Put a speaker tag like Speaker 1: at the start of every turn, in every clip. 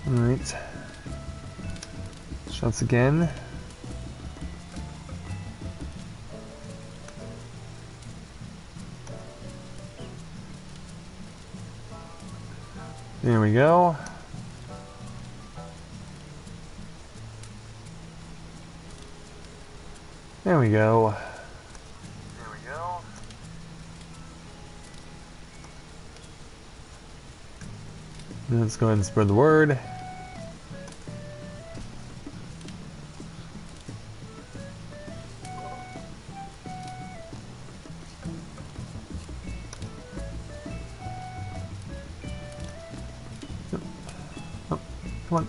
Speaker 1: Alright. Shots again. There we go. There we go. There we go. Let's go ahead and spread the word. Oh, come on.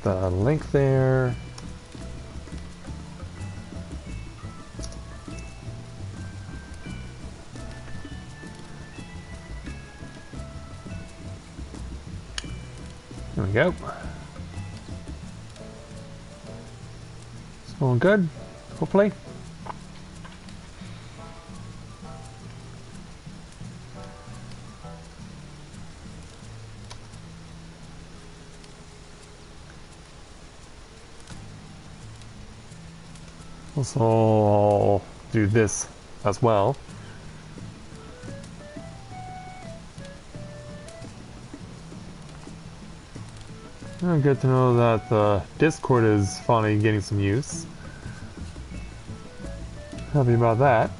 Speaker 1: The link there. There we go. It's going good, hopefully. So I'll do this as well. Good to know that the Discord is finally getting some use. Happy about that.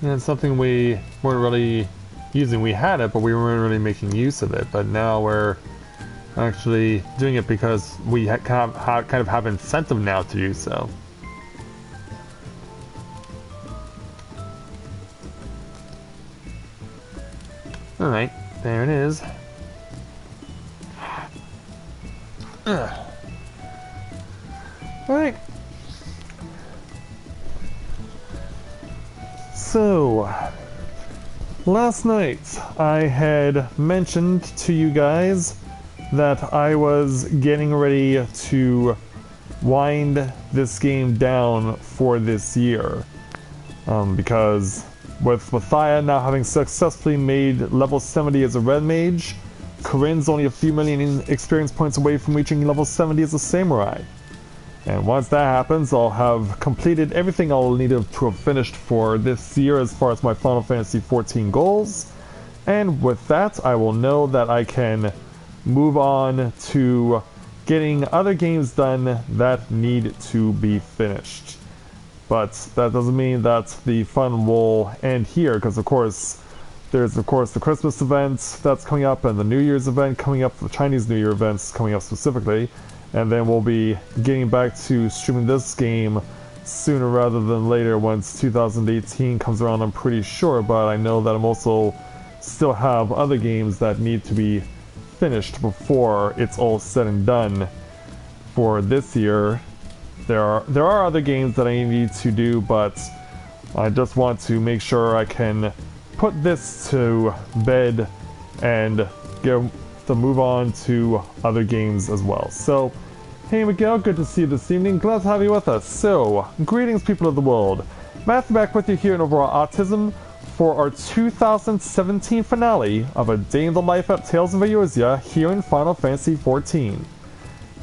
Speaker 1: And it's something we weren't really using. We had it, but we weren't really making use of it. But now we're actually doing it because we kind of have incentive now to do so. Alright, there it is. Alright. So, last night I had mentioned to you guys that I was getting ready to wind this game down for this year. Because with Mathia now having successfully made level 70 as a red mage, Corinne's only a few million experience points away from reaching level 70 as a samurai. And once that happens, I'll have completed everything I'll need to have finished for this year as far as my Final Fantasy XIV goals. And with that, I will know that I can move on to getting other games done that need to be finished. But that doesn't mean that the fun will end here, because of course there's of course the Christmas event that's coming up and the New Year's event coming up, the Chinese New Year events coming up specifically, and then we'll be getting back to streaming this game sooner rather than later once 2018 comes around, I'm pretty sure. But I know that I'm also still have other games that need to be finished before it's all said and done for this year. There are other games that I need to do, but I just want to make sure I can put this to bed and get to move on to other games as well. So, hey Miguel, good to see you this evening. Glad to have you with us. So, greetings people of the world. Matthew back with you here in Novaura Autism for our 2017 finale of A Day in the Life at Tales of Eorzea here in Final Fantasy XIV.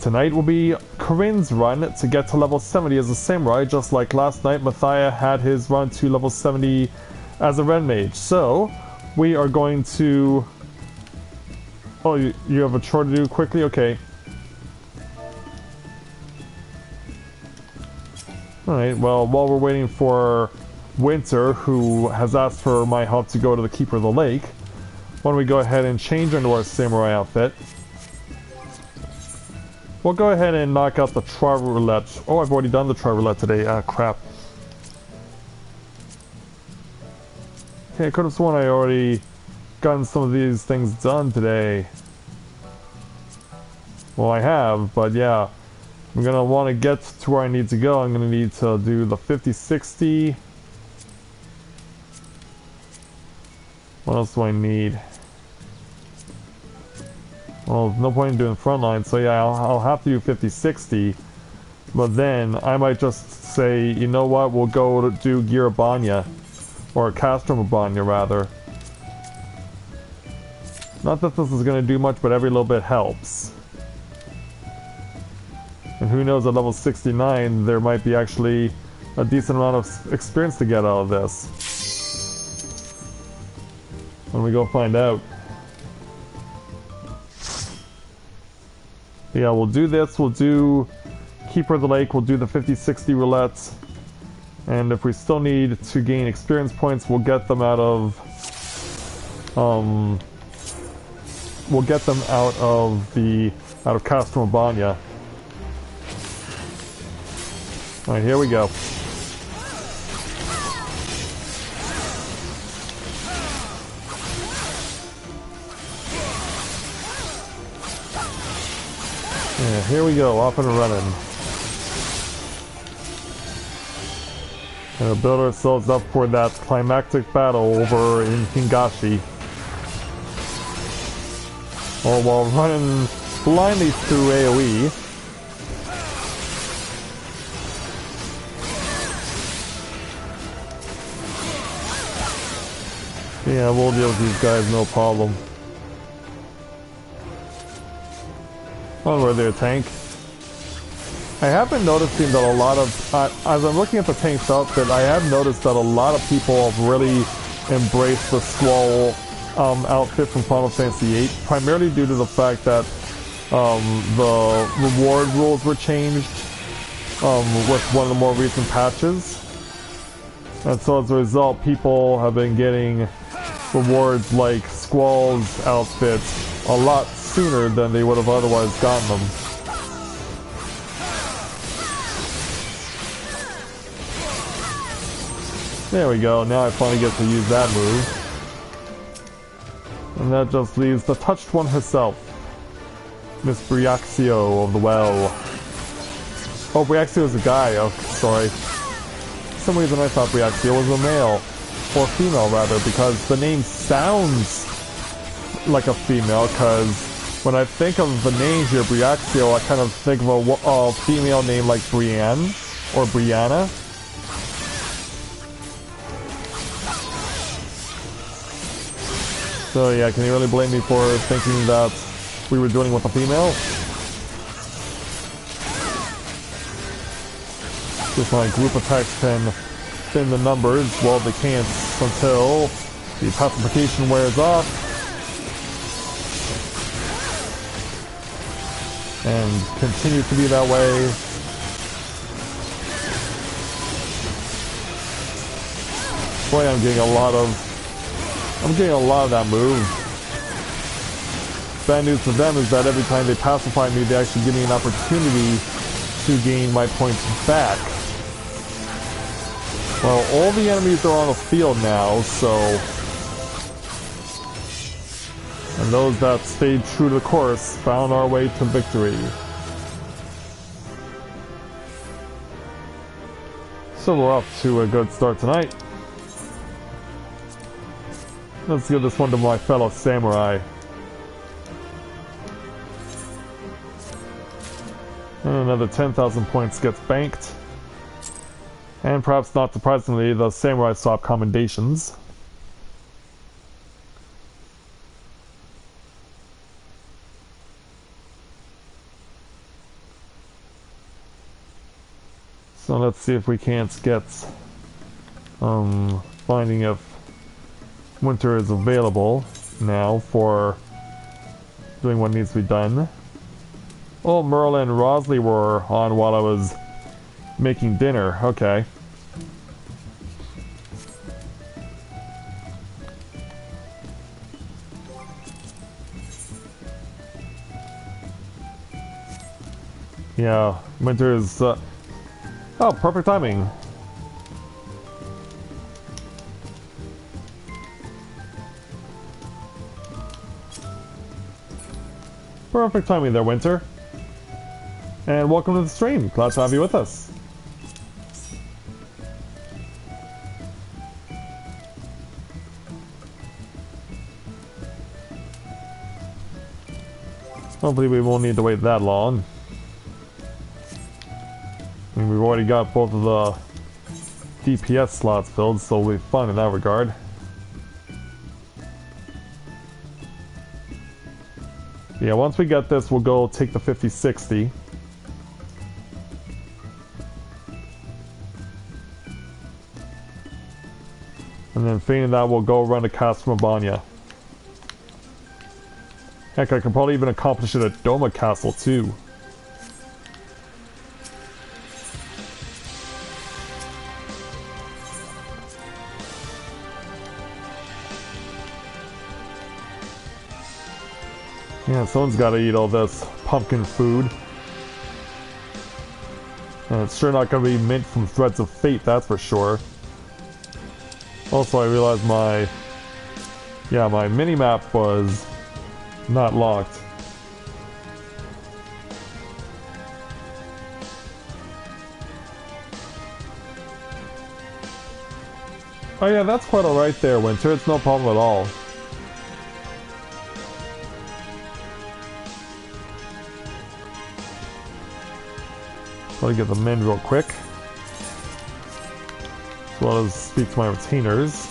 Speaker 1: Tonight will be Corinne's run to get to level 70 as a samurai, just like last night Mathia had his run to level 70 as a red mage. So, we are going to... Oh, you have a chore to do quickly? Okay. Alright, well, while we're waiting for Winter, who has asked for my help to go to the Keeper of the Lake, why don't we go ahead and change into our samurai outfit. We'll go ahead and knock out the try roulette. Oh, I've already done the try roulette today. Ah, crap. Okay, I could have sworn I already gotten some of these things done today. Well, I have, but yeah. I'm gonna want to get to where I need to go. I'm gonna need to do the 50-60. What else do I need? Well, no point in doing frontline, so yeah, I'll have to do 50-60. But then, I might just say, you know what, we'll go to do Girabanya. Or Castromabanya, rather. Not that this is going to do much, but every little bit helps. And who knows, at level 69, there might be actually a decent amount of experience to get out of this. When we go find out. Yeah, we'll do this, we'll do Keeper of the Lake, we'll do the 50-60 roulette. And if we still need to gain experience points, we'll get them out of... we'll get them out of Castromabanya. Alright, here we go. Yeah, here we go, off and running. And we'll build ourselves up for that climactic battle over in Hingashi. Or while running blindly through AoE. Yeah, we'll deal with these guys, no problem. Onward there, tank. I have been noticing that a lot of, as I'm looking at the tank's outfit, I have noticed that a lot of people have really embraced the Squall outfit from Final Fantasy VIII, primarily due to the fact that the reward rules were changed with one of the more recent patches. And so as a result, people have been getting rewards like Squall's outfit a lot sooner than they would have otherwise gotten them. There we go, now I finally get to use that move. And that just leaves the touched one herself. Miss Briaxio of the Well. Oh, Briaxio is a guy, oh, sorry. For some reason I thought Briaxio was a male. Or female, rather, because the name sounds like a female, because when I think of the name here, Briaxio, I kind of think of a female name like Brienne, or Brianna. So yeah, can you really blame me for thinking that we were dealing with a female? If my group attacks can thin the numbers, well they can't until the pacification wears off. And continues to be that way. Boy, I'm getting a lot of that move. Bad news for them is that every time they pacify me, they actually give me an opportunity to gain my points back. Well, all the enemies are on the field now, so... And those that stayed true to the course found our way to victory. So we're off to a good start tonight. Let's give this one to my fellow samurai. And another 10,000 points gets banked. And perhaps not surprisingly, the samurai swap commendations. So let's see if we can't get finding if winter is available now for doing what needs to be done. Oh, Merlin and Rosley were on while I was making dinner. Okay. Yeah, winter is... oh, perfect timing. Perfect timing there, Winter. And welcome to the stream. Glad to have you with us. Hopefully we won't need to wait that long. I mean, we've already got both of the DPS slots filled, so we'll be fine in that regard. Yeah, once we get this, we'll go take the 50-60. And then failing that, we'll go run to Castle Mabania. Heck, I can probably even accomplish it at Doma Castle, too. Yeah, someone's gotta eat all this pumpkin food. And it's sure not gonna be mint from Threads of Fate, that's for sure. Also, I realized my mini-map was not locked. Oh yeah, that's quite alright there, Winter. It's no problem at all. Let me get them in real quick. As well as speak to my retainers.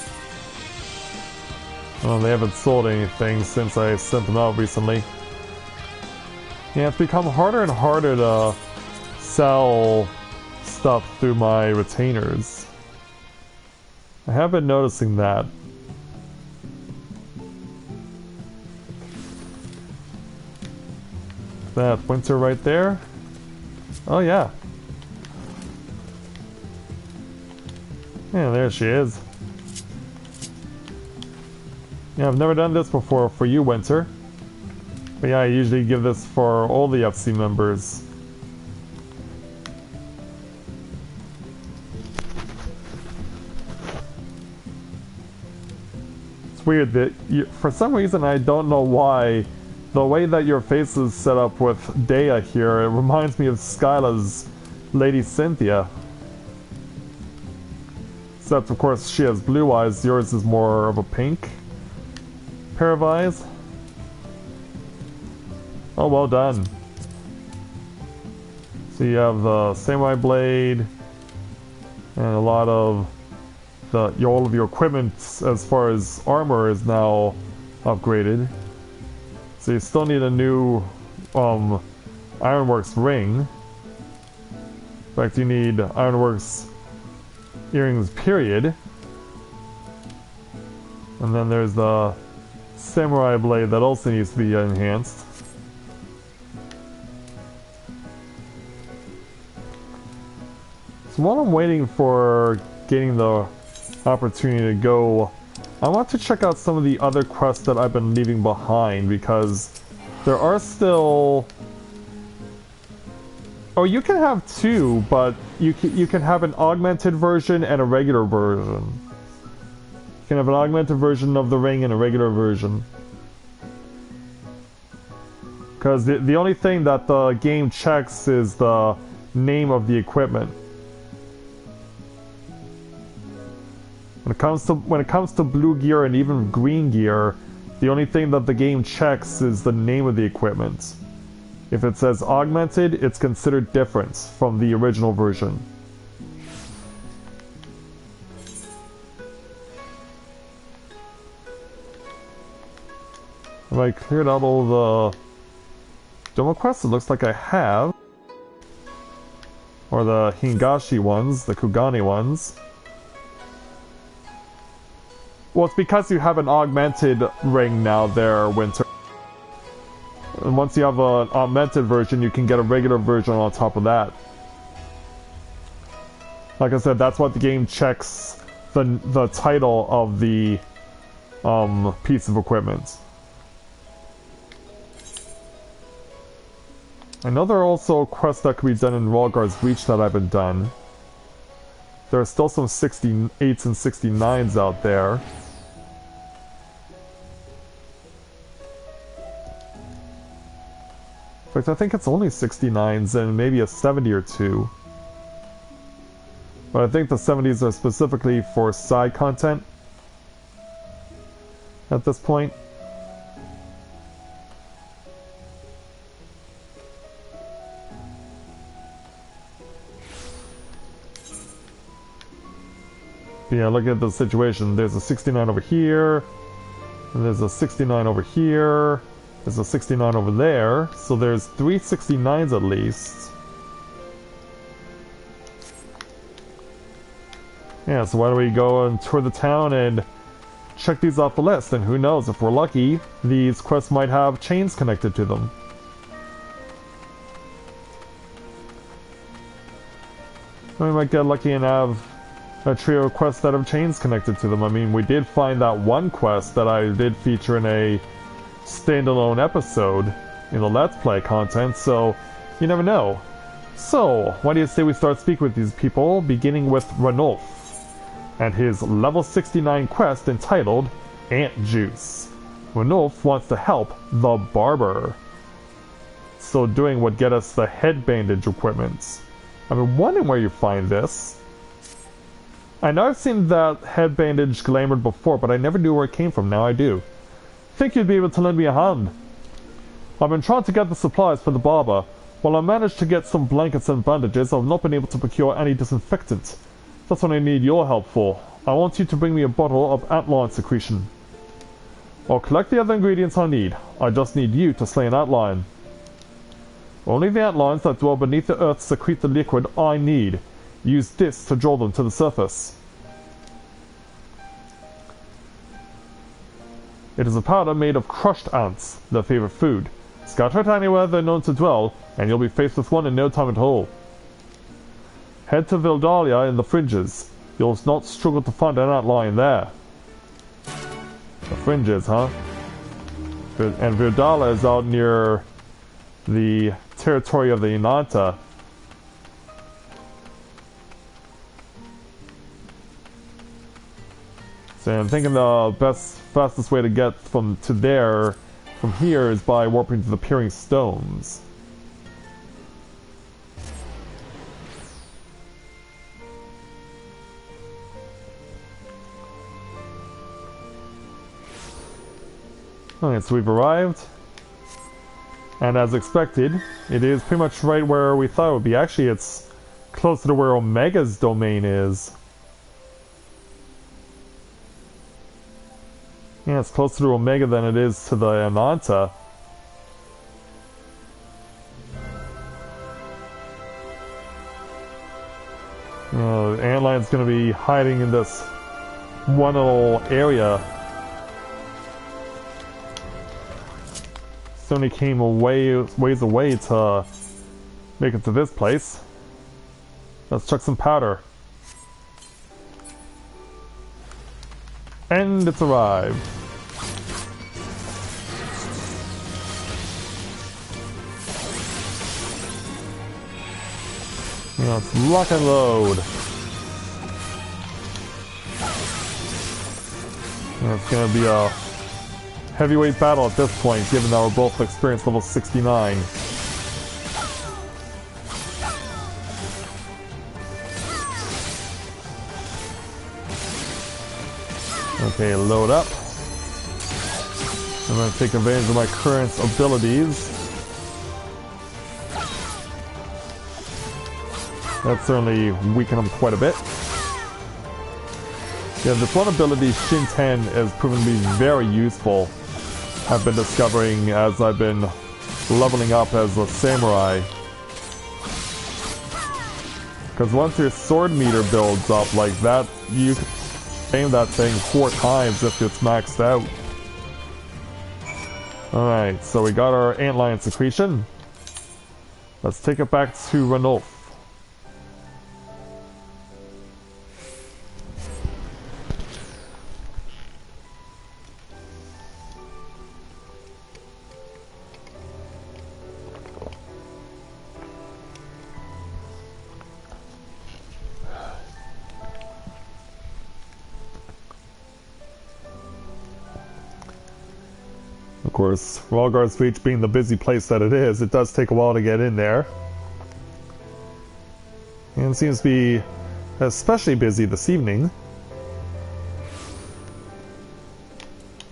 Speaker 1: They haven't sold anything since I sent them out recently. Yeah, it's become harder and harder to sell stuff through my retainers. I have been noticing that. That Winter right there. Oh yeah. Yeah, there she is. Yeah, I've never done this before for you, Winter. But yeah, I usually give this for all the FC members. It's weird that for some reason, I don't know why, the way that your face is set up with Dea here, it reminds me of Skyla's Lady Cynthia. Except, of course, she has blue eyes. Yours is more of a pink pair of eyes. Oh, well done. So you have the Samurai Blade, and a lot of all of your equipment as far as armor is now upgraded. So you still need a new Ironworks ring. In fact, you need Ironworks earrings, period. And then there's the Samurai Blade that also needs to be enhanced. So while I'm waiting for getting the opportunity to go, I want to check out some of the other quests that I've been leaving behind, because there are still... Oh, you can have two, but you can have an augmented version and a regular version. You can have an augmented version of the ring and a regular version. Because the only thing that the game checks is the name of the equipment. When it comes to blue gear and even green gear, the only thing that the game checks is the name of the equipment. If it says augmented, it's considered different from the original version. Have I cleared out all the Doma quests? It looks like I have. Or the Hingashi ones, the Kugani ones. Well, it's because you have an augmented ring now there, Winter. And once you have an augmented version, you can get a regular version on top of that. Like I said, that's what the game checks the title of the piece of equipment. I know there are also quests that could be done in Ralgar's Reach that haven't done. There are still some 68s and 69s out there. In fact, I think it's only 69s and maybe a 70 or two. But I think the 70s are specifically for side content at this point. Yeah, look at the situation. There's a 69 over here, and there's a 69 over here, there's a 69 over there, so there's 3 69s at least. Yeah, so why don't we go and tour the town and check these off the list, and who knows, if we're lucky, these quests might have chains connected to them. We might get lucky and have a trio of quests that have chains connected to them. I mean, we did find that one quest that I did feature in a standalone episode in the Let's Play content, so you never know. So, why do you say we start speaking with these people, beginning with Ranulf and his level 69 quest entitled Ant Juice. Ranulf wants to help the barber. So doing would get us the head bandage equipment. I've been wondering where you find this. I know I've seen that head bandage glamored before, but I never knew where it came from. Now I do. Think you'd be able to lend me a hand? I've been trying to get the supplies for the barber. While I managed to get some blankets and bandages, I've not been able to procure any disinfectant. That's what I need your help for. I want you to bring me a bottle of antlion secretion. I'll collect the other ingredients I need. I just need you to slay an antlion. Only the antlions that dwell beneath the earth secrete the liquid I need. Use this to draw them to the surface. It is a powder made of crushed ants, their favorite food. Scatter it anywhere they're known to dwell, and you'll be faced with one in no time at all. Head to Vildalia in the Fringes. You'll not struggle to find an antlion there. The Fringes, huh? And Vildalia is out near the territory of the Inanta. So I'm thinking the fastest way to get from here is by warping to the Peering Stones. Okay, so we've arrived. And as expected, it is pretty much right where we thought it would be. Actually, it's closer to where Omega's domain is. Yeah, it's closer to Omega than it is to the Ananta. The Antlion's gonna be hiding in this one little area. Sony came a ways away to make it to this place. Let's chuck some powder. And it's arrived. Let's lock and load. And it's gonna be a heavyweight battle at this point, given that we're both experience level 69. Okay, load up. I'm going to take advantage of my current abilities. That certainly weakened him quite a bit. Yeah, this one ability, Shinten, has proven to be very useful. I've been discovering as I've been leveling up as a samurai. Because once your sword meter builds up like that, you can aim that thing 4 times if it's maxed out. Alright, so we got our antlion secretion. Let's take it back to Ranulf. Of course, Ralgar's Reach being the busy place that it is, it does take a while to get in there. And it seems to be especially busy this evening.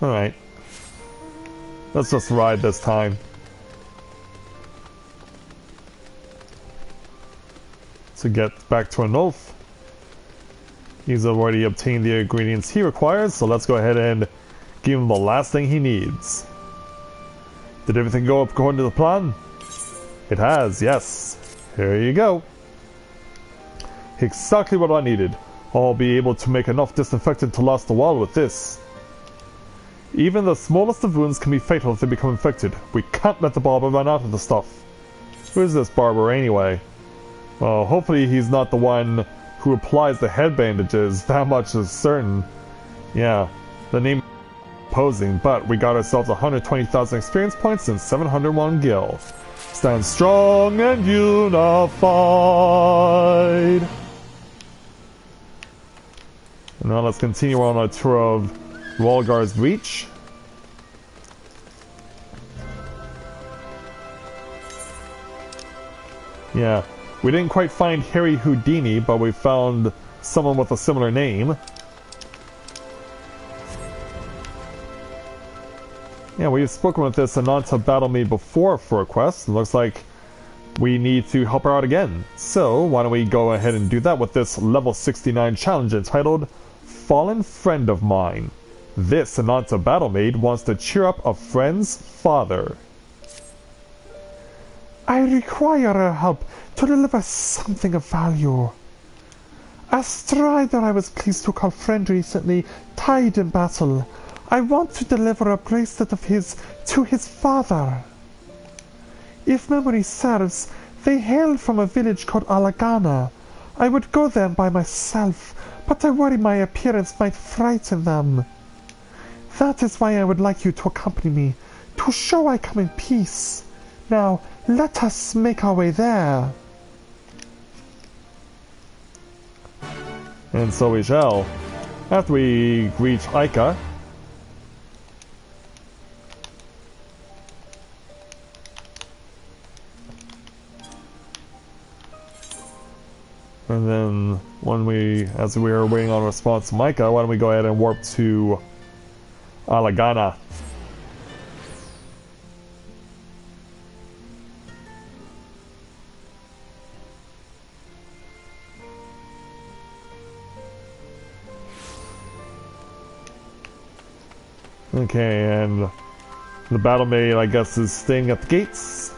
Speaker 1: Alright. Let's just ride this time. To get back to an oath. He's already obtained the ingredients he requires, so let's go ahead and give him the last thing he needs. Did everything go according to the plan? It has, yes. Here you go. Exactly what I needed. I'll be able to make enough disinfectant to last a while with this. Even the smallest of wounds can be fatal if they become infected. We can't let the barber run out of the stuff. Who is this barber anyway? Well, hopefully he's not the one who applies the head bandages. That much is certain. Yeah, the name posing, but we got ourselves 120,000 experience points and 701 gil. Stand strong and unified. And now let's continue on our tour of Ralgar's Reach. Yeah, we didn't quite find Harry Houdini, but we found someone with a similar name. Yeah, we've spoken with this Ananta Battle Maid before for a quest. It looks like we need to help her out again. So, why don't we go ahead and do that with this level 69 challenge entitled Fallen Friend of Mine. This Ananta Battle Maid wants to cheer up a friend's father. I require her help to deliver something of value. A strider I was pleased to call friend recently died in battle. I want to deliver a bracelet of his to his father. If memory serves, they hail from a village called Alagana. I would go there by myself, but I worry my appearance might frighten them. That is why I would like you to accompany me, to show I come in peace. Now, let us make our way there. And so we shall. After we reach Aika. And then, as we are waiting on a response to Micah, why don't we go ahead and warp to Alagana. Okay, and the battle maid, I guess, is staying at the gates.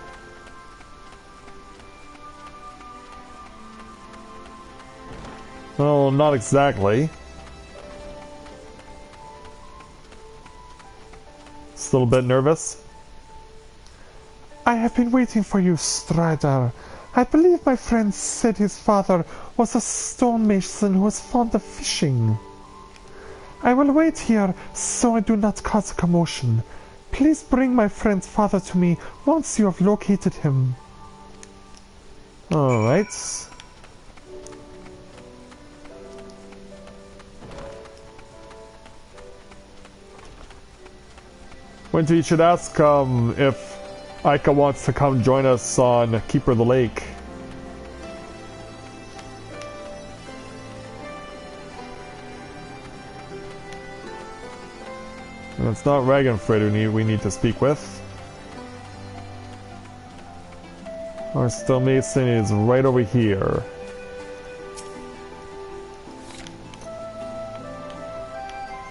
Speaker 1: Well, not exactly. Still a bit nervous. I have been waiting for you, Strider. I believe my friend said his father was a stonemason who was fond of fishing. I will wait here so I do not cause a commotion. Please bring my friend's father to me once you have located him. Alright. Winter, you should ask if Aika wants to come join us on Keeper of the Lake. And it's not Ragenfred we need to speak with. Our stonemason is right over here.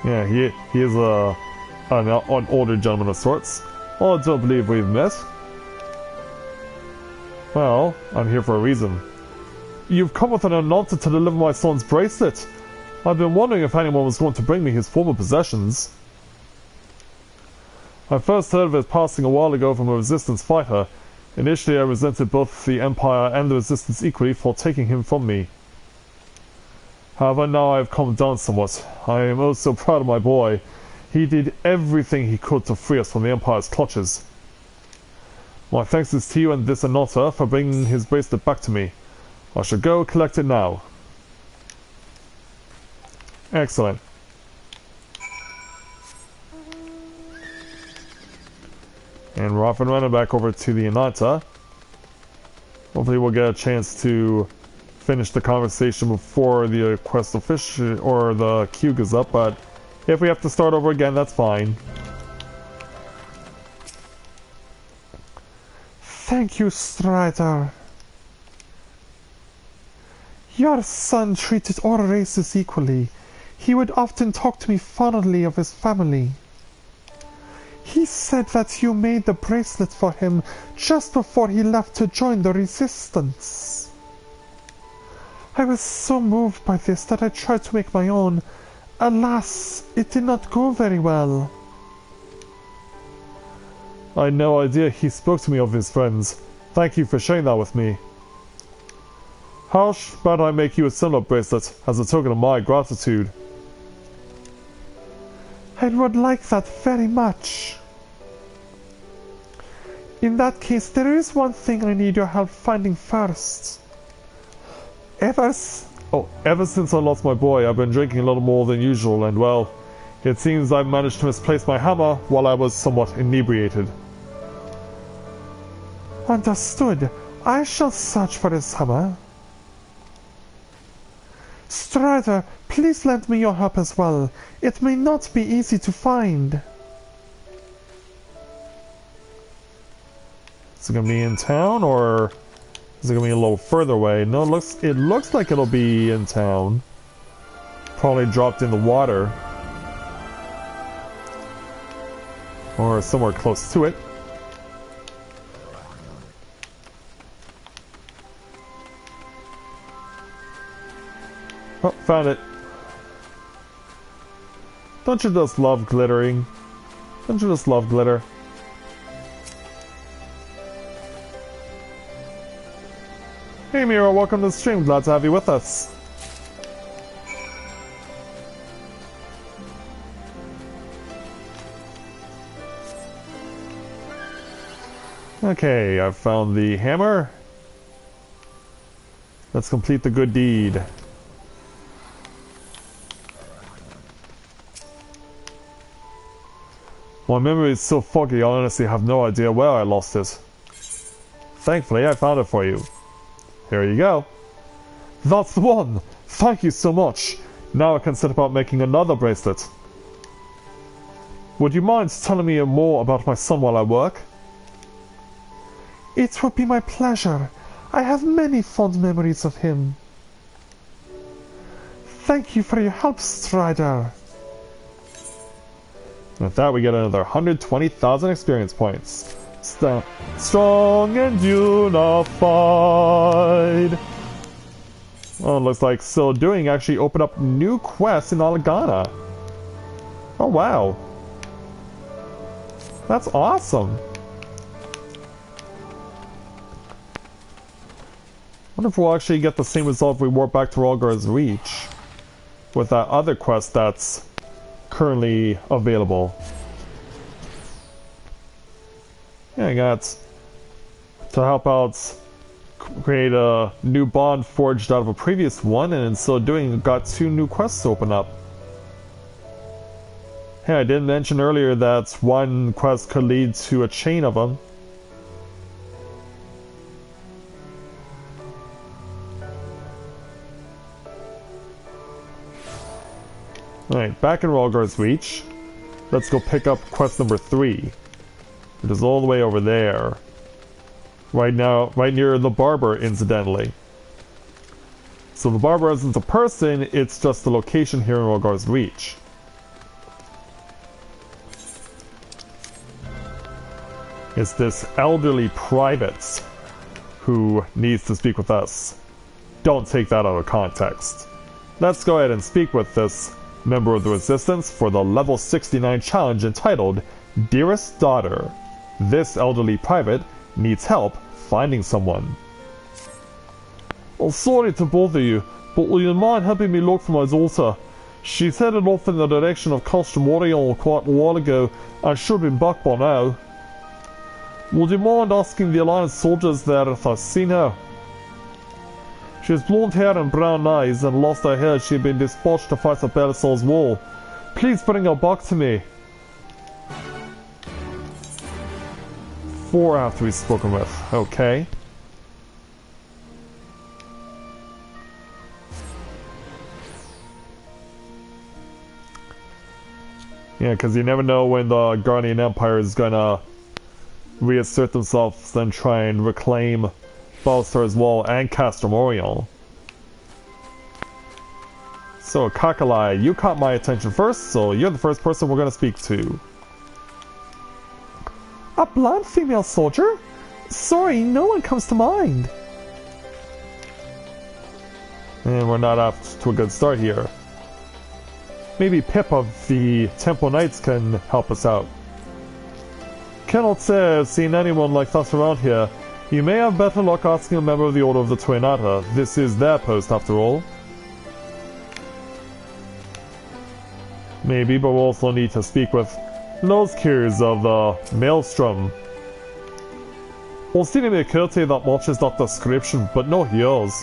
Speaker 1: Yeah, he is an older gentleman of sorts. Well, I don't believe we've met. Well, I'm here for a reason. You've come with an announcement to deliver my son's bracelet. I've been wondering if anyone was going to bring me his former possessions. I first heard of his passing a while ago from a resistance fighter. Initially I resented both the Empire and the resistance equally for taking him from me. However, now I have calmed down somewhat. I am oh so proud of my boy. He did everything he could to free us from the Empire's clutches. My thanks is to you and this Anota for bringing his bracelet back to me. I shall go collect it now. Excellent. And we're off and running back over to the Ananta. Hopefully we'll get a chance to finish the conversation before the quest official or the queue goes up, but if we have to start over again, that's fine. Thank you, Strider. Your son treated all races equally. He would often talk to me fondly of his family. He said that you made the bracelet for him just before he left to join the Resistance. I was so moved by this that I tried to make my own. Alas, it did not go very well. I had no idea he spoke to me of his friends. Thank you for sharing that with me. How about I make you a similar bracelet as a token of my gratitude? I would like that very much. In that case, there is one thing I need your help finding first. Ever since I lost my boy, I've been drinking a little more than usual, and well, it seems I've managed to misplace my hammer while I was somewhat inebriated. Understood. I shall search for his hammer. Strider, please lend me your help as well. It may not be easy to find. Is it gonna be in town, or is it gonna be a little further away? No, it looks like it'll be in town. Probably dropped in the water. Or somewhere close to it. Oh, found it. Don't you just love glittering? Don't you just love glitter? Hey Mira, welcome to the stream. Glad to have you with us. Okay, I've found the hammer. Let's complete the good deed. My memory is so foggy, I honestly have no idea where I lost it. Thankfully, I found it for you. Here you go. That's the one! Thank you so much! Now I can set about making another bracelet. Would you mind telling me more about my son while I work? It would be my pleasure. I have many fond memories of him. Thank you for your help, Strider. With that, we get another 120,000 experience points. Strong and unified. Oh, it looks like so doing actually opened up new quests in Alagana. Oh, wow. That's awesome. Wonder if we'll actually get the same result if we warp back to Rhalgr's Reach with that other quest that's currently available. Yeah, I got to help out create a new bond forged out of a previous one, and in so doing got 2 new quests to open up. Hey, I did mention earlier that one quest could lead to a chain of them. Alright, back in Rhalgr's Reach. Let's go pick up quest number 3. It is all the way over there. Right now, right near the barber, incidentally. So the barber isn't a person, it's just a location here in Rhalgr's Reach. It's this elderly private who needs to speak with us. Don't take that out of context. Let's go ahead and speak with this member of the Resistance for the level 69 challenge entitled Dearest Daughter. This elderly private needs help finding someone. I'm sorry to bother you, but will you mind helping me look for my daughter? She's headed off in the direction of Castramorion quite a while ago and should have been back by now. Would you mind asking the Alliance soldiers there if I've seen her? She has blonde hair and brown eyes, and lost her hair she had been dispatched to fight at Belisar's wall. Please bring her back to me. before after to be spoken with. Okay. Yeah, because you never know when the Guardian Empire is gonna reassert themselves and try and reclaim Balstar's Wall and Castor Moriel. So, Kakalai, you caught my attention first, so you're the first person we're gonna speak to. A blonde female soldier? Sorry, no one comes to mind. And we're not off to a good start here. Maybe Pip of the Temple Knights can help us out. Cannot say I've seen anyone like us around here. You may have better luck asking a member of the Order of the Tuanata. This is their post, after all. Maybe, but we'll also need to speak with Nosekirs of the Maelstrom. Well, seemingly occurred to you that much is that description, but no heals.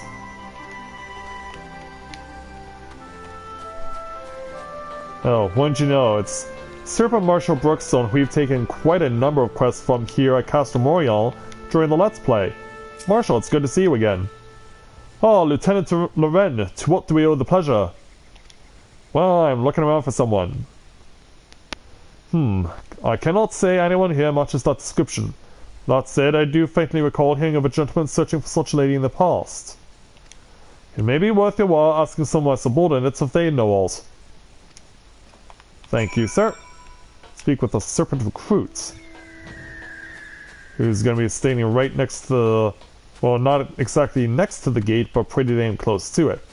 Speaker 1: Oh, wouldn't you know, it's Serpent Marshal Brookstone, who we've taken quite a number of quests from here at Castor Moriel during the Let's Play. Marshal, it's good to see you again. Oh, Lieutenant Loren, to what do we owe the pleasure? Well, I'm looking around for someone. I cannot say anyone here matches that description. That said, I do faintly recall hearing of a gentleman searching for such a lady in the past. It may be worth your while asking some of my subordinates if they know alls. Thank you, sir. Speak with the Serpent Recruit, who's going to be standing right next to the... well, not exactly next to the gate, but pretty damn close to it.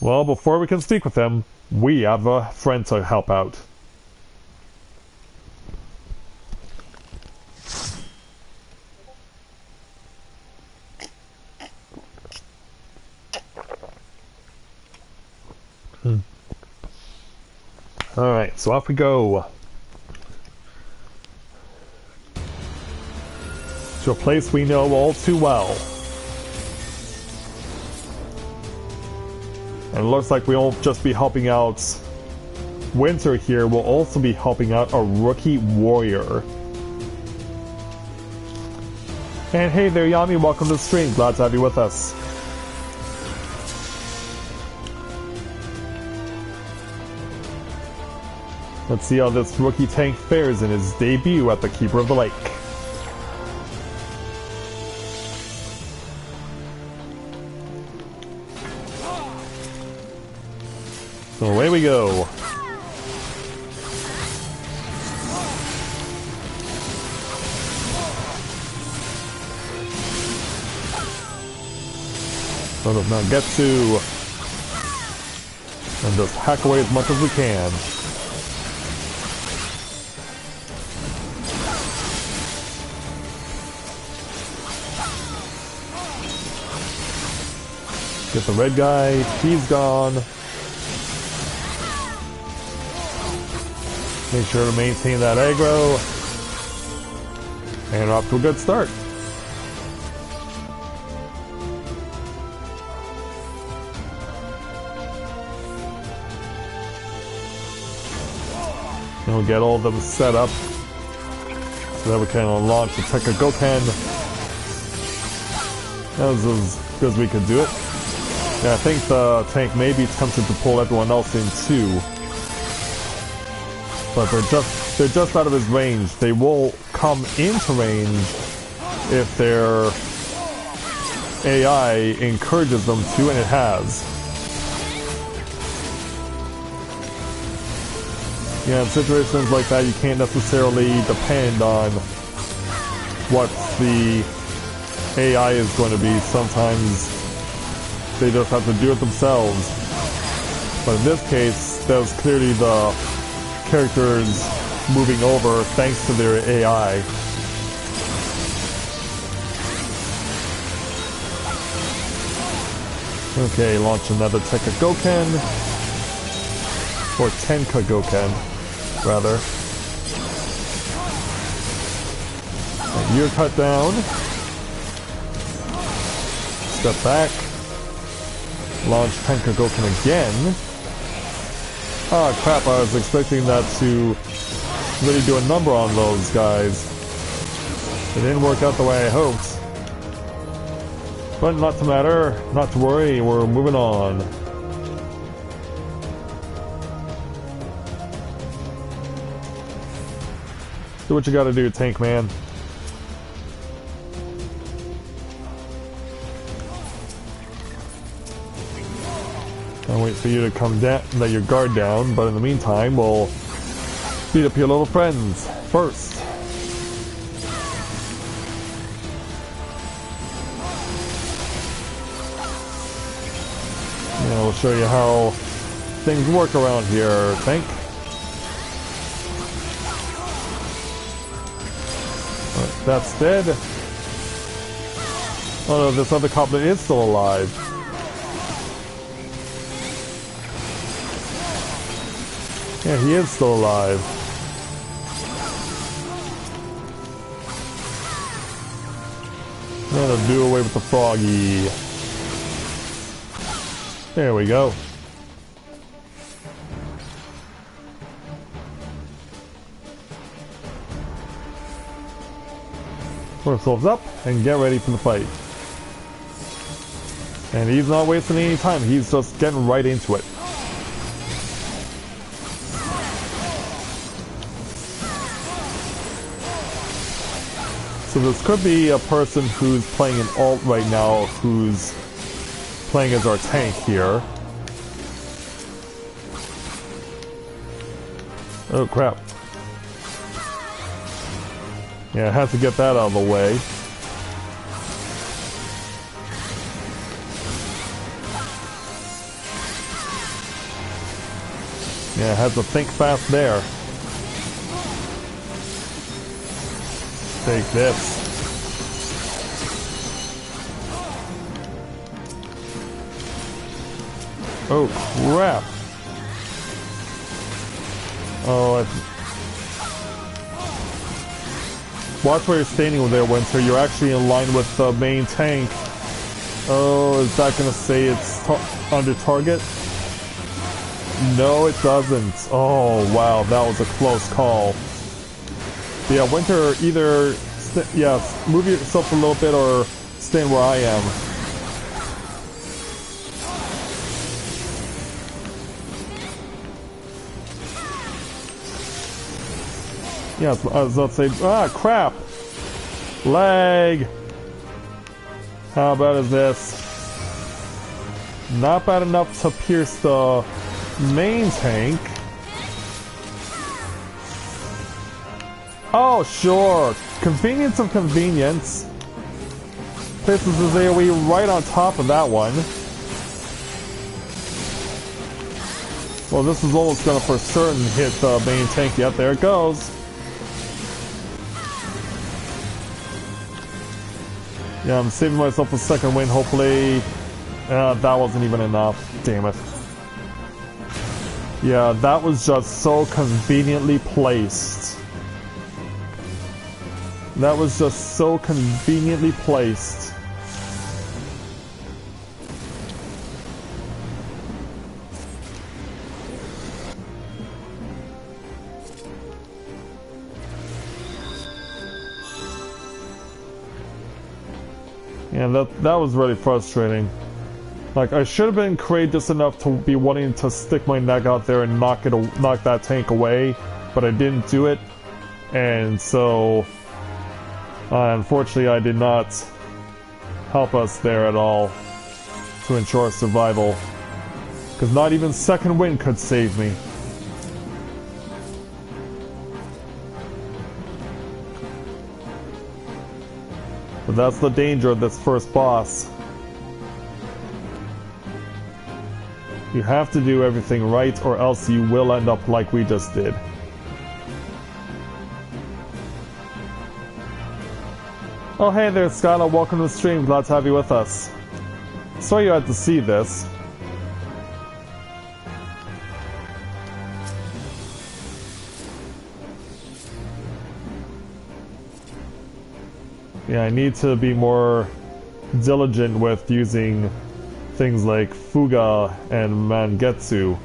Speaker 1: Well, before we can speak with him, we have a friend to help out. Alright, so off we go. To a place we know all too well. And it looks like we won't just be helping out Winter here, we'll also be helping out a rookie warrior. And hey there, Yami, welcome to the stream. Glad to have you with us. Let's see how this rookie tank fares in his debut at the Keeper of the Lake. So away we go. Son of Nagetsu. And just hack away as much as we can. Get the red guy, he's gone. Make sure to maintain that aggro. And off to a good start. And we'll get all of them set up so that we can launch the Tekka Goken. That was as good as we could do it. Yeah, I think the tank may be tempted to pull everyone else in too. But they're just out of his range. They will come into range if their AI encourages them to, and it has. Yeah, in situations like that, you can't necessarily depend on what the AI is going to be. Sometimes they just have to do it themselves. But in this case, that was clearly the characters moving over thanks to their AI. Okay, launch another Tekka Goken. Or Tenka Goken, rather. And you're cut down. Step back. Launch Tenka Goken again. Oh crap, I was expecting that to really do a number on those guys. It didn't work out the way I hoped. But not to matter, not to worry, we're moving on. Do what you gotta do, tank man. I'll wait for you to come down, let your guard down, but in the meantime, we'll beat up your little friends first. Yeah, we'll show you how things work around here, tank. Right, that's dead. Oh no, this other goblin is still alive. Yeah, he is still alive. And I'll do away with the froggy. There we go. Put ourselves up and get ready for the fight. And he's not wasting any time, he's just getting right into it. So this could be a person who's playing an alt right now who's playing as our tank here. Oh crap. Yeah, I have to get that out of the way. Yeah, I have to think fast there. Take this. Oh crap. Oh, watch where you're standing there, Winter. You're actually in line with the main tank. Oh, is that gonna say it's under target? No, it doesn't. Oh, wow, that was a close call. Yeah, Winter, either move yourself a little bit or stand where I am. Yeah, I was about to say, ah, crap! Lag! How bad is this? Not bad enough to pierce the main tank. Oh, sure. Convenience of convenience. Places his AoE right on top of that one. Well, this is almost gonna for certain hit the main tank. Yep, there it goes. Yeah, I'm saving myself a second win, hopefully. That wasn't even enough. Damn it. Yeah, that was just so conveniently placed. That was just so conveniently placed. Yeah, that was really frustrating. Like, I should have been courageous enough to be wanting to stick my neck out there and knock that tank away, but I didn't do it, and so unfortunately I did not help us there at all to ensure survival, because not even second wind could save me. But that's the danger of this first boss. You have to do everything right, or else you will end up like we just did. Oh hey there, Skylar, welcome to the stream, glad to have you with us. Sorry you had to see this. Yeah, I need to be more diligent with using things like Fuga and Mangetsu.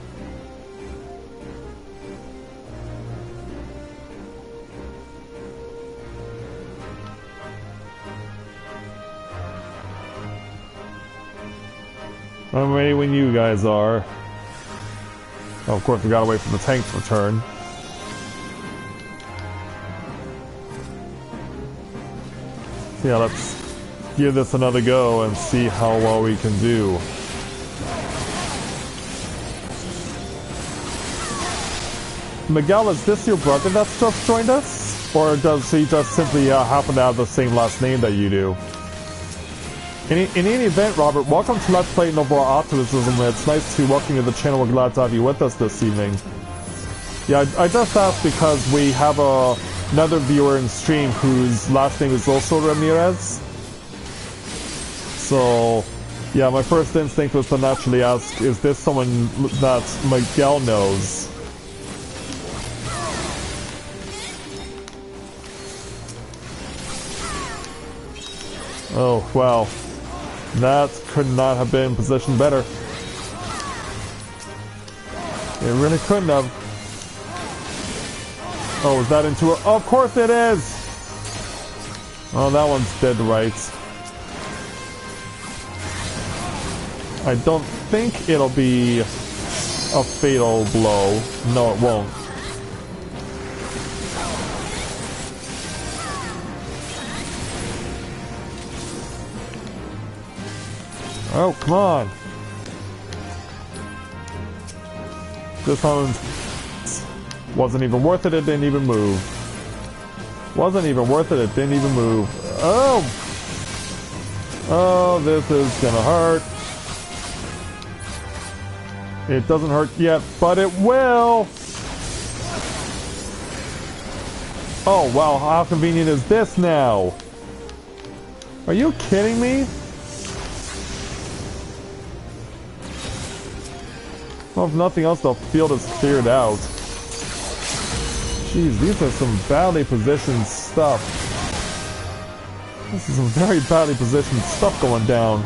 Speaker 1: I'm ready when you guys are. Oh, of course, we gotta wait for the tank to return. Yeah, let's give this another go and see how well we can do. Miguel, is this your brother that's just joined us? Or does he just simply happen to have the same last name that you do? In any event, Robert, welcome to Let's Play Novaura Autism. It's nice to welcome you to the channel. We're glad to have you with us this evening. Yeah, I just asked because we have another viewer in stream whose last name is also Ramirez. So, yeah, my first instinct was to naturally ask, is this someone that Miguel knows? Oh, wow. That could not have been positioned better. It really couldn't have. Oh, is that into it? Oh, of course it is! Oh, that one's dead to rights. I don't think it'll be a fatal blow. No, it won't. Oh, come on. This one wasn't even worth it, it didn't even move. Wasn't even worth it, it didn't even move. Oh! Oh, this is gonna hurt. It doesn't hurt yet, but it will! Oh, wow, how convenient is this now? Are you kidding me? Well, if nothing else, the field is cleared out. Jeez, these are some badly positioned stuff. This is some very badly positioned stuff going down.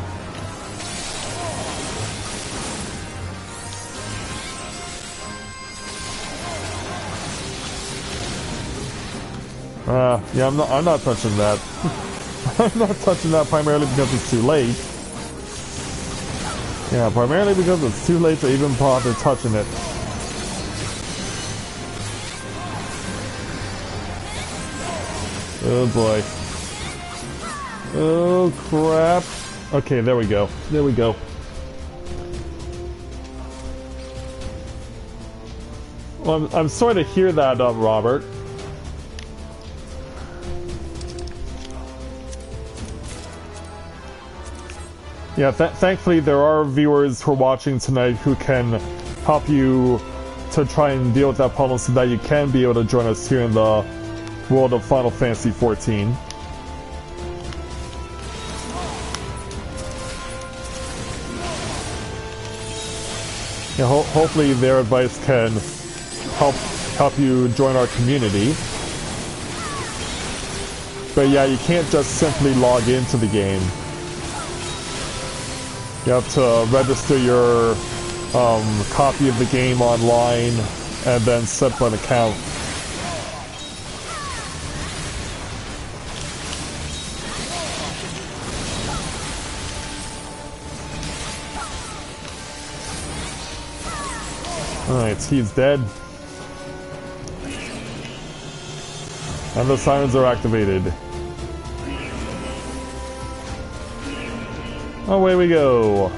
Speaker 1: Yeah, I'm not touching that. I'm not touching that primarily because it's too late. Yeah, primarily because it's too late to even bother touching it. Oh boy. Oh crap. Okay, there we go. There we go. Well, I'm sorry to hear that, Robert. Yeah, thankfully there are viewers who are watching tonight who can help you to try and deal with that problem so that you can be able to join us here in the world of Final Fantasy XIV. Yeah, hopefully their advice can help you join our community. But yeah, you can't just simply log into the game. You have to register your copy of the game online and then set up an account. Alright, he's dead. And the sirens are activated. Away we go.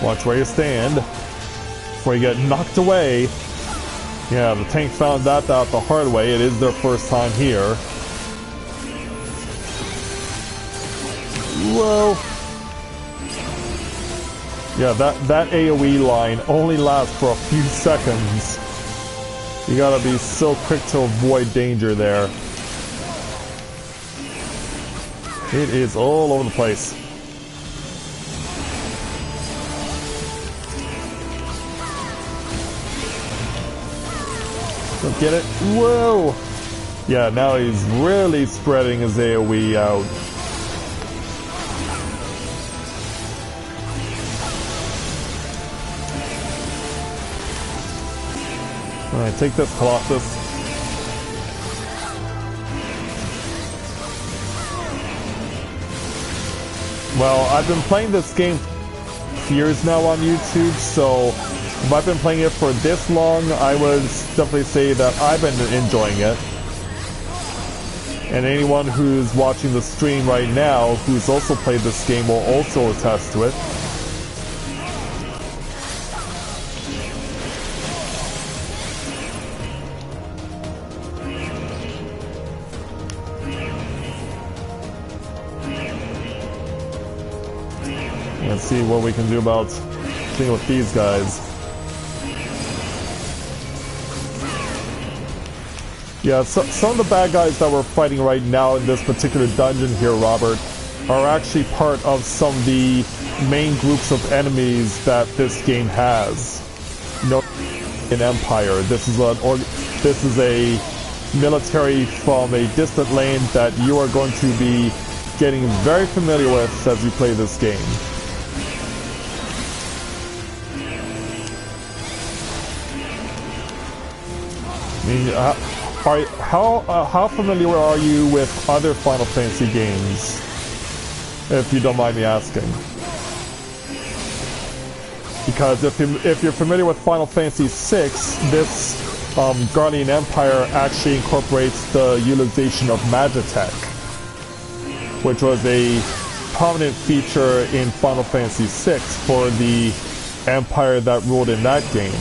Speaker 1: Watch where you stand before you get knocked away. Yeah, the tank found that out the hard way. It is their first time here. Whoa. Yeah, that AoE line only lasts for a few seconds. You gotta be so quick to avoid danger there. It is all over the place. Don't get it? Whoa! Yeah, now he's really spreading his AoE out. Alright, take this, Colossus. Well, I've been playing this game for years now on YouTube, so if I've been playing it for this long, I would definitely say that I've been enjoying it. And anyone who's watching the stream right now who's also played this game will also attest to it. Let's see what we can do about dealing with these guys. Yeah, so, some of the bad guys that we're fighting right now in this particular dungeon here, Robert, are actually part of some of the main groups of enemies that this game has. You know, in Empire, this is a military from a distant land that you are going to be getting very familiar with as you play this game. I mean, how familiar are you with other Final Fantasy games, if you don't mind me asking? Because if you're familiar with Final Fantasy VI, this Guardian Empire actually incorporates the utilization of Magitech, which was a prominent feature in Final Fantasy VI for the Empire that ruled in that game.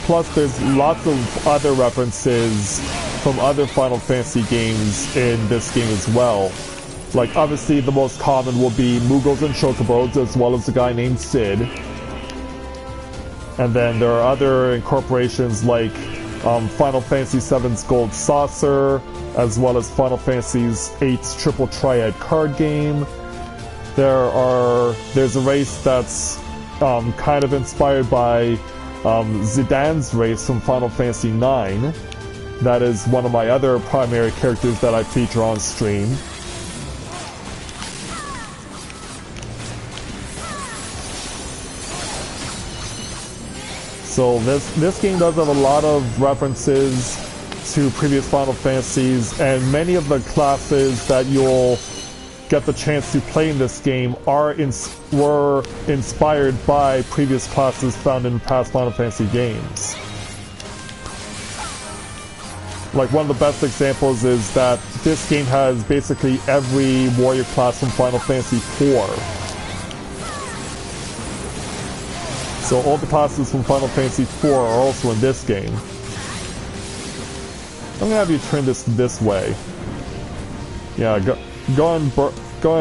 Speaker 1: Plus, there's lots of other references from other Final Fantasy games in this game as well. Like, obviously, the most common will be Moogles and Chocobos, as well as a guy named Sid. And then there are other incorporations like Final Fantasy VII's Gold Saucer, as well as Final Fantasy VIII's Triple Triad card game. There's a race that's kind of inspired by Zidane's race from Final Fantasy IX. That is one of my other primary characters that I feature on stream. So this game does have a lot of references to previous Final Fantasies, and many of the classes that you'll get the chance to play in this game were inspired by previous classes found in past Final Fantasy games. Like, one of the best examples is that this game has basically every warrior class from Final Fantasy IV. So all the classes from Final Fantasy IV are also in this game. I'm gonna have you turn this way. Yeah, go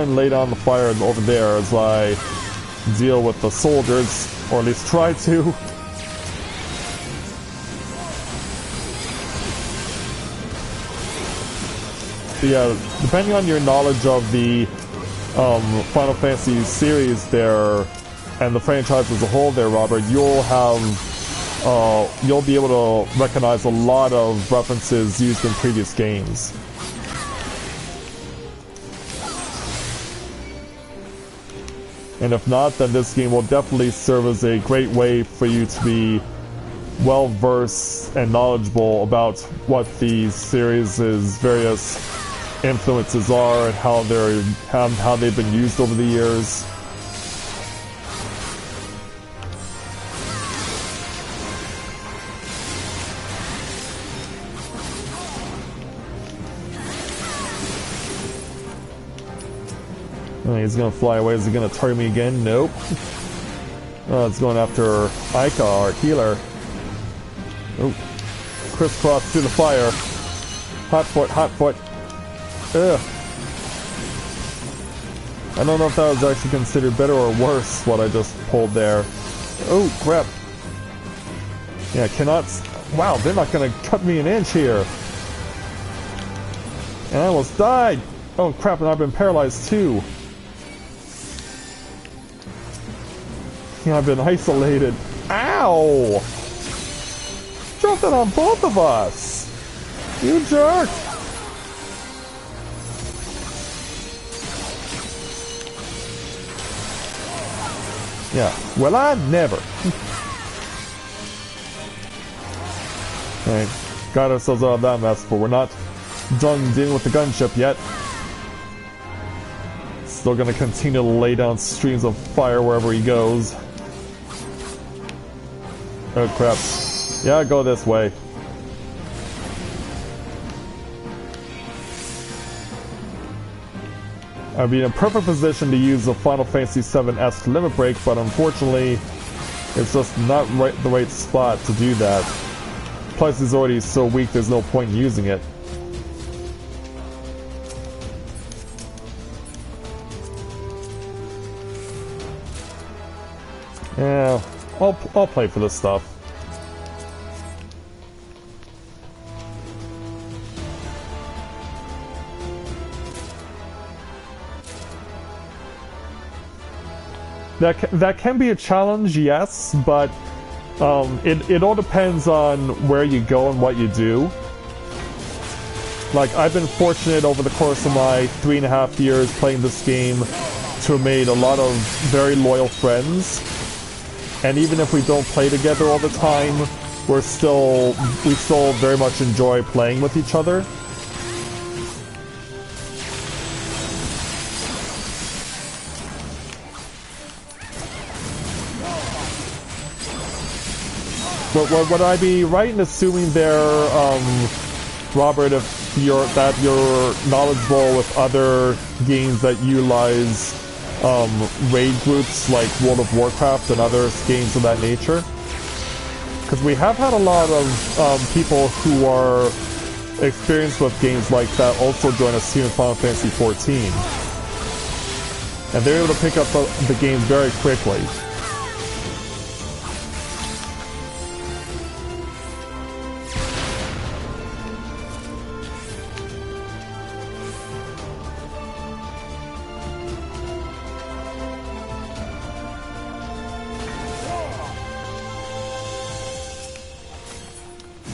Speaker 1: and lay down the fire over there as I deal with the soldiers, or at least try to. Yeah, depending on your knowledge of the Final Fantasy series there, and the franchise as a whole there, Robert, you'll be able to recognize a lot of references used in previous games. And if not, then this game will definitely serve as a great way for you to be well-versed and knowledgeable about what the series' various influences are and how they've been used over the years. Oh, he's gonna fly away. Is he gonna target me again? Nope. Oh, it's going after Aika, our healer. Oh, crisscross through the fire. Hot foot, hot foot. Ugh. I don't know if that was actually considered better or worse, what I just pulled there. Oh, crap. Yeah, cannot... Wow, they're not gonna cut me an inch here. And I almost died. Oh, crap, and I've been paralyzed too. Yeah, I've been isolated. Ow! Jumped it on both of us! You jerk! Yeah, well, I never. Alright, got ourselves out of that mess, but we're not done dealing with the gunship yet. Still gonna continue to lay down streams of fire wherever he goes. Oh crap. Yeah, go this way. I'd be in a perfect position to use the Final Fantasy VII-esque limit break, but unfortunately, it's just not the right spot to do that. Plus, he's already so weak, there's no point in using it. Yeah, I'll play for this stuff. That can be a challenge, yes, but it all depends on where you go and what you do. Like, I've been fortunate over the course of my 3.5 years playing this game to have made a lot of very loyal friends. And even if we don't play together all the time, we still very much enjoy playing with each other. Would I be right in assuming there, Robert, if you're knowledgeable with other games that utilize raid groups like World of Warcraft and other games of that nature? Because we have had a lot of people who are experienced with games like that also join us here in Final Fantasy XIV. And they're able to pick up the game very quickly.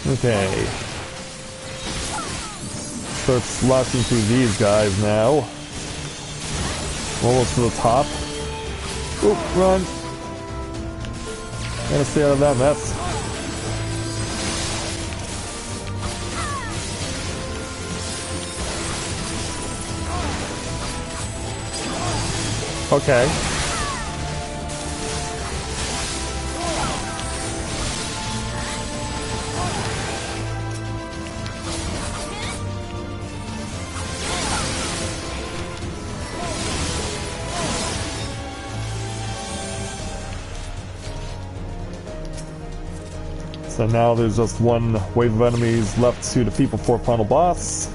Speaker 1: Okay. Start slashing through these guys now. Almost to the top. Oop, run! Gotta stay out of that mess. Okay. So now there's just one wave of enemies left to defeat before final boss.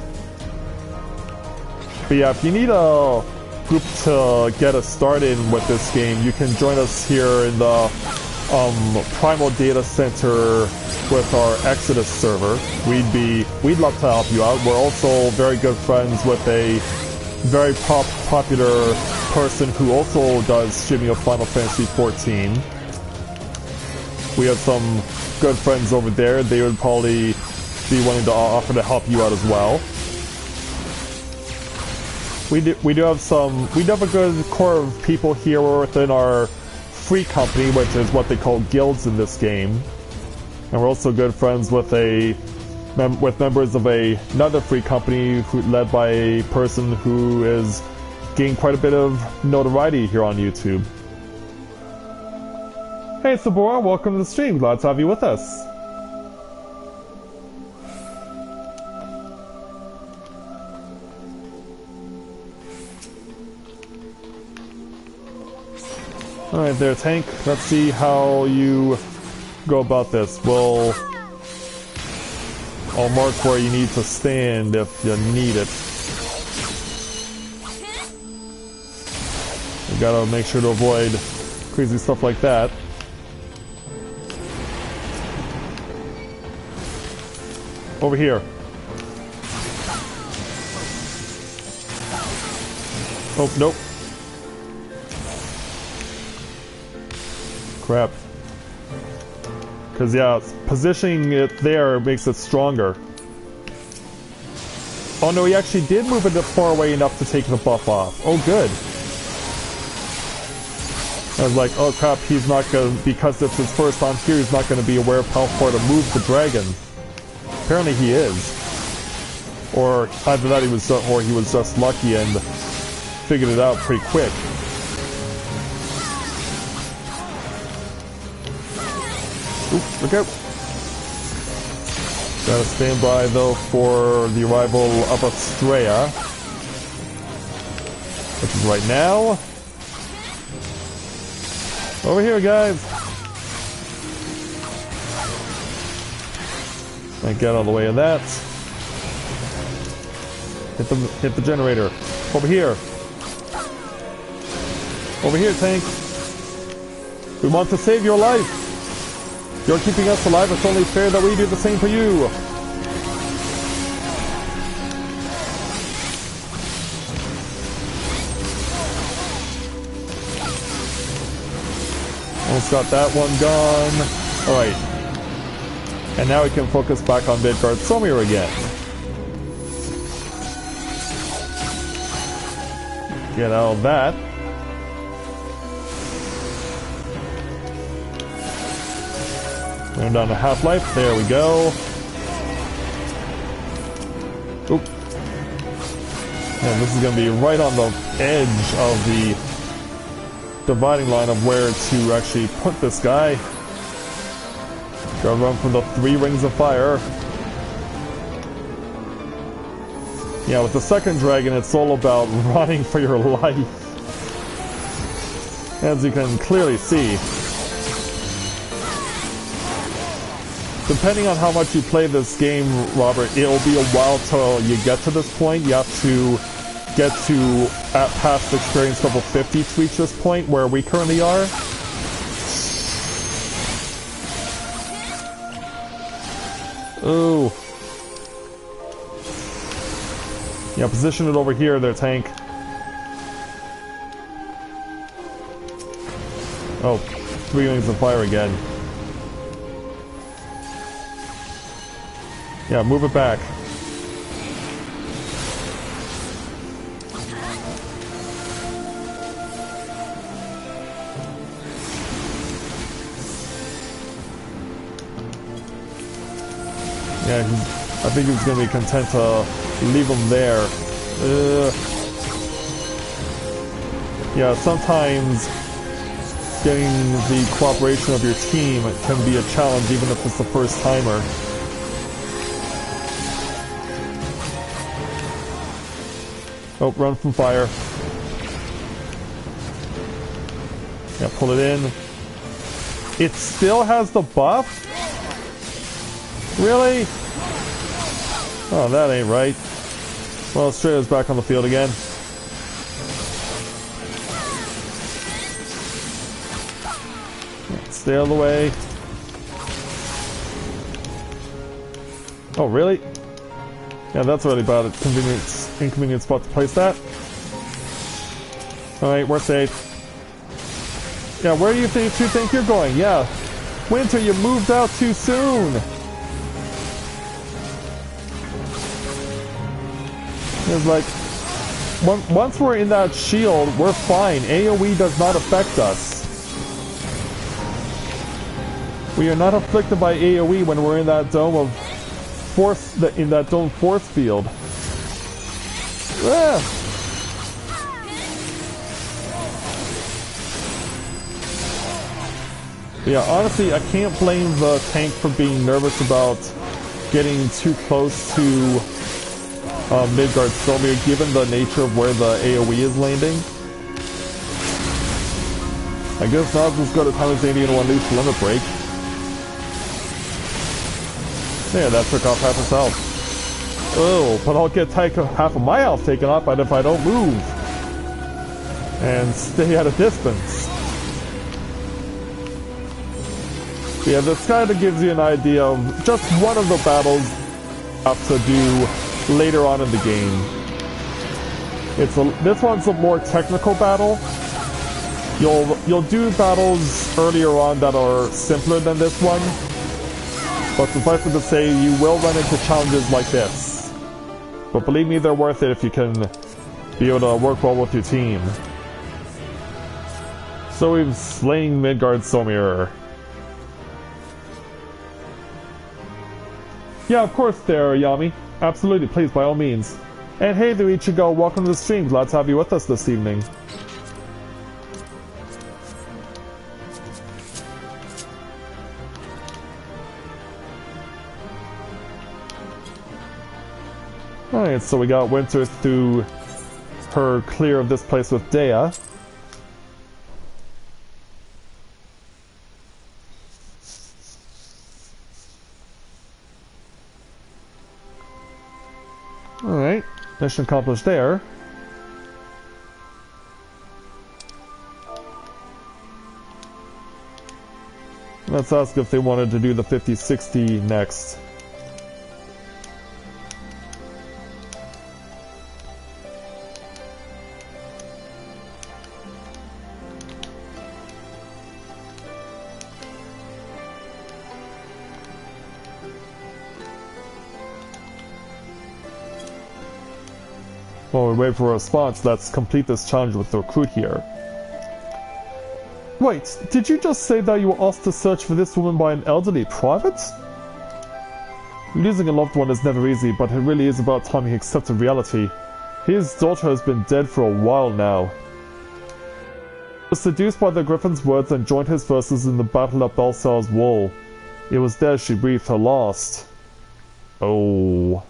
Speaker 1: But yeah, if you need a group to get us started with this game, you can join us here in the Primal Data Center with our Exodus server. We'd love to help you out. We're also very good friends with a very popular person who also does streaming of Final Fantasy XIV. We have some good friends over there. They would probably be willing to offer to help you out as well. We do have a good core of people here within our free company, which is what they call guilds in this game. And we're also good friends with members of another free company led by a person who is gaining quite a bit of notoriety here on YouTube. Hey Sabora, welcome to the stream. Glad to have you with us. Alright there, Tank. Let's see how you go about this. I'll mark where you need to stand if you need it. You gotta make sure to avoid crazy stuff like that. Over here. Oh, nope. Crap. Because, yeah, positioning it there makes it stronger. Oh no, he actually did move it far away enough to take the buff off. Oh, good. I was like, oh crap, he's not gonna, because it's his first time here, he's not gonna be aware of how far to move the dragon. Apparently he is. Or either that or he was just lucky and figured it out pretty quick. Oop, look out. Gotta stand by though for the arrival of Eorzea, which is right now. Over here, guys. I get out of the way of that. Hit the generator. Over here. Over here, tank. We want to save your life. You're keeping us alive. It's only fair that we do the same for you. Almost got that one gone. Alright. And now we can focus back on Midgard-Somir again. Get out of that. Turn down to half-life. There we go. Oop. And this is going to be right on the edge of the dividing line of where to actually put this guy. Gotta run from the 3 rings of fire. Yeah, with the second dragon, it's all about running for your life. As you can clearly see. Depending on how much you play this game, Robert, it'll be a while till you get to this point. You have to get to past experience level 50 to reach this point where we currently are. Ooh. Yeah, position it over here, there, tank. Oh, 3 rings of fire again. Yeah, move it back. Yeah, I think he's gonna be content to leave him there. Yeah, sometimes getting the cooperation of your team can be a challenge, even if it's the first timer. Oh, run from fire. Yeah, pull it in. It still has the buff? Really? Oh, that ain't right. Well, Eorzea is back on the field again. Stay out of the way. Oh, really? Yeah, that's really bad. Inconvenient spot to place that. Alright, we're safe. Yeah, where do you think you're going? Yeah. Winter, you moved out too soon! It's like, once we're in that shield, we're fine. AoE does not affect us. We are not afflicted by AoE when we're in that dome of force, in that dome force field. Ah. Yeah, honestly, I can't blame the tank for being nervous about getting too close to Midgard-Somir, given the nature of where the AoE is landing. I guess not as good as Hamazanian to unleash Limit Break. Yeah, that took off half his health. Oh, but I'll get half of my health taken off if I don't move. And stay at a distance. Yeah, this kind of gives you an idea of just one of the battles up to do later on in the game. This one's a more technical battle. You'll do battles earlier on that are simpler than this one, but suffice it to say, you will run into challenges like this. But believe me, they're worth it if you can be able to work well with your team. So we've slain Midgard-Somir. Yeah, of course there, Yami. Absolutely, please, by all means. And hey there, Ichigo, welcome to the stream. Glad to have you with us this evening. Alright, so we got Winter through her clear of this place with Dea. Alright, mission accomplished there. Let's ask if they wanted to do the 50-60 next. While we wait for a response, let's complete this challenge with the recruit here. Wait, did you just say that you were asked to search for this woman by an elderly private? Losing a loved one is never easy, but it really is about time he accepted reality. His daughter has been dead for a while now. He was seduced by the Griffin's words and joined his verses in the battle at Belsal's wall. It was there she breathed her last. Oh.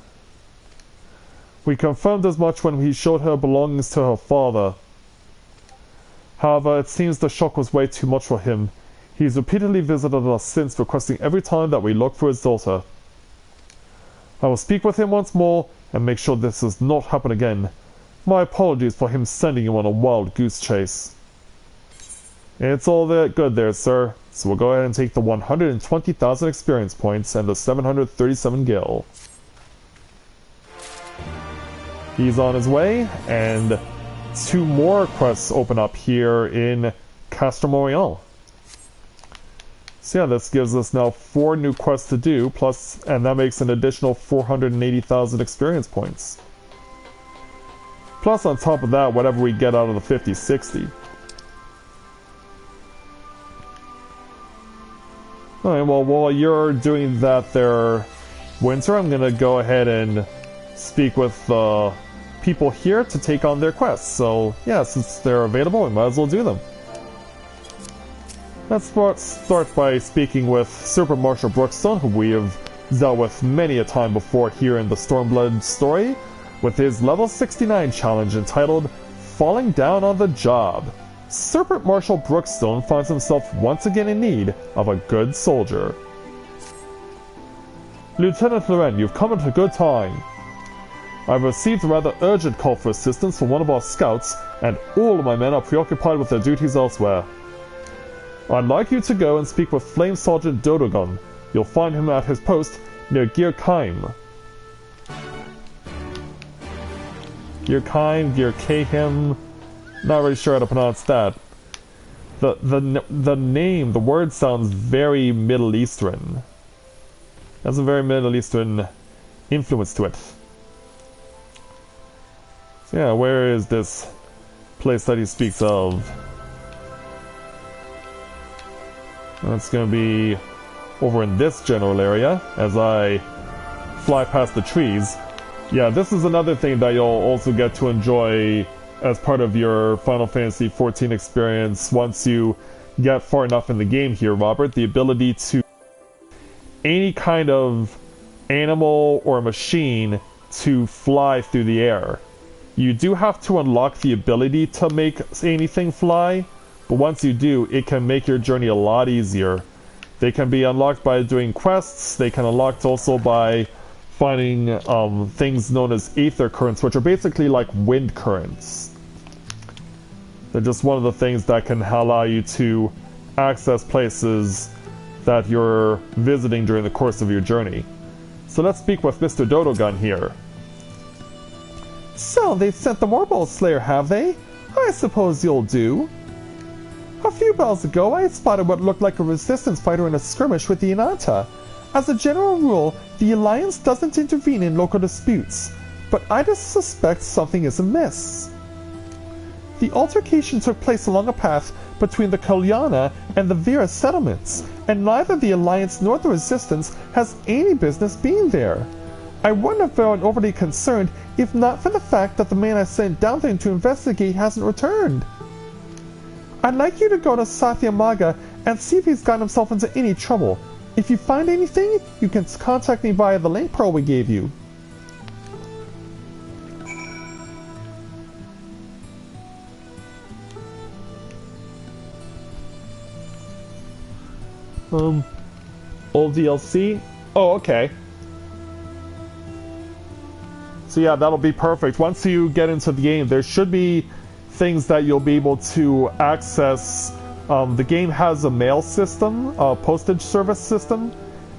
Speaker 1: We confirmed as much when he showed her belongings to her father. However, it seems the shock was way too much for him. He's repeatedly visited us since, requesting every time that we look for his daughter. I will speak with him once more and make sure this does not happen again. My apologies for him sending you on a wild goose chase. It's all that good there, sir. So we'll go ahead and take the 120,000 experience points and the 737 gil. He's on his way, and 2 more quests open up here in Castor Montreal. So yeah, this gives us now 4 new quests to do, plus, and that makes an additional 480,000 experience points. Plus, on top of that, whatever we get out of the 50-60. Alright, well, while you're doing that there, Winter, I'm gonna go ahead and speak with the people here to take on their quests. So yeah, since they're available, we might as well do them. Let's start by speaking with Super Marshal Brookstone, who we have dealt with many a time before here in the Stormblood story, with his level 69 challenge entitled Falling Down on the Job. Serpent Marshal Brookstone finds himself once again in need of a good soldier. Lieutenant Loren, you've come at a good time. I've received a rather urgent call for assistance from one of our scouts, and all of my men are preoccupied with their duties elsewhere. I'd like you to go and speak with Flame Sergeant Dodogon. You'll find him at his post near Girkheim. Girkheim, not really sure how to pronounce that. The name, the word sounds very Middle Eastern. Has a very Middle Eastern influence to it. So yeah, where is this place that he speaks of? That's gonna be over in this general area as I fly past the trees. Yeah, this is another thing that you'll also get to enjoy as part of your Final Fantasy XIV experience once you get far enough in the game here, Robert. The ability to any kind of animal or machine to fly through the air. You do have to unlock the ability to make anything fly, but once you do, it can make your journey a lot easier. They can be unlocked by doing quests. They can unlocked also by finding things known as aether currents, which are basically like wind currents. They're just one of the things that can allow you to access places that you're visiting during the course of your journey. So let's speak with Mr. Dodogun here. So, they've sent the Morball Slayer, have they? I suppose you'll do. A few battles ago, I spotted what looked like a resistance fighter in a skirmish with the Inanta. As a general rule, the Alliance doesn't intervene in local disputes, but I just suspect something is amiss. The altercation took place along a path between the Kalyana and the Vera settlements, and neither the Alliance nor the Resistance has any business being there. I wouldn't have felt overly concerned if not for the fact that the man I sent down there to investigate hasn't returned. I'd like you to go to Satyamaga and see if he's gotten himself into any trouble. If you find anything, you can contact me via the link pearl we gave you. Old DLC? Oh, okay. So yeah, that'll be perfect. Once you get into the game, there should be things that you'll be able to access. The game has a mail system, a postage service system,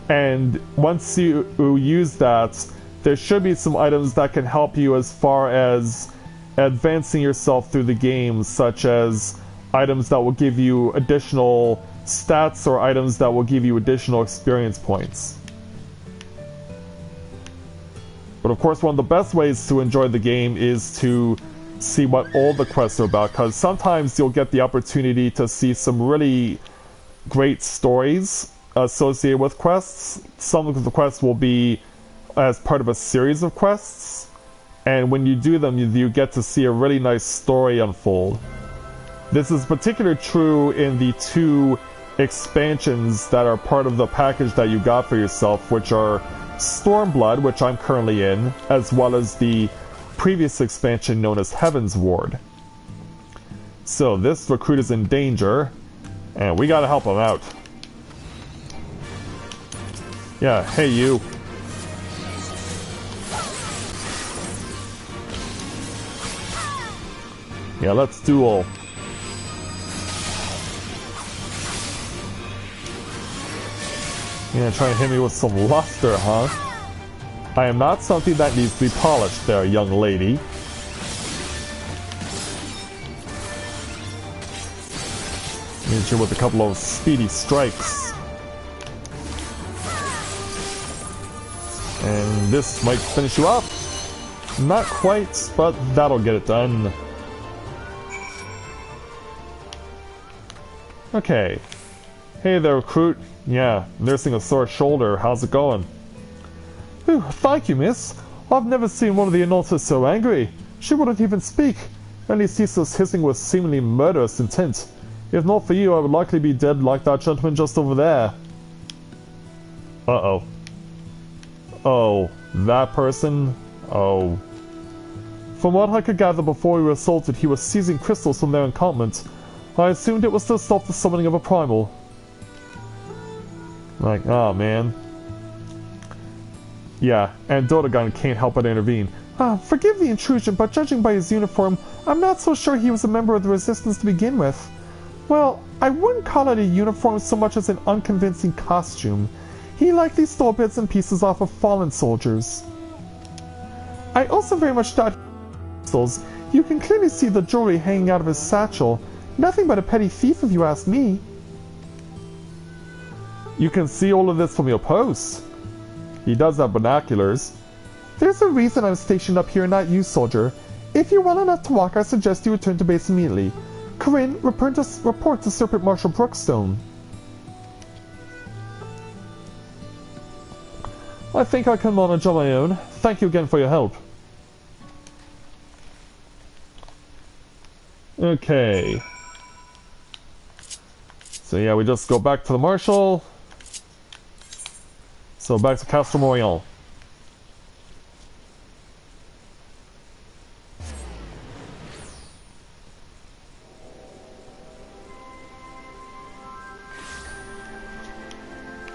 Speaker 1: and once you use that, there should be some items that can help you as far as advancing yourself through the game, such as items that will give you additional stats or items that will give you additional experience points. But of course, one of the best ways to enjoy the game is to see what all the quests are about, because sometimes you'll get the opportunity to see some really great stories associated with quests. Some of the quests will be as part of a series of quests, and when you do them, you get to see a really nice story unfold. This is particularly true in the 2 expansions that are part of the package that you got for yourself, which are Stormblood, which I'm currently in, as well as the previous expansion known as Heaven's Ward. So this recruit is in danger, and we gotta help him out. Yeah, hey you. Yeah, let's duel. Yeah, trying to hit me with some luster, huh? I am not something that needs to be polished there, young lady. Hit you with a couple of speedy strikes. And this might finish you off. Not quite, but that'll get it done. Okay. Hey there, recruit. Yeah, nursing a sore shoulder. How's it going? Whew, thank you, miss. I've never seen one of the announcers so angry. She wouldn't even speak. Only ceaseless hissing with seemingly murderous intent. If not for you, I would likely be dead like that gentleman just over there. Uh-oh. Oh, that person? Oh. From what I could gather before we were assaulted, he was seizing crystals from their encampment. I assumed it was to stop the summoning of a primal. Like, oh man. Yeah, and Dodogon can't help but intervene. Forgive the intrusion, but judging by his uniform, I'm not so sure he was a member of the Resistance to begin with. Well, I wouldn't call it a uniform so much as an unconvincing costume. He likely stole bits and pieces off of fallen soldiers. I also very much doubt crystals. You can clearly see the jewelry hanging out of his satchel. Nothing but a petty thief if you ask me. You can see all of this from your post. He does have binoculars. There's a reason I'm stationed up here and not you, soldier. If you're well enough to walk, I suggest you return to base immediately. Corinne, report to Serpent Marshal Brookstone. I think I can manage on my own. Thank you again for your help. Okay. So yeah, we just go back to the Marshal. So back to Castle Moyan.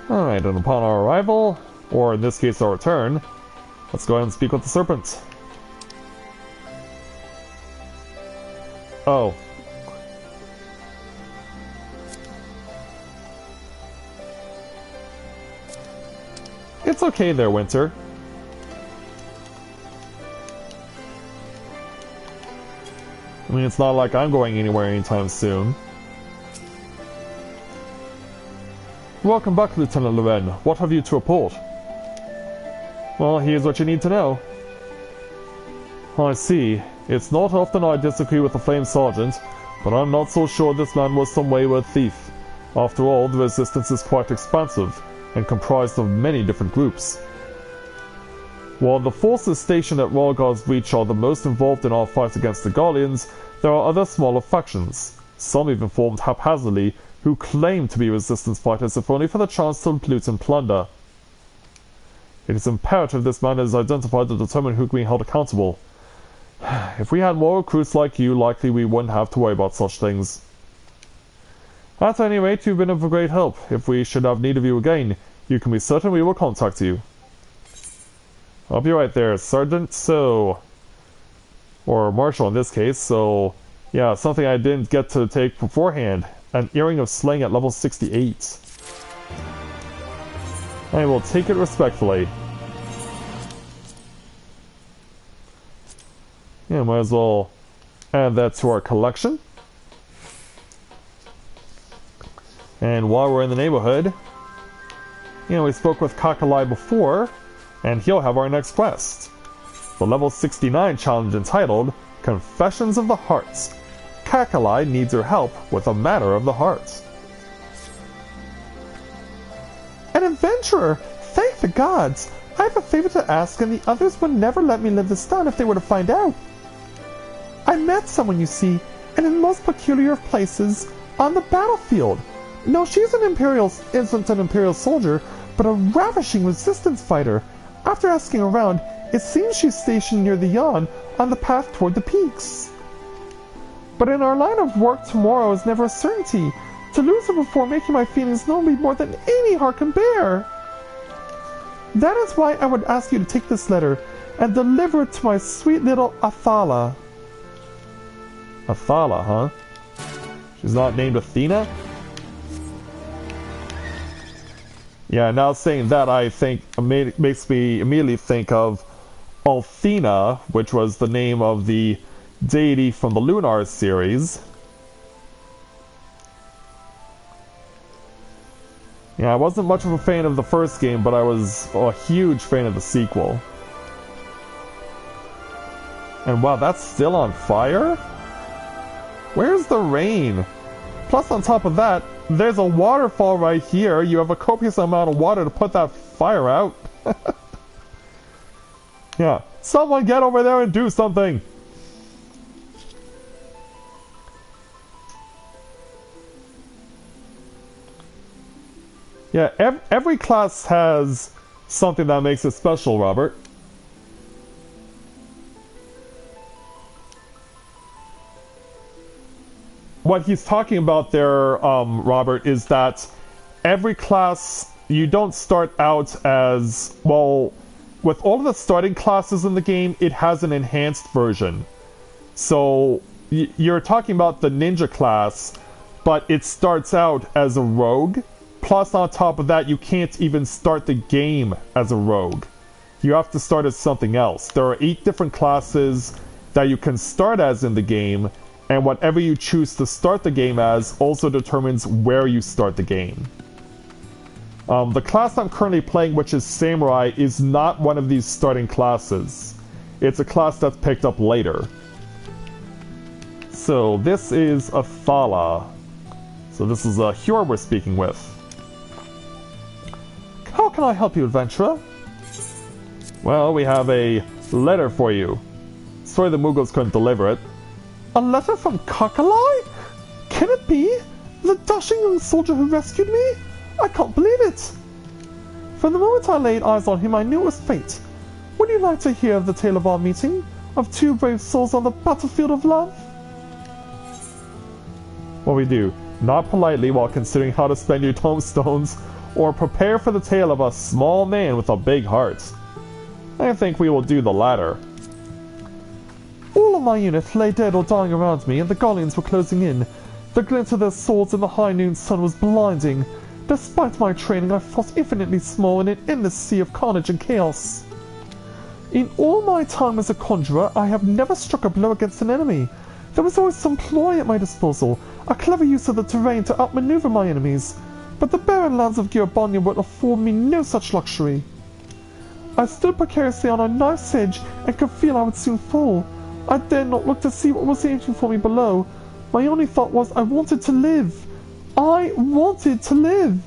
Speaker 1: Alright, and upon our arrival, or in this case our return, let's go ahead and speak with the Serpent. Oh. It's okay there, Winter. I mean, it's not like I'm going anywhere anytime soon. Welcome back, Lieutenant Loren. What have you to report? Well, here's what you need to know. I see. It's not often I disagree with the Flame Sergeant, but I'm not so sure this man was some wayward thief. After all, the Resistance is quite expansive, and comprised of many different groups. While the forces stationed at Rhalgr's Reach are the most involved in our fight against the Guardians, there are other smaller factions, some even formed haphazardly, who claim to be resistance fighters if only for the chance to loot and plunder. It is imperative this man is identified to determine who can be held accountable. If we had more recruits like you, likely we wouldn't have to worry about such things. At any rate, you've been of great help. If we should have need of you again, you can be certain we will contact you. I'll be right there, Sergeant. So, or Marshal in this case, so yeah, something I didn't get to take beforehand. An Earring of Slaying at level 68. I will take it respectfully. Yeah, might as well add that to our collection. And while we're in the neighborhood, you know, we spoke with Kakalai before, and he'll have our next quest. The level 69 challenge entitled Confessions of the Heart. Kakalai needs your help with a matter of the heart. An adventurer! Thank the gods! I have a favor to ask, and the others would never let me live this down if they were to find out. I met someone, you see, and in most peculiar of places, on the battlefield. No, she isn't an Imperial soldier, but a ravishing resistance fighter. After asking around, it seems she's stationed near the Yon, on the path toward the peaks. But in our line of work, tomorrow is never a certainty. To lose her before making my feelings known would be more than any heart can bear. That is why I would ask you to take this letter and deliver it to my sweet little Athala. Athala, huh? She's not named Athena? Yeah, now saying that, I think makes me immediately think of Althena, which was the name of the deity from the Lunar series. Yeah, I wasn't much of a fan of the first game, but I was a huge fan of the sequel. And wow, that's still on fire? Where's the rain? Plus, on top of that, there's a waterfall right here. You have a copious amount of water to put that fire out. Yeah, someone get over there and do something! Yeah, every class has something that makes it special, Robert. What he's talking about there, Robert, is that every class, you don't start out as, well, with all of the starting classes in the game, it has an enhanced version. So, you're talking about the ninja class, but it starts out as a rogue. Plus, on top of that, you can't even start the game as a rogue. You have to start as something else. There are 8 different classes that you can start as in the game, and whatever you choose to start the game as also determines where you start the game. The class I'm currently playing, which is Samurai, is not one of these starting classes. It's a class that's picked up later. So, this is Athala. So this is Hjor we're speaking with. How can I help you, adventurer? Well, we have a letter for you. Sorry the Mughals couldn't deliver it. A letter from Kakalai? Can it be? The dashing young soldier who rescued me? I can't believe it! From the moment I laid eyes on him, I knew it was fate. Would you like to hear of the tale of our meeting? Of 2 brave souls on the battlefield of love? What we do, not politely while considering how to spend your tombstones, or prepare for the tale of a small man with a big heart. I think we will do the latter. All of my unit lay dead or dying around me, and the Guardians were closing in. The glint of their swords in the high noon sun was blinding. Despite my training, I fought infinitely small in an endless sea of carnage and chaos. In all my time as a conjurer, I have never struck a blow against an enemy. There was always some ploy at my disposal, a clever use of the terrain to outmaneuver my enemies. But the barren lands of Girbonia would afford me no such luxury. I stood precariously on a knife's edge and could feel I would soon fall. I dared not look to see what was waiting for me below. My only thought was I wanted to live. I wanted to live.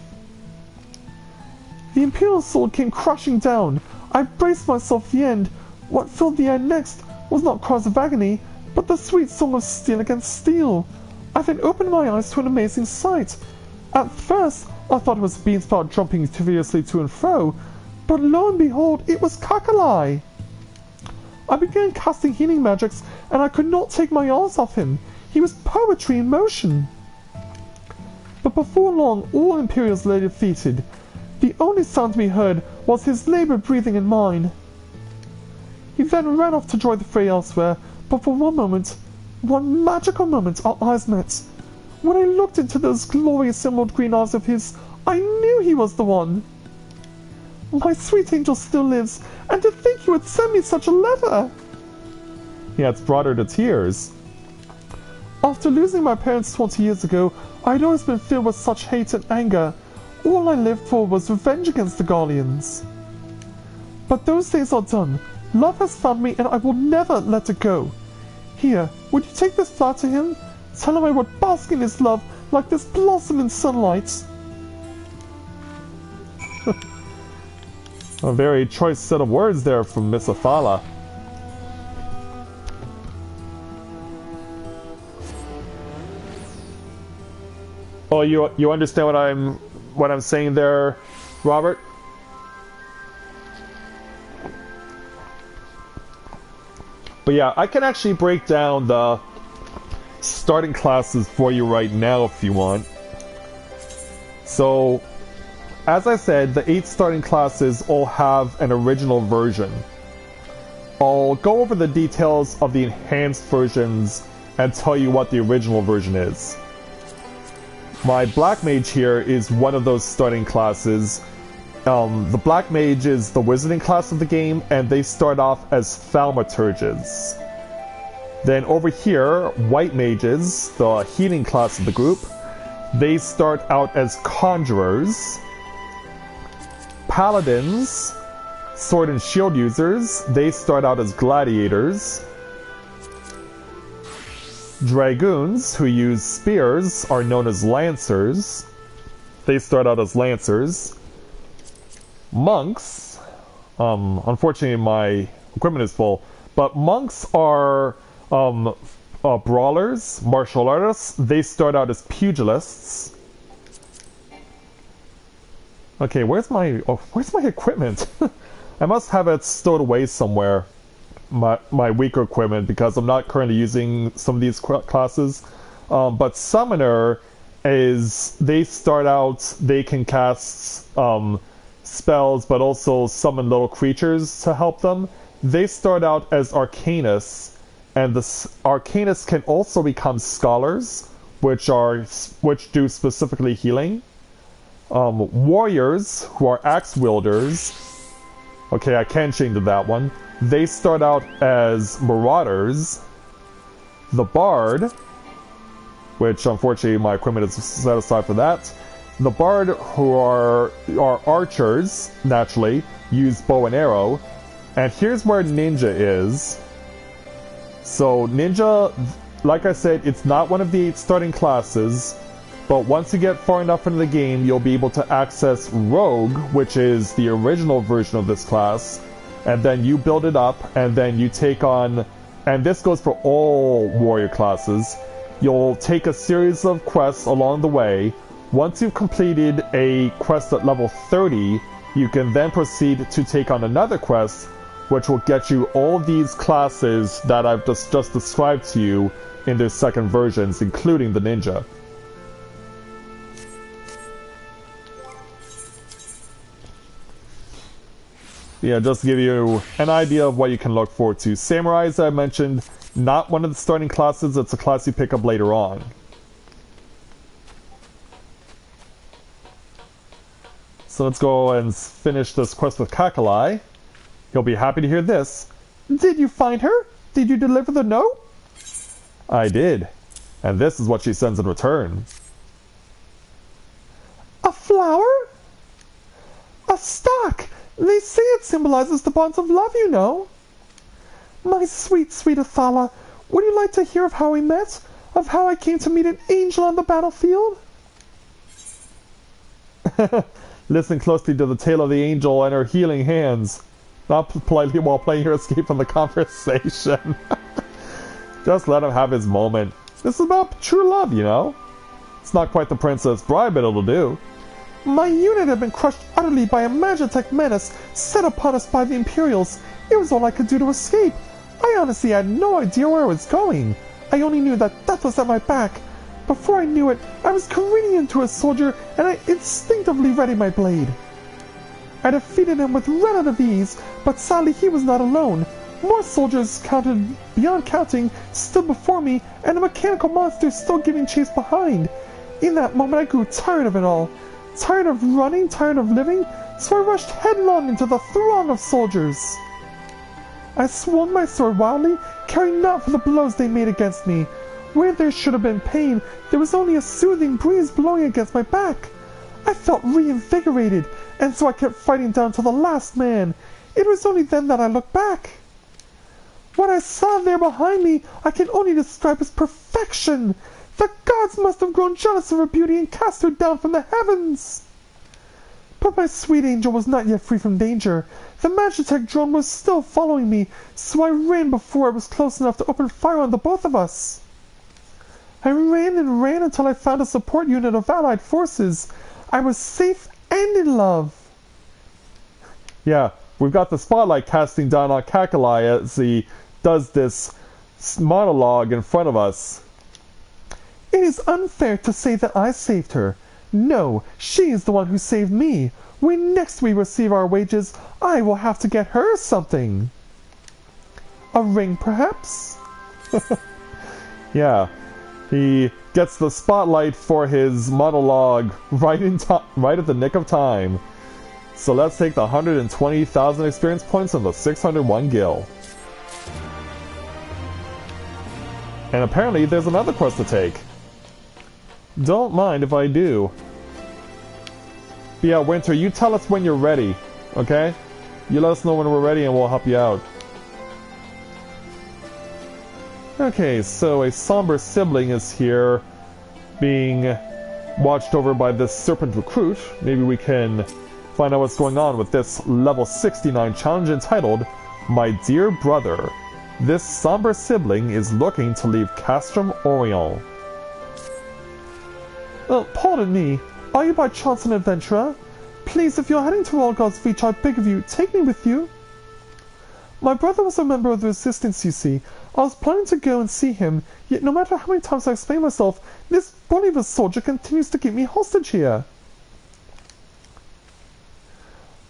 Speaker 1: The Imperial sword came crashing down. I braced myself for the end. What filled the air next was not cries of agony, but the sweet song of steel against steel. I then opened my eyes to an amazing sight. At first, I thought it was Beansprout jumping furiously to and fro, but lo and behold, it was Kakalai. I began casting healing magics, and I could not take my eyes off him. He was poetry in motion. But before long, all Imperials lay defeated. The only sound we heard was his laboured breathing in mine. He then ran off to join the fray elsewhere, but for one moment, one magical moment, our eyes met. When I looked into those glorious emerald green eyes of his, I knew he was the one. My sweet angel still lives, and to think you would send me such a letter! Yeah, it's brought her to tears. After losing my parents 20 years ago, I'd always been filled with such hate and anger. All I lived for was revenge against the Garleans. But those days are done. Love has found me, and I will never let it go. Here, would you take this flower to him? Tell him I would bask in his love like this blossom in sunlight. A very choice set of words there from Miss Athala. Oh, you understand what I'm saying there, Robert? But yeah, I can actually break down the starting classes for you right now if you want. So, as I said, the 8 starting classes all have an original version. I'll go over the details of the enhanced versions and tell you what the original version is. My Black Mage here is one of those starting classes. The Black Mage is the wizarding class of the game, and they start off as Thaumaturges. Then over here, White Mages, the healing class of the group, they start out as Conjurers. Paladins, sword and shield users, they start out as Gladiators. Dragoons, who use spears, are known as Lancers. They start out as Lancers. Monks, unfortunately my equipment is full, but monks are brawlers, martial artists. They start out as pugilists. Okay, where's my equipment? I must have it stowed away somewhere. My weaker equipment, because I'm not currently using some of these classes. But Summoner is, they start out, they can cast spells, but also summon little creatures to help them. They start out as Arcanists, and the Arcanists can also become Scholars, which do specifically healing. Warriors, who are Axe Wielders, okay, I can change to that one. They start out as Marauders. The Bard, which unfortunately my equipment is set aside for that. The Bard, who are archers, naturally, use bow and arrow. And here's where Ninja is. So Ninja, like I said, it's not one of the 8 starting classes, but once you get far enough into the game, you'll be able to access Rogue, which is the original version of this class, and then you build it up, and then you take on, and this goes for all warrior classes, you'll take a series of quests along the way. Once you've completed a quest at level 30, you can then proceed to take on another quest, which will get you all these classes that I've just described to you in their second versions, including the Ninja. Yeah, just to give you an idea of what you can look forward to. Samurai, as I mentioned, not one of the starting classes, it's a class you pick up later on. So let's go and finish this quest with Kakalai. He'll be happy to hear this. Did you find her? Did you deliver the note? I did. And this is what she sends in return. A flower? A stalk! They say it symbolizes the bonds of love, you know. My sweet, sweet Athala, would you like to hear of how we met? Of how I came to meet an angel on the battlefield? Listen closely to the tale of the angel and her healing hands. Not politely while playing your escape from the conversation. Just let him have his moment. This is about true love, you know? It's not quite the Princess Bride, but it'll do. My unit had been crushed utterly by a Magitech menace set upon us by the Imperials. It was all I could do to escape. I honestly had no idea where I was going. I only knew that death was at my back. Before I knew it, I was careening into a soldier, and I instinctively readied my blade. I defeated him with relative ease, but sadly he was not alone. More soldiers, counted beyond counting, stood before me, and a mechanical monster still giving chase behind. In that moment I grew tired of it all. Tired of running, tired of living, so I rushed headlong into the throng of soldiers. I swung my sword wildly, caring not for the blows they made against me. Where there should have been pain, there was only a soothing breeze blowing against my back. I felt reinvigorated, and so I kept fighting down to the last man. It was only then that I looked back. What I saw there behind me I can only describe as perfection. The gods must have grown jealous of her beauty and cast her down from the heavens. But my sweet angel was not yet free from danger. The Magitech drone was still following me, so I ran before I was close enough to open fire on the both of us. I ran and ran until I found a support unit of Allied forces. I was safe and in love. Yeah, we've got the spotlight casting down on Kakalai as he does this monologue in front of us. It is unfair to say that I saved her. No, she is the one who saved me. When next we receive our wages, I will have to get her something. A ring, perhaps? Yeah, he gets the spotlight for his monologue right at the nick of time. So let's take the 120,000 experience points and the 601 gil. And apparently there's another quest to take. Don't mind if I do. But yeah, Winter, you tell us when you're ready, okay? You let us know when we're ready and we'll help you out. Okay, so a somber sibling is here being watched over by this serpent recruit. Maybe we can find out what's going on with this level 69 challenge entitled, My Dear Brother. This somber sibling is looking to leave Castrum Orion. Pardon me. Are you by chance an adventurer? Please, if you're heading to Olgar's Reach, I beg of you, take me with you. My brother was a member of the Resistance, you see. I was planning to go and see him, yet no matter how many times I explain myself, this bully of a soldier continues to keep me hostage here.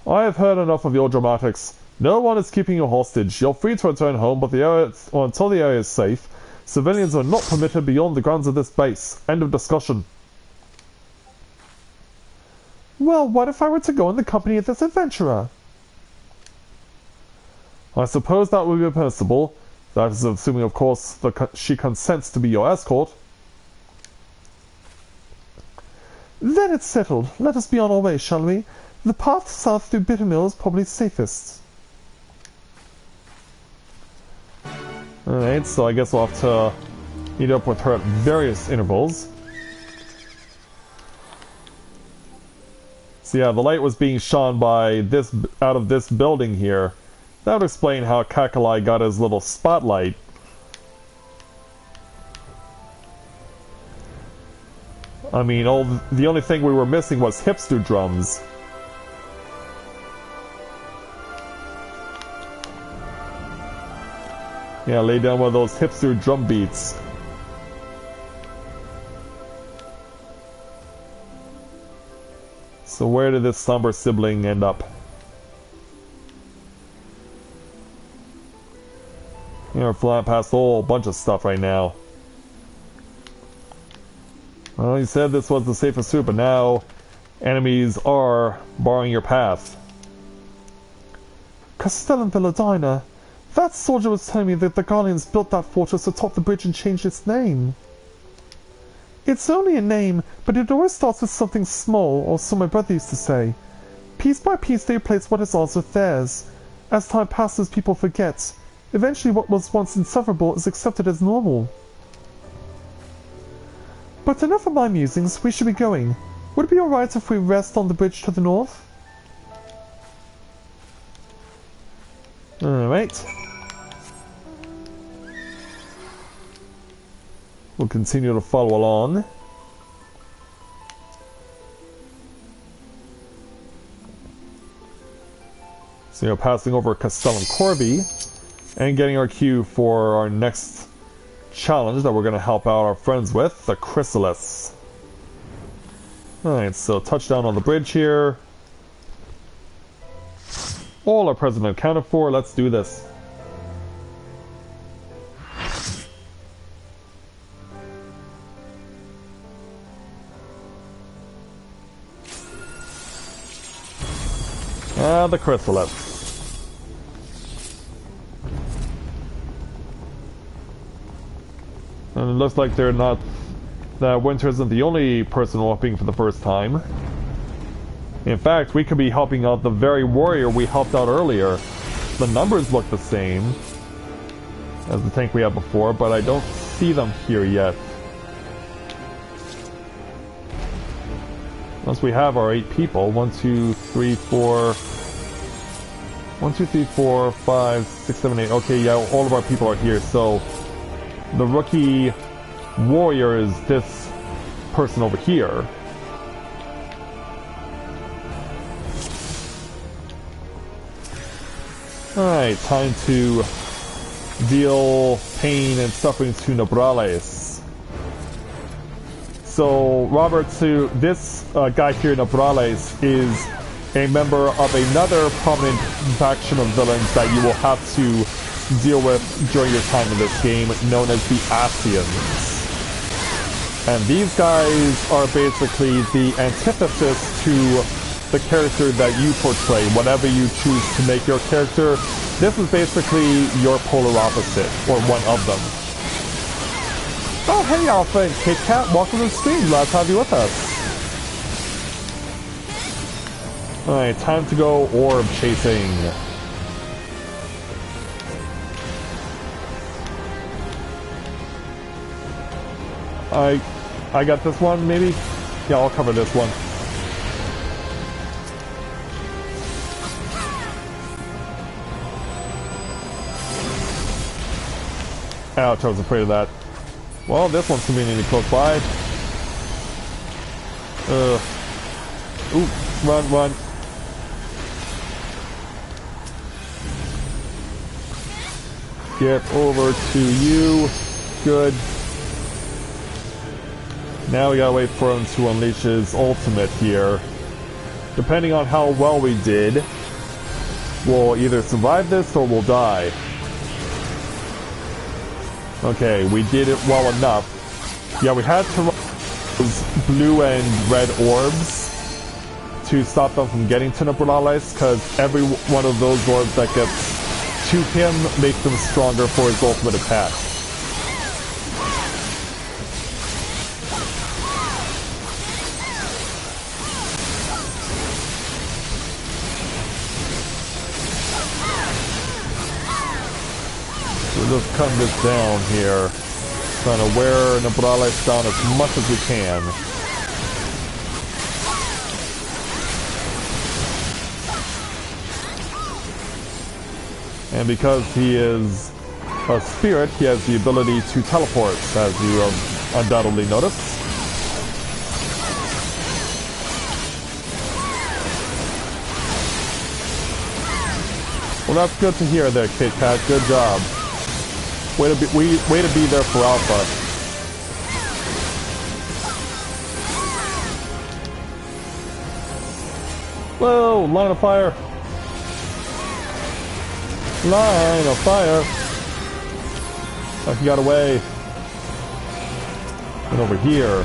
Speaker 1: I have heard enough of your dramatics. No one is keeping you hostage. You're free to return home, but until the area is safe, civilians are not permitted beyond the grounds of this base. End of discussion. Well, what if I were to go in the company of this adventurer? I suppose that would be permissible. That is assuming, of course, she consents to be your escort. Then it's settled. Let us be on our way, shall we? The path south through Bittermill is probably safest. Alright, so I guess we'll have to meet up with her at various intervals. So yeah, the light was being shone by this out of this building here. That would explain how Kakalai got his little spotlight. I mean, the only thing we were missing was hipster drums. Yeah, lay down one of those hipster drum beats. So where did this somber sibling end up? You know, we're flying past a whole bunch of stuff right now. Well, you said this was the safest route, but now enemies are barring your path. Castellan Villadina. That soldier was telling me that the Guardians built that fortress atop the bridge and changed its name. It's only a name, but it always starts with something small, or so my brother used to say. Piece by piece they replace what is ours with theirs. As time passes, people forget. Eventually what was once insufferable is accepted as normal. But enough of my musings, we should be going. Would it be alright if we rest on the bridge to the north? Alright. We'll continue to follow along. So, you know, passing over Castellum Corby and getting our cue for our next challenge that we're going to help out our friends with, the Chrysalis. Alright, so touchdown on the bridge here. All are present and accounted for. Let's do this. The Chrysalis. And it looks like they're not... that Winter isn't the only person helping for the first time. In fact, we could be helping out the very warrior we helped out earlier. The numbers look the same as the tank we had before, but I don't see them here yet. Once we have our 8 people, 1, 2, 3, 4... 1, 2, 3, 4, 5, 6, 7, 8. Okay, yeah, all of our people are here, so the rookie warrior is this person over here. Alright, time to deal pain and suffering to Nobrales. So, Robert, this guy here, Nobrales, is a member of another prominent faction of villains that you will have to deal with during your time in this game, known as the Asians. And these guys are basically the antithesis to the character that you portray. Whatever you choose to make your character, this is basically your polar opposite, or one of them. Oh, hey Alpha and Kit Kat, welcome to the stream. Glad to have you with us. Alright, time to go orb chasing. I got this one, maybe? Yeah, I'll cover this one. Ouch, I was afraid of that. Well, this one's conveniently close by. Ooh, run, run. Get over to you. Good. Now we gotta wait for him to unleash his ultimate here. Depending on how well we did, we'll either survive this or we'll die. Okay, we did it well enough. Yeah, we had to run those blue and red orbs to stop them from getting to Nobrales, because every one of those orbs that gets to him makes him stronger for his ultimate attack. We'll just cut this down here. Trying to wear Nobrales down as much as we can. And because he is a spirit, he has the ability to teleport, as you have undoubtedly noticed. Well, that's good to hear there, Kit Kat. Good job. Way to be there for Alpha. Whoa, line of fire. Line of fire. Oh, he got away. And over here.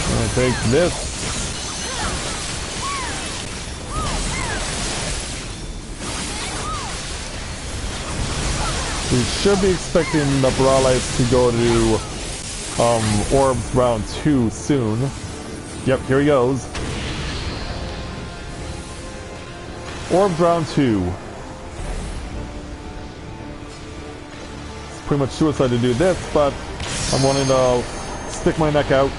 Speaker 1: I'm gonna take this. We should be expecting the Nobrales to go to Orbs round 2 soon. Yep, here he goes. Orbs round 2. It's pretty much suicide to do this, but I'm wanting to stick my neck out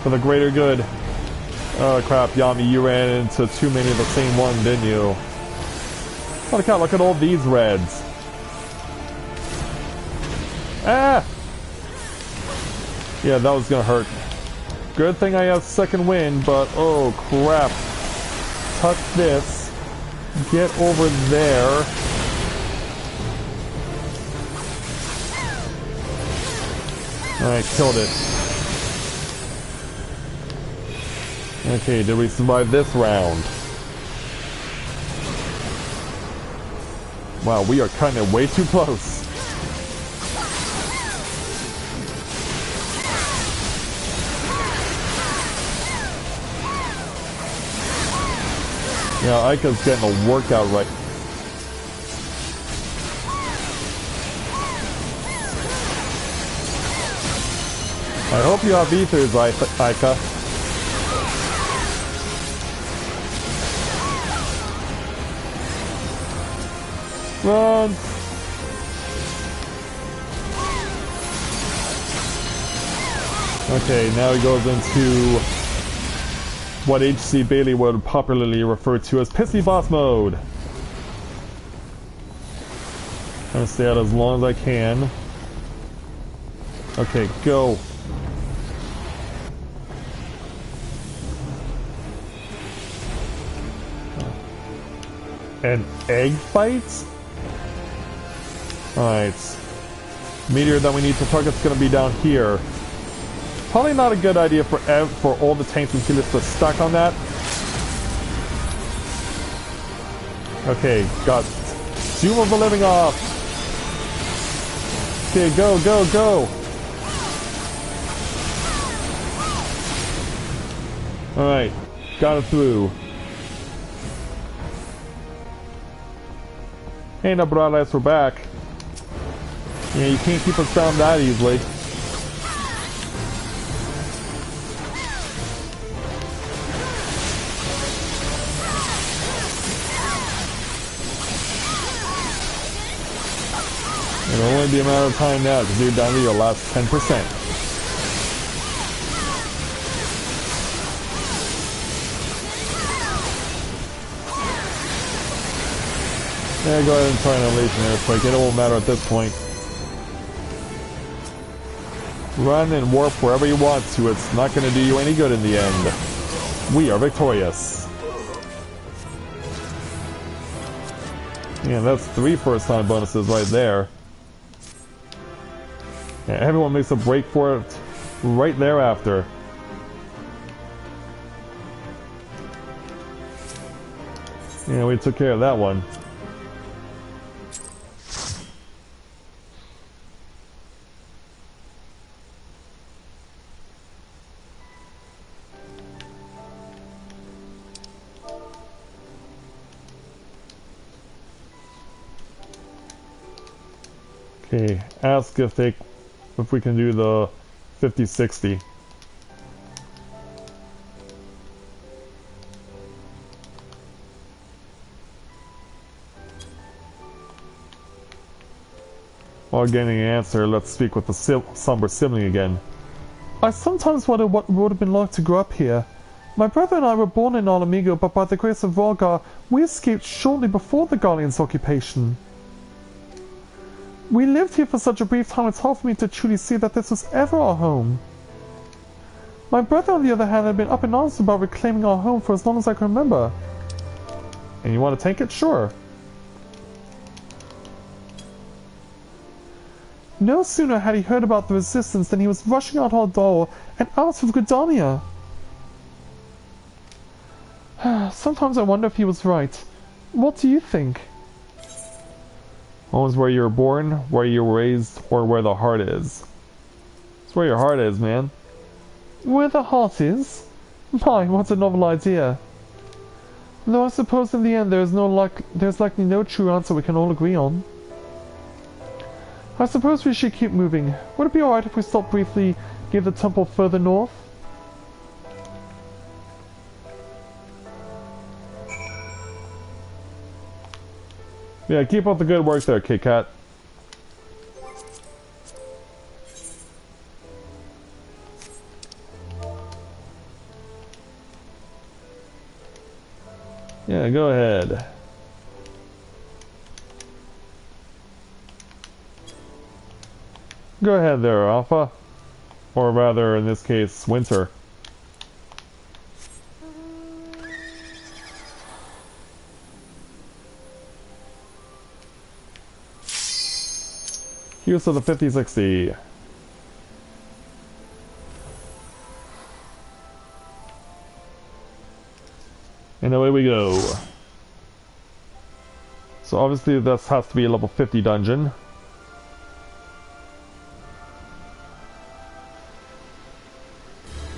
Speaker 1: for the greater good Oh crap, Yami, you ran into too many of the same one, didn't you? Holy cow, look at all these reds. Ah! Yeah, that was gonna hurt. Good thing I have second wind, but oh crap. Touch this. Get over there. Alright, killed it. Okay, did we survive this round? Wow, we are kind of way too close. Yeah, Aika's getting a workout right. I hope you have ethers, Aika. Run! Okay, now he goes into what H.C. Bailey would popularly refer to as Pissy Boss Mode. I'm gonna stay out as long as I can. Okay, go. An egg fight? Alright. Meteor that we need to target's gonna be down here. Probably not a good idea for all the tanks and killers to stack on that. Okay, got Doom of the Living off. Okay, go, go, go. Alright, got it through. Hey, no, broadlights, we're back. Yeah, you can't keep us down that easily. It'll only be a matter of time now because you're down to your last 10%. Yeah, go ahead and try an unleash an earthquake. It won't matter at this point. Run and warp wherever you want to. It's not going to do you any good in the end. We are victorious. Yeah, that's 3 first-time bonuses right there. Yeah, everyone makes a break for it right thereafter. Yeah, we took care of that one. Okay, ask if we can do the 50-60. While getting an answer, let's speak with the somber sibling again. I sometimes wonder what it would have been like to grow up here. My brother and I were born in Alamigo, but by the grace of Volgar, we escaped shortly before the Guardians' occupation. We lived here for such a brief time, it's hard for me to truly see that this was ever our home. My brother, on the other hand, had been up in arms about reclaiming our home for as long as I can remember. And you want to take it? Sure. No sooner had he heard about the resistance than he was rushing out our door and out of Gridania. Sometimes I wonder if he was right. What do you think? Home is where you were born, where you were raised, or where the heart is. It's where your heart is, man. Where the heart is? My, what a novel idea. Though I suppose in the end there's likely no true answer we can all agree on. I suppose we should keep moving. Would it be alright if we stopped briefly near the temple further north? Yeah, keep up the good work there, Kit Kat. Yeah, go ahead. Go ahead there, Alpha. Or rather, in this case, Winter. Use of the 5060. And away we go. So obviously this has to be a level 50 dungeon.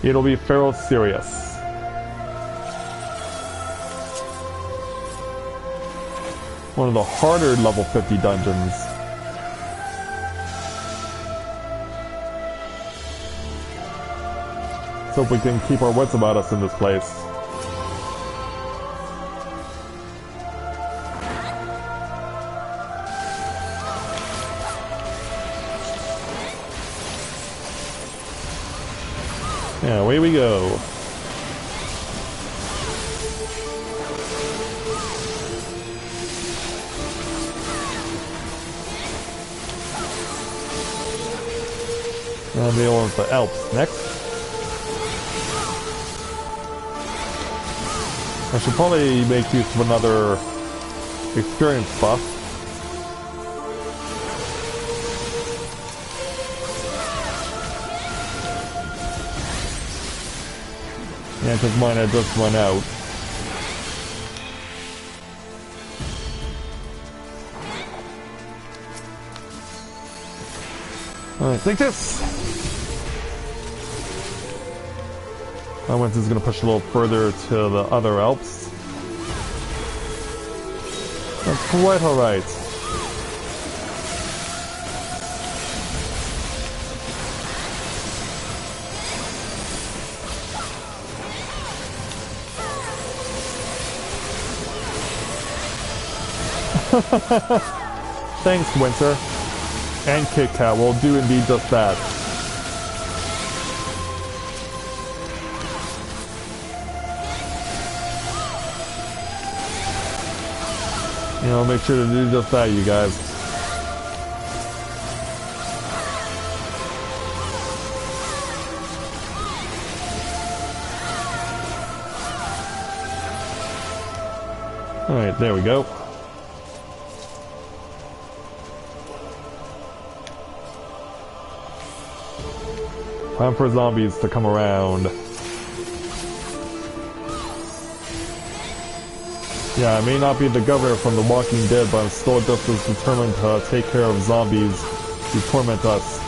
Speaker 1: It'll be Feral Serious. One of the harder level 50 dungeons. Let's hope we can keep our wits about us in this place. Yeah, away we go. And deal with the Alps next. I should probably make use of another experience buff. Yeah, because mine had just run out. Alright, take this! My Winter is going to push a little further to the other Alps. That's quite alright. Thanks, Winter. And Kit Kat will do indeed just that. You know, make sure to do just that, you guys. Alright, there we go. Time for zombies to come around. Yeah, I may not be the governor from The Walking Dead, but I'm still just as determined to take care of zombies who torment us.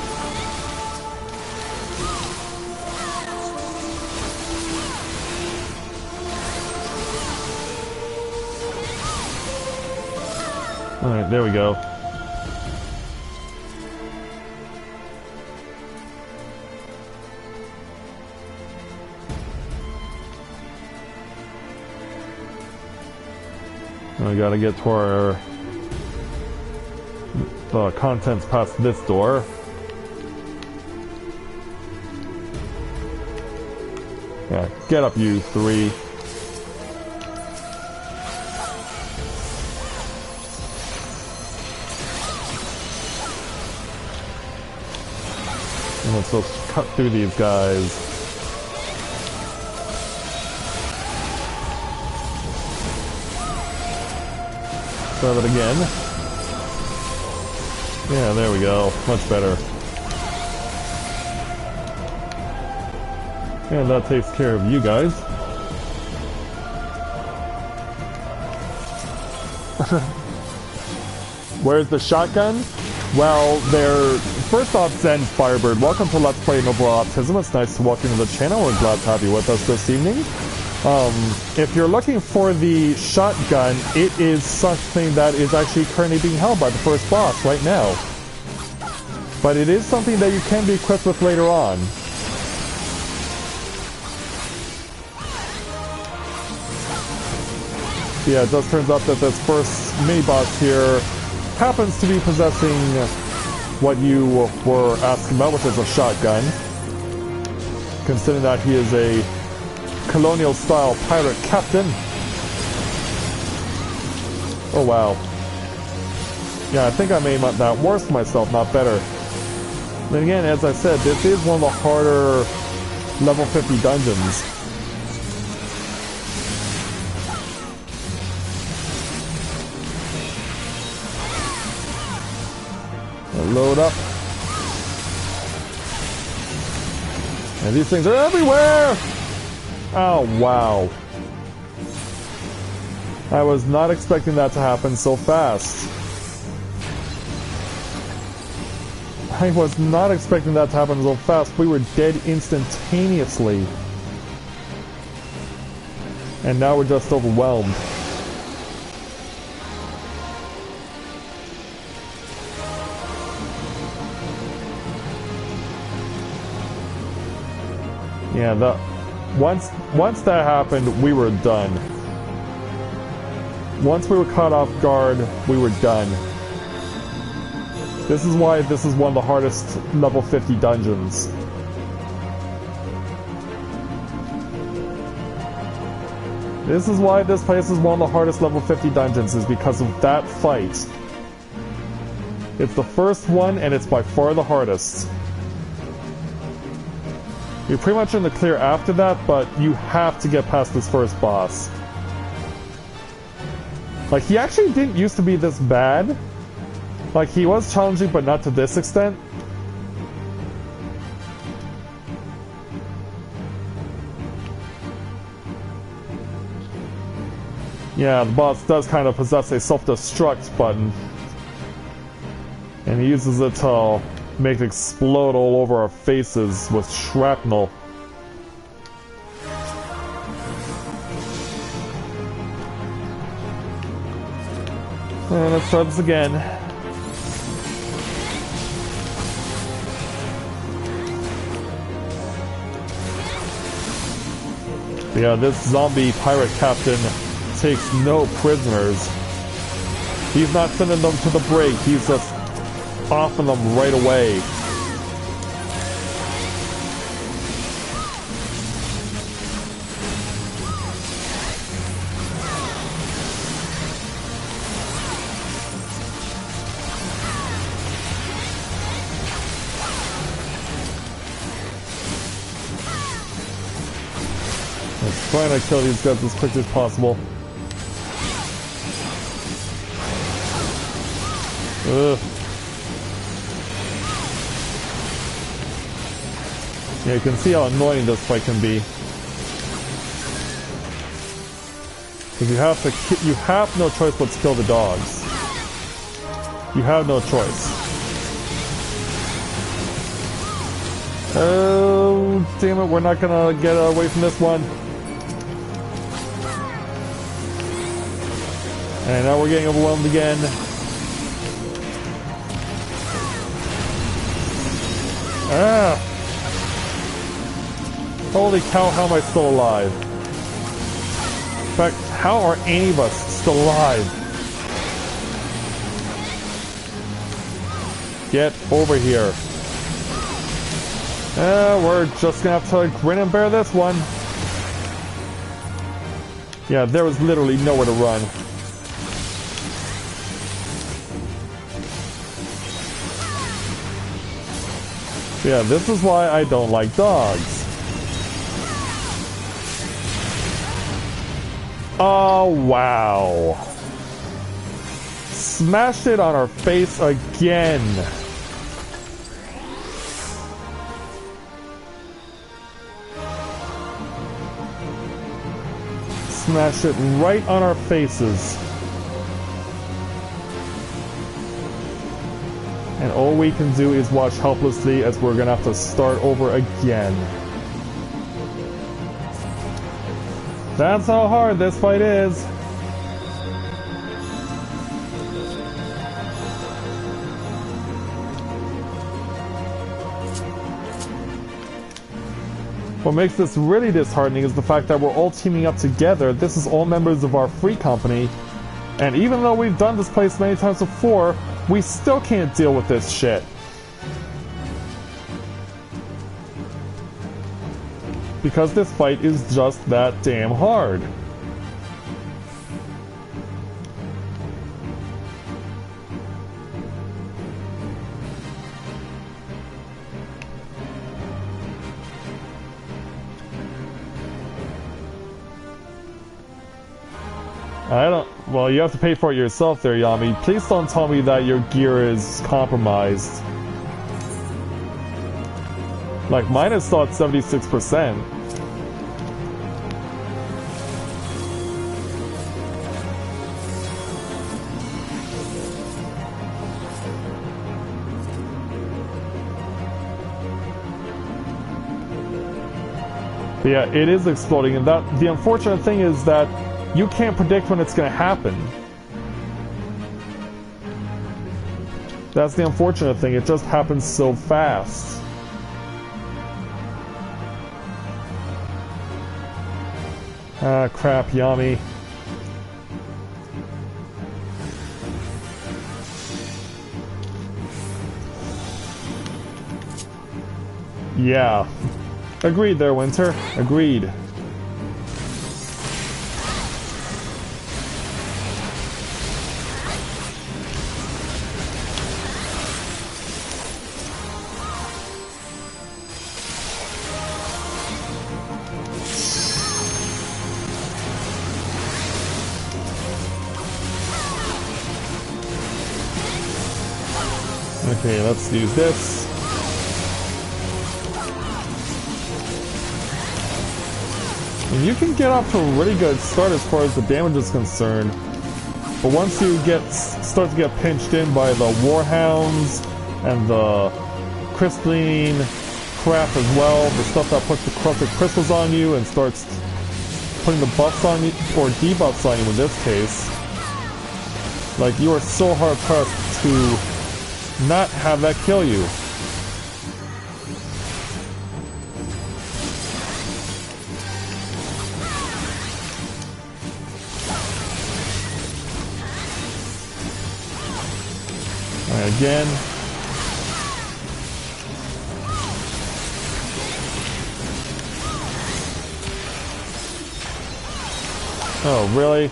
Speaker 1: Alright, there we go. We gotta get to the contents past this door. Yeah, get up, you three. And let's just cut through these guys. Start it again. Yeah, there we go. Much better. And that takes care of you guys. Where's the shotgun? Well, they're... First off, Zen Firebird, welcome to Let's Play Novaura Autism. It's nice to welcome you to the channel. We're glad to have you with us this evening. If you're looking for the shotgun, it is something that is actually currently being held by the first boss right now. But it is something that you can be equipped with later on. Yeah, it just turns out that this first mini-boss here happens to be possessing what you were asking about, which is a shotgun. Considering that he is a colonial-style pirate captain. Oh wow. Yeah, I think I made that worse for myself, not better. Then again, as I said, this is one of the harder level 50 dungeons. Load up. And these things are everywhere! Oh, wow. I was not expecting that to happen so fast. I was not expecting that to happen so fast. We were dead instantaneously. And now we're just overwhelmed. Yeah, once that happened, we were done. Once we were caught off guard, we were done. This is why this is one of the hardest level 50 dungeons. This is why this place is one of the hardest level 50 dungeons, is because of that fight. It's the first one, and it's by far the hardest. You're pretty much in the clear after that, but you have to get past this first boss. Like, he actually didn't used to be this bad. Like, he was challenging, but not to this extent. Yeah, the boss does kind of possess a self-destruct button. And he uses it to make it explode all over our faces with shrapnel. And let's try this again. Yeah, this zombie pirate captain takes no prisoners. He's not sending them to the break, he's just offing them right away. Let's try to kill these guys as quickly as possible. Ugh. Yeah, you can see how annoying this fight can be. Because you have no choice but to kill the dogs. You have no choice. Oh, damn it, we're not gonna get away from this one. And now we're getting overwhelmed again. Ah! Holy cow, how am I still alive? In fact, how are any of us still alive? Get over here. We're just gonna have to grin and bear this one. Yeah, there was literally nowhere to run. Yeah, this is why I don't like dogs. Oh, wow. Smashed it on our face again. Smashed it right on our faces. And all we can do is watch helplessly as we're gonna have to start over again. That's how hard this fight is. What makes this really disheartening is the fact that we're all teaming up together. This is all members of our free company. And even though we've done this place many times before, we still can't deal with this shit. Because this fight is just that damn hard. I don't... Well, you have to pay for it yourself there, Yami. Please don't tell me that your gear is compromised. Like, mine is still at 76%. But yeah, it is exploding, and that the unfortunate thing is that you can't predict when it's going to happen. That's the unfortunate thing, it just happens so fast. Ah, crap, Yami. Yeah. Agreed there, Winter. Agreed. Okay, let's use this. And you can get off to a really good start as far as the damage is concerned. But once you start to get pinched in by the Warhounds and the crystalline crap as well, the stuff that puts the corrupted crystals on you and starts putting the buffs on you, or debuffs on you in this case, like, you are so hard pressed to not have that kill you. Alright, again. Oh, really?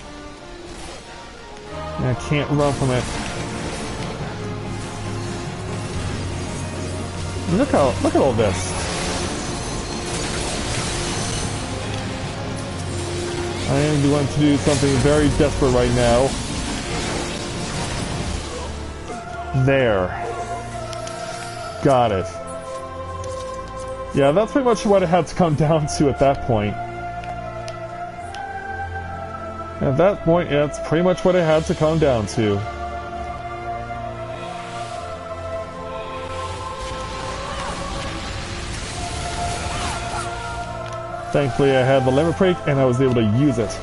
Speaker 1: I can't run from it. Look at all this. I am going to do something very desperate right now. There. Got it. Yeah, that's pretty much what it had to come down to at that point. At that point, yeah, that's pretty much what it had to come down to. Thankfully, I had the limit break and I was able to use it.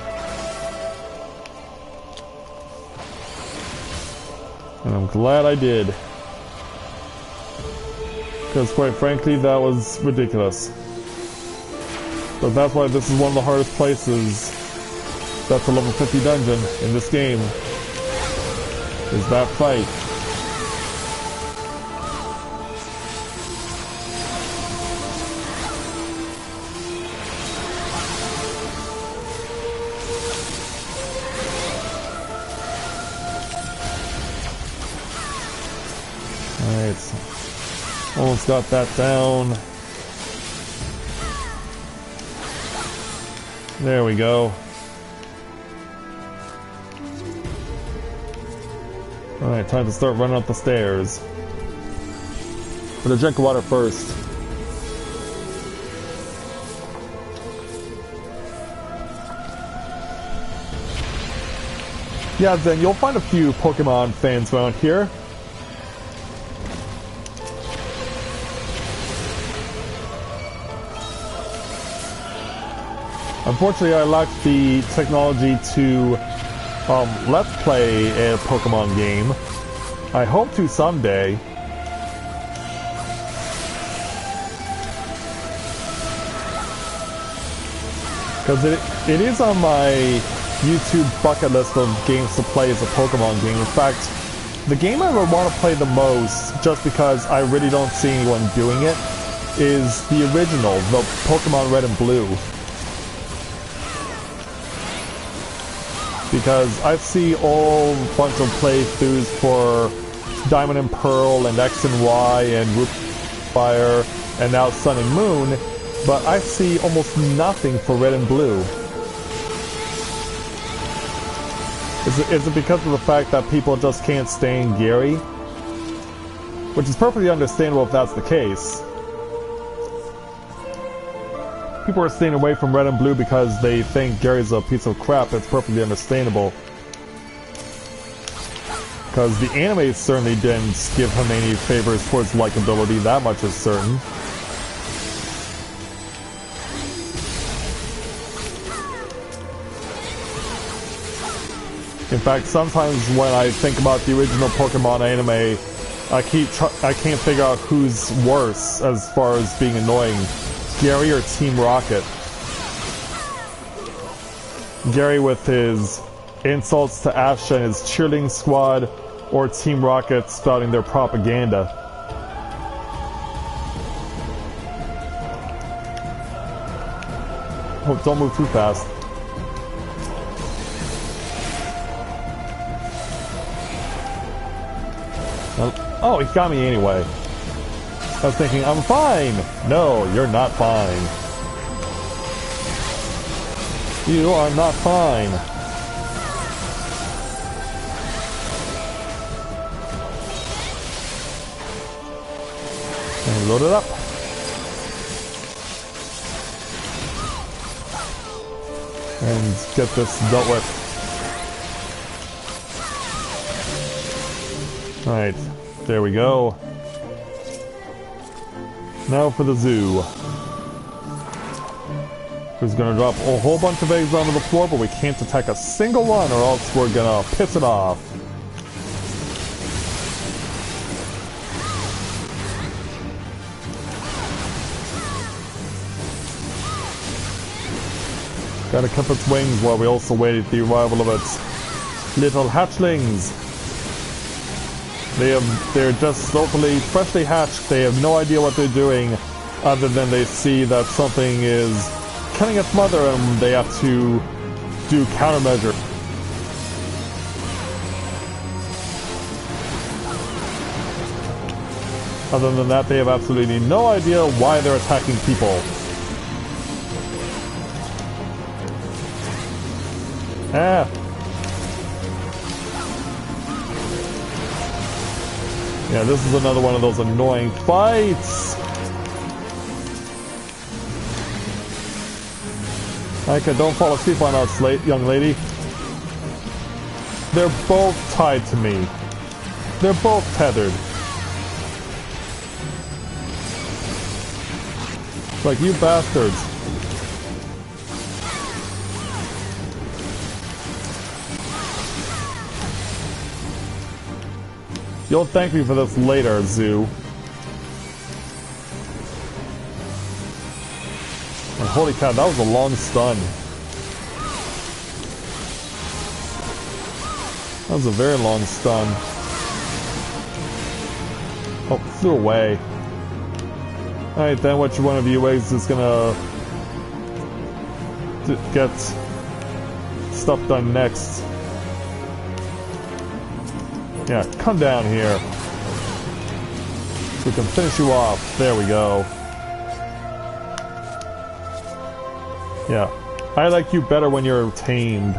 Speaker 1: And I'm glad I did. Because quite frankly, that was ridiculous. But that's why this is one of the hardest places. That's a level 50 dungeon in this game. Is that fight. Alright. Almost got that down. There we go. Alright, time to start running up the stairs. But a drink of water first. Yeah, then you'll find a few Pokemon fans around here. Unfortunately, I lack the technology to let's play a Pokemon game. I hope to someday. Because it is on my YouTube bucket list of games to play as a Pokemon game. In fact, the game I would want to play the most, just because I really don't see anyone doing it, is the original, the Pokemon Red and Blue. Because I see all bunch of playthroughs for Diamond and Pearl and X and Y and Ruby Fire and now Sun and Moon, but I see almost nothing for Red and Blue. Is it because of the fact that people just can't stand Gary? Which is perfectly understandable if that's the case. People are staying away from Red and Blue because they think Gary's a piece of crap. It's perfectly understandable. Because the anime certainly didn't give him any favors towards likability, that much is certain. In fact, sometimes when I think about the original Pokemon anime, I can't figure out who's worse as far as being annoying, Gary or Team Rocket. Gary with his insults to Ash and his cheerleading squad, or Team Rocket spouting their propaganda. Oh, don't move too fast. Oh, he got me anyway. I was thinking, I'm fine! No, you're not fine. You are not fine. And load it up. And get this dealt with. Alright, there we go. Now for the zoo. Who's gonna drop a whole bunch of eggs onto the floor, but we can't attack a single one or else we're gonna piss it off. Gotta clip its wings while we also wait the arrival of its little hatchlings. They're just locally freshly hatched. They have no idea what they're doing other than they see that something is killing its mother and they have to do countermeasure. Other than that, they have absolutely no idea why they're attacking people. Ah. Yeah, this is another one of those annoying fights. Okay, don't fall asleep on us, young lady. They're both tied to me. They're both tethered. Like, you bastards. You'll thank me for this later, Zoo. And holy cow, that was a long stun. That was a very long stun. Oh, flew away. Alright, then which one of you is gonna get stuff done next? Yeah, come down here. So we can finish you off. There we go. Yeah. I like you better when you're tamed.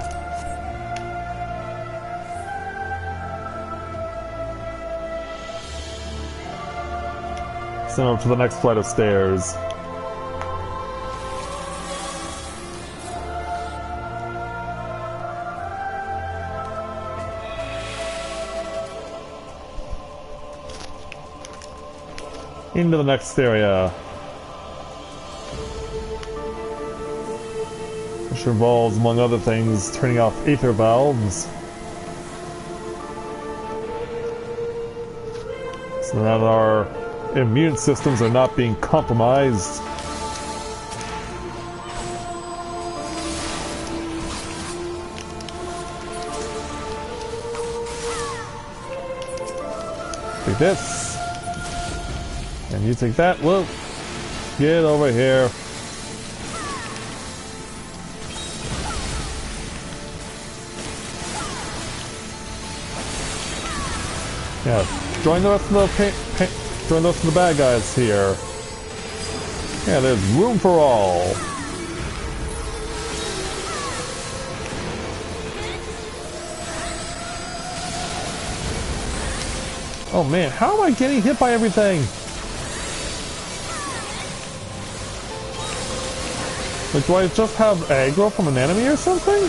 Speaker 1: Send over to the next flight of stairs. Into the next area. Which involves, among other things, turning off aether valves. So that our immune systems are not being compromised. Take this. And you take that. Whoa. Get over here. Yeah. Join the rest of the join the rest of the bad guys here. Yeah, there's room for all. Oh man, how am I getting hit by everything? Like, do I just have aggro from an enemy or something?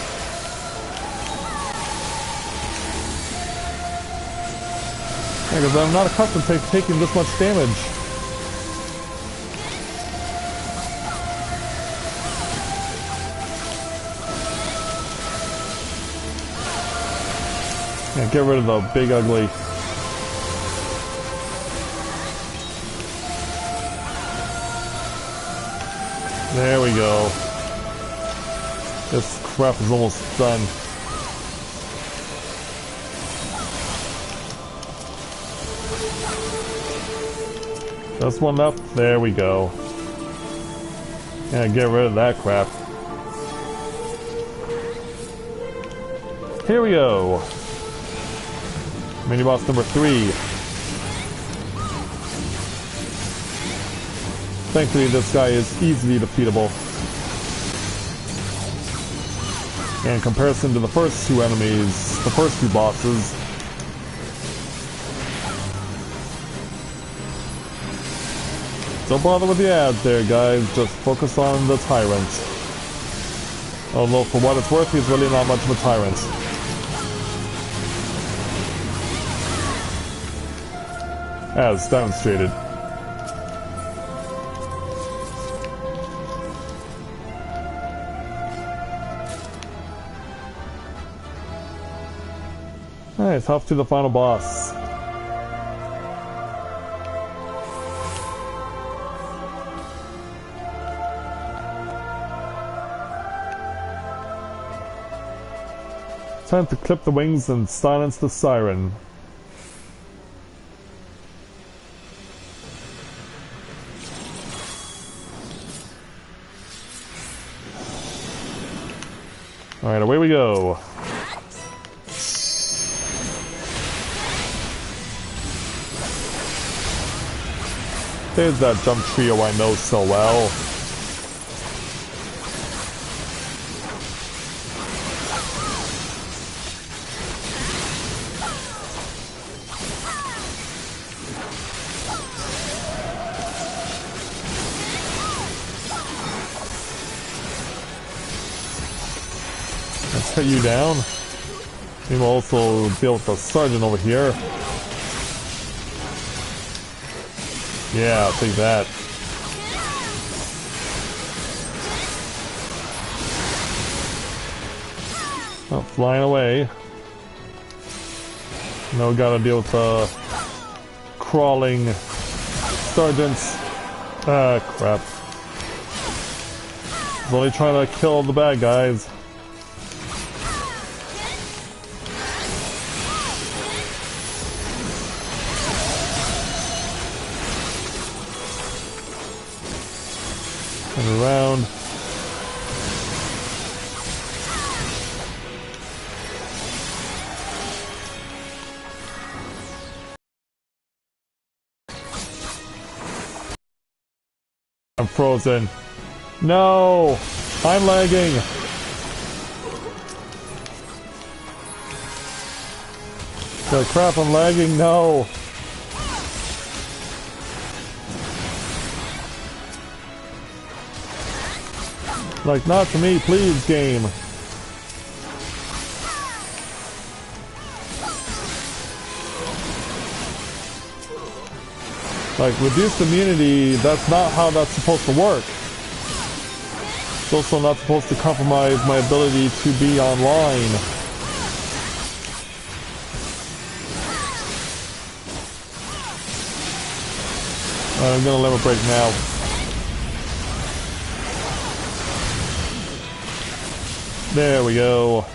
Speaker 1: Yeah, because I'm not accustomed to taking this much damage. Yeah, get rid of the big ugly. There we go. This crap is almost done. Just one up. There we go. Yeah, get rid of that crap. Here we go. Mini boss number 3. Thankfully, this guy is easily defeatable. In comparison to the first two enemies, the first two bosses. Don't bother with the ads there, guys. Just focus on the tyrant. Although, for what it's worth, he's really not much of a tyrant. As demonstrated. Alright, off to the final boss. Time to clip the wings and silence the siren. Alright, away we go. There's that jump trio I know so well. Let's cut you down. We will also deal with the sergeant over here. Yeah, I'll take that. Oh, flying away. Now we gotta deal with the crawling sergeants. Ah, crap. I was only trying to kill the bad guys. And around. I'm frozen. No! I'm lagging! Holy crap, I'm lagging, no! Like, not to me, please, game. Like, reduced immunity, that's not how that's supposed to work. It's also not supposed to compromise my ability to be online. I'm gonna let it break now. There we go.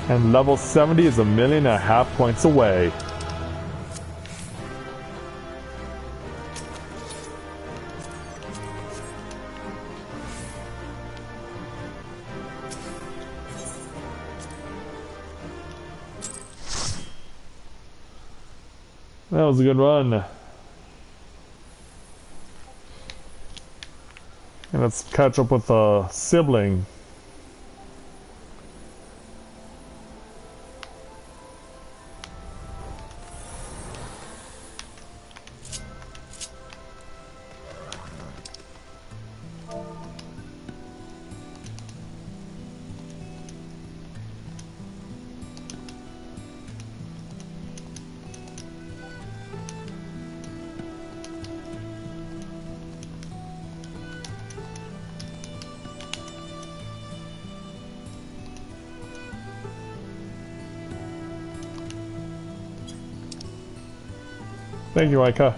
Speaker 1: And level 70 is 1.5 million points away. That was a good run. And let's catch up with a sibling. Thank you, Aika.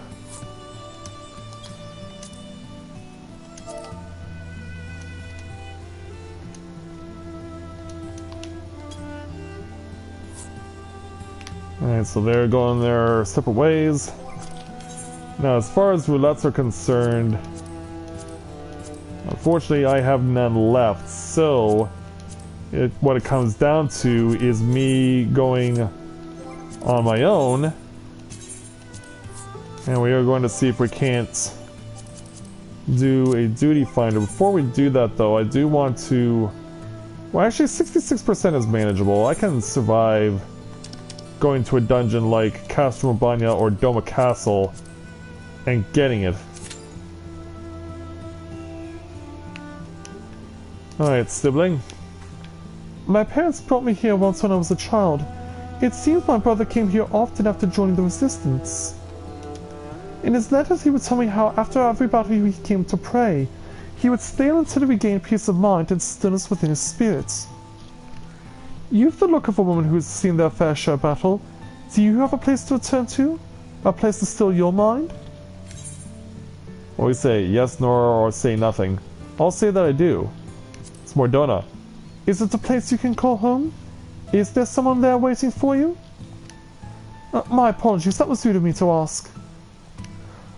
Speaker 1: Alright, so they're going their separate ways. Now, as far as roulettes are concerned, unfortunately I have none left, so what it comes down to is me going on my own, and we are going to see if we can't do a duty finder. Before we do that though, I do want to... Well, actually 66% is manageable. I can survive going to a dungeon like Castle Mabanya or Doma Castle and getting it. Alright, sibling. My parents brought me here once when I was a child. It seems my brother came here often after joining the resistance. In his letters he would tell me how after every battle he came to pray, he would stay until he regained peace of mind and stillness within his spirit. You've the look of a woman who's seen their fair share of battle. Do you have a place to return to? A place to still your mind? Always say yes, nor, or say nothing. I'll say that I do. It's Mordona. Is it a place you can call home? Is there someone there waiting for you? My apologies, that was rude of me to ask.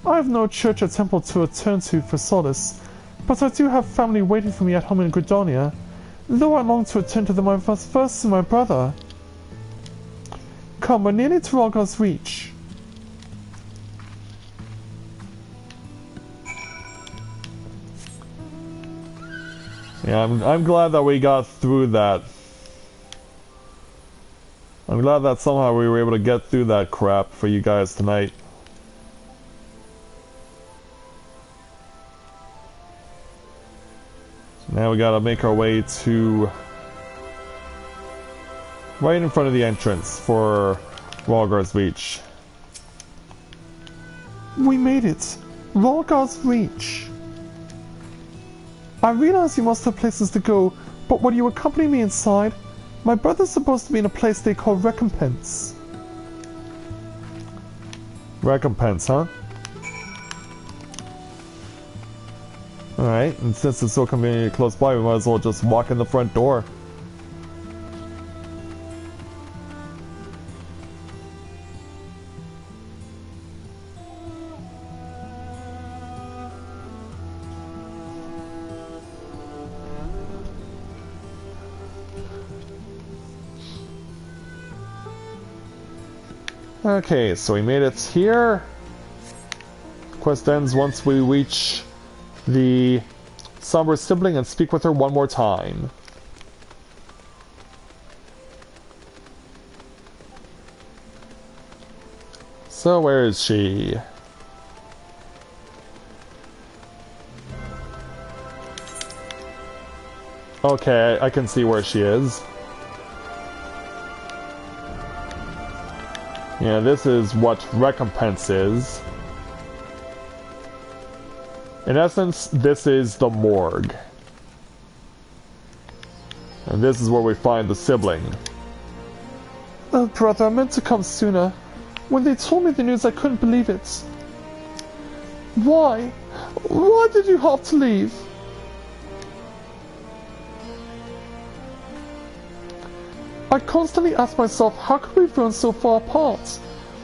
Speaker 1: I have no church or temple to return to for solace, but I do have family waiting for me at home in Gridonia, though I long to return to them I must first see my brother. Come, we're nearly to Ralgar's Reach. Yeah, I'm glad that we got through that. I'm glad that somehow we were able to get through that crap for you guys tonight. So now we gotta make our way to... right in front of the entrance for Ralgar's Reach. We made it! Ralgar's Reach! I realize you must have places to go, but will you accompany me inside? My brother's supposed to be in a place they call Recompense. Recompense, huh? Alright, and since it's so conveniently close by, we might as well just walk in the front door. Okay, so we made it here. Quest ends once we reach the somber sibling and speak with her one more time. So where is she? Okay, I can see where she is. Yeah, this is what Recompense is. In essence, this is the morgue. And this is where we find the sibling. Oh, brother, I meant to come sooner. When they told me the news, I couldn't believe it. Why? Why did you have to leave? I constantly ask myself, how could we have grown so far apart?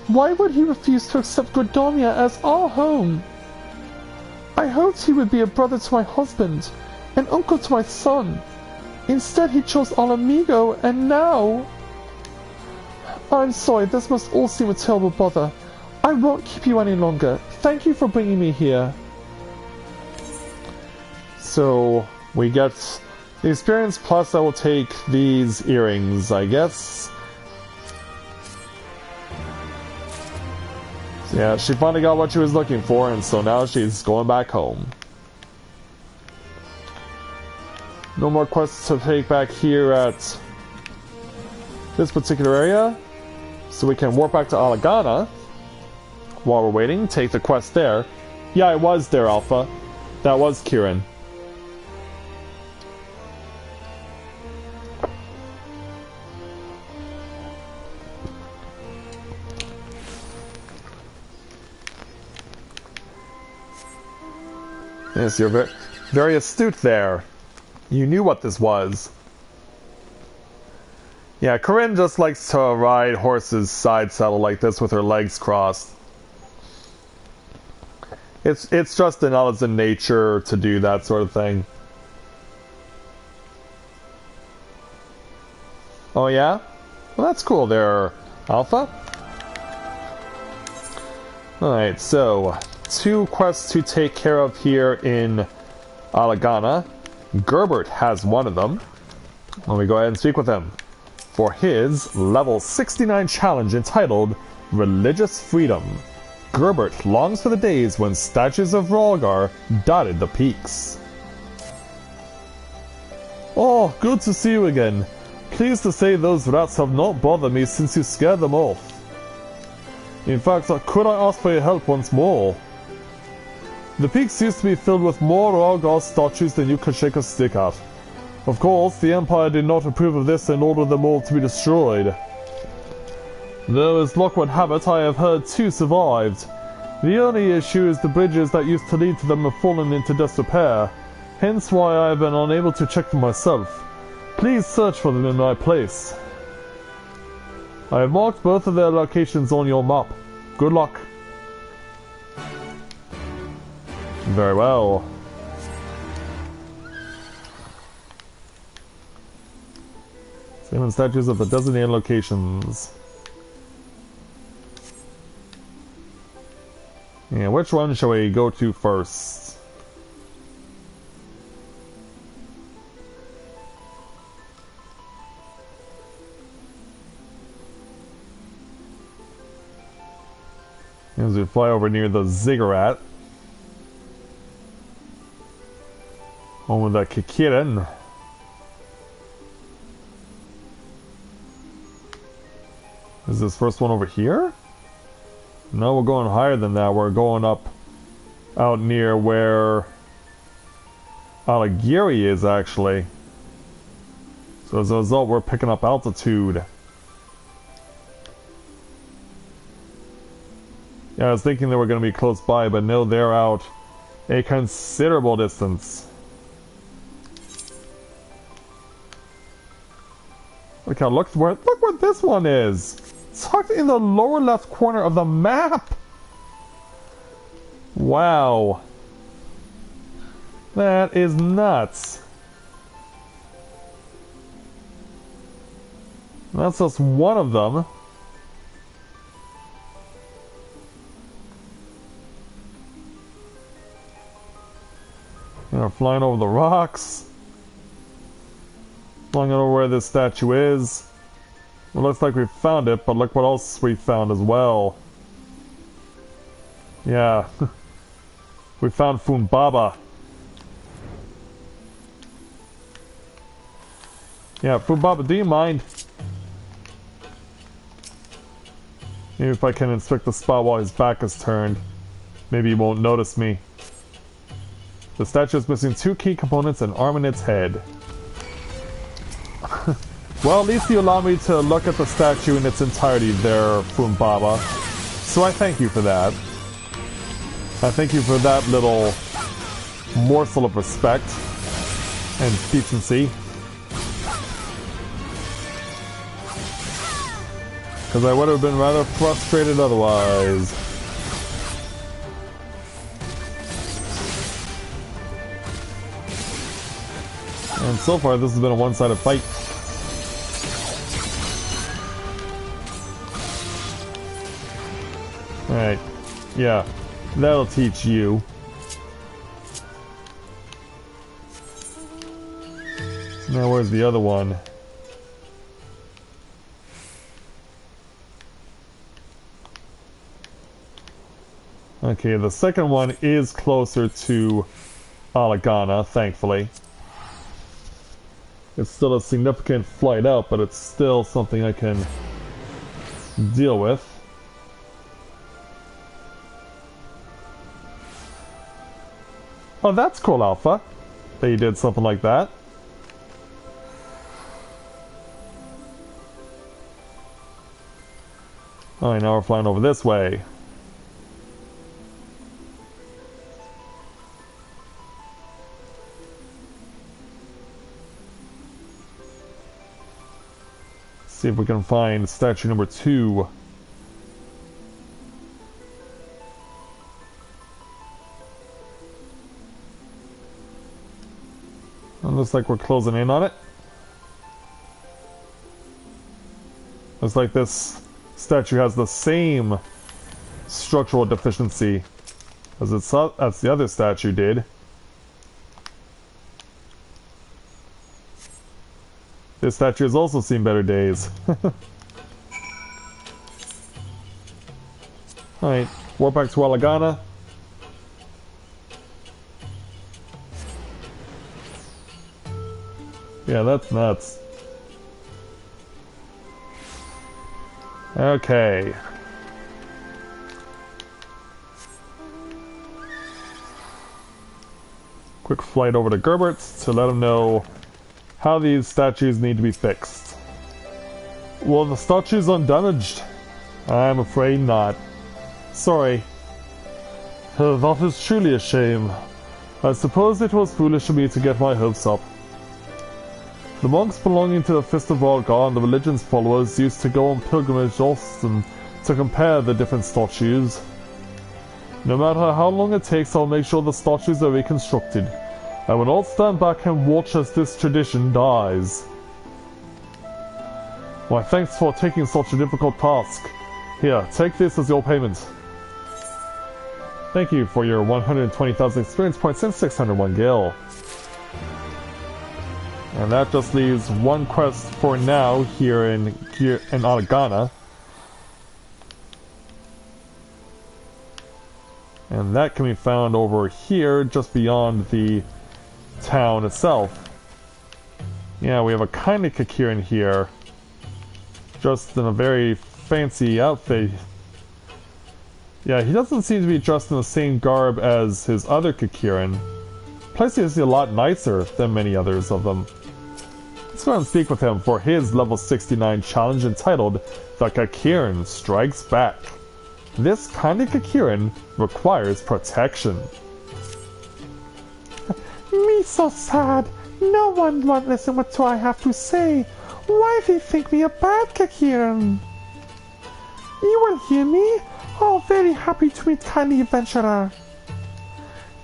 Speaker 1: Why would he refuse to accept Gridonia as our home? I hoped he would be a brother to my husband, an uncle to my son. Instead he chose Alamigo, and now... I'm sorry, this must all seem a terrible bother. I won't keep you any longer. Thank you for bringing me here. So, we get... the experience plus I will take these earrings, I guess. So yeah, she finally got what she was looking for, and so now she's going back home. No more quests to take back here at this particular area. So we can warp back to Alagana. While we're waiting, take the quest there. Yeah, I was there, Alpha. That was Kieran. Yes, you're very, very astute there. You knew what this was. Yeah, Corinne just likes to ride horses side saddle like this with her legs crossed. It's just in all its nature to do that sort of thing. Oh yeah? Well, that's cool there, Alpha. Alright, so 2 quests to take care of here in Alagana. Gerbert has one of them. Let me go ahead and speak with him for his level 69 challenge entitled Religious Freedom. Gerbert longs for the days when statues of Rolgar dotted the peaks. Oh, good to see you again. Pleased to say those rats have not bothered me since you scared them off. In fact, could I ask for your help once more? The peaks used to be filled with more Rolgar statues than you could shake a stick at. Of course, the Empire did not approve of this and ordered them all to be destroyed. Though as luck would have it, I have heard 2 survived. The only issue is the bridges that used to lead to them have fallen into disrepair, hence why I have been unable to check them myself. Please search for them in my place. I have marked both of their locations on your map. Good luck. Very well. Examine statues of the designated locations. Yeah, which one shall we go to first? As we fly over near the ziggurat. Home of the Kikirin. Is this first one over here? No, we're going higher than that. We're going up out near where Alighieri is, actually. So as a result, we're picking up altitude. Yeah, I was thinking they were going to be close by, but no, they're out a considerable distance. Look what this one is! Tucked in the lower left corner of the map! Wow. That is nuts. That's just one of them. And we're flying over the rocks. Flying over where this statue is. It looks like we found it, but look what else we found as well. Yeah. We found Funbaba. Yeah, Funbaba, do you mind? Maybe if I can inspect the spot while his back is turned, maybe he won't notice me. The statue is missing 2 key components, an arm and its head. Well, at least you allow me to look at the statue in its entirety there, Funbaba. So I thank you for that. I thank you for that little morsel of respect and decency. Because I would have been rather frustrated otherwise. And so far, this has been a one-sided fight. Alright. Yeah. That'll teach you. So now where's the other one? Okay, the second one is closer to Alagana, thankfully. It's still a significant flight out, but it's still something I can deal with. Oh, that's cool, Alpha, that you did something like that. Alright, now we're flying over this way. See if we can find statue number 2. It looks like we're closing in on it. Looks like this statue has the same structural deficiency as the other statue did. This statue has also seen better days. Alright, warp back to Alagana. Yeah, that's nuts. Okay. Quick flight over to Gerbert's to let him know how these statues need to be fixed. Well, the statue's undamaged. I'm afraid not. Sorry. That is truly a shame. I suppose it was foolish of me to get my hopes up. The monks belonging to the Fist of Valgar and the religion's followers used to go on pilgrimage often to compare the different statues. No matter how long it takes, I'll make sure the statues are reconstructed. I will not stand back and watch as this tradition dies. Why, thanks for taking such a difficult task. Here, take this as your payment. Thank you for your 120,000 experience points and 601 gil. And that just leaves one quest for now here in Alagana. And that can be found over here, just beyond the town itself. Yeah, we have a kind of Kakirin here. Just in a very fancy outfit. Yeah, he doesn't seem to be dressed in the same garb as his other Kakirin. Plus, he's a lot nicer than many others of them. Let's go and speak with him for his level 69 challenge entitled The Kakirin Strikes Back. This kind of Kakirin requires protection. Me so sad. No one won't listen what I have to say. Why they think me a bad Kakirin? You will hear me? Oh, very happy to meet kindly adventurer.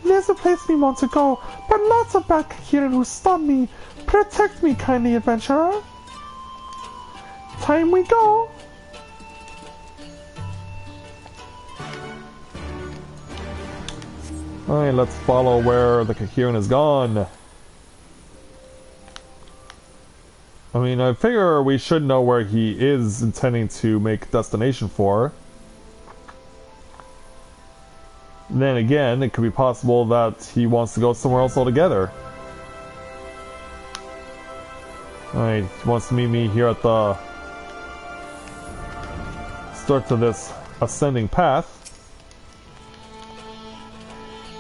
Speaker 1: There's a place we want to go, but lots of bad Kakirin who stop me. Protect me, kindly adventurer. Time we go. Alright, let's follow where the Kakirin is gone. I mean, I figure we should know where he is intending to make destination for. Then again, it could be possible that he wants to go somewhere else altogether. Alright, he wants to meet me here at the start of this ascending path.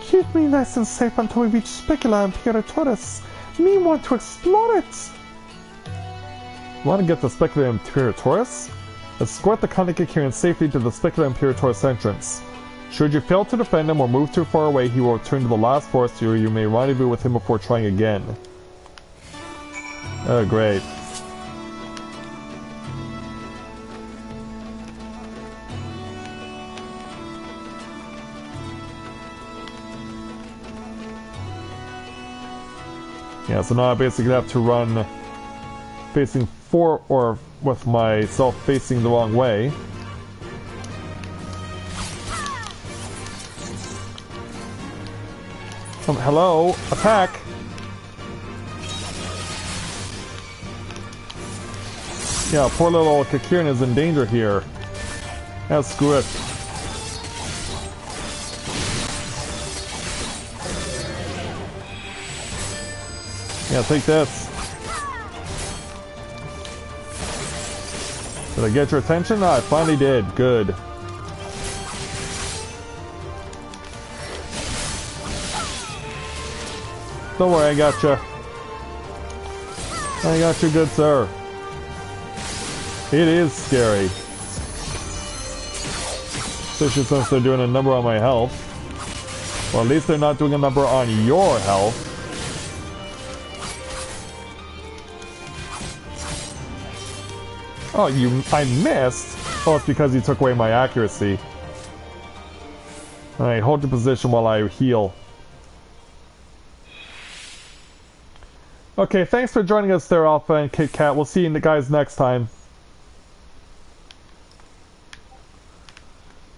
Speaker 1: Keep me nice and safe until we reach Spicula and Imperatorus. Me want to explore it. Want to get to Spicula and Imperatorus? Escort the Kakirin safely to the Spicula and Imperatorus entrance. Should you fail to defend him or move too far away, he will return to the last forest where you may rendezvous with him before trying again. Oh, great. Yeah, so now I basically have to run facing forward or with myself facing the wrong way. Hello? Attack! Yeah, poor little Kakirin is in danger here. Yeah, screw it. Yeah, take this. Did I get your attention? I finally did. Good. Don't worry, I got you. I got you, good sir. It is scary. Especially since they're doing a number on my health. Well, at least they're not doing a number on your health. Oh, I missed? Oh, it's because you took away my accuracy. Alright, hold your position while I heal. Okay, thanks for joining us there, Alpha and Kit Kat. We'll see you guys next time.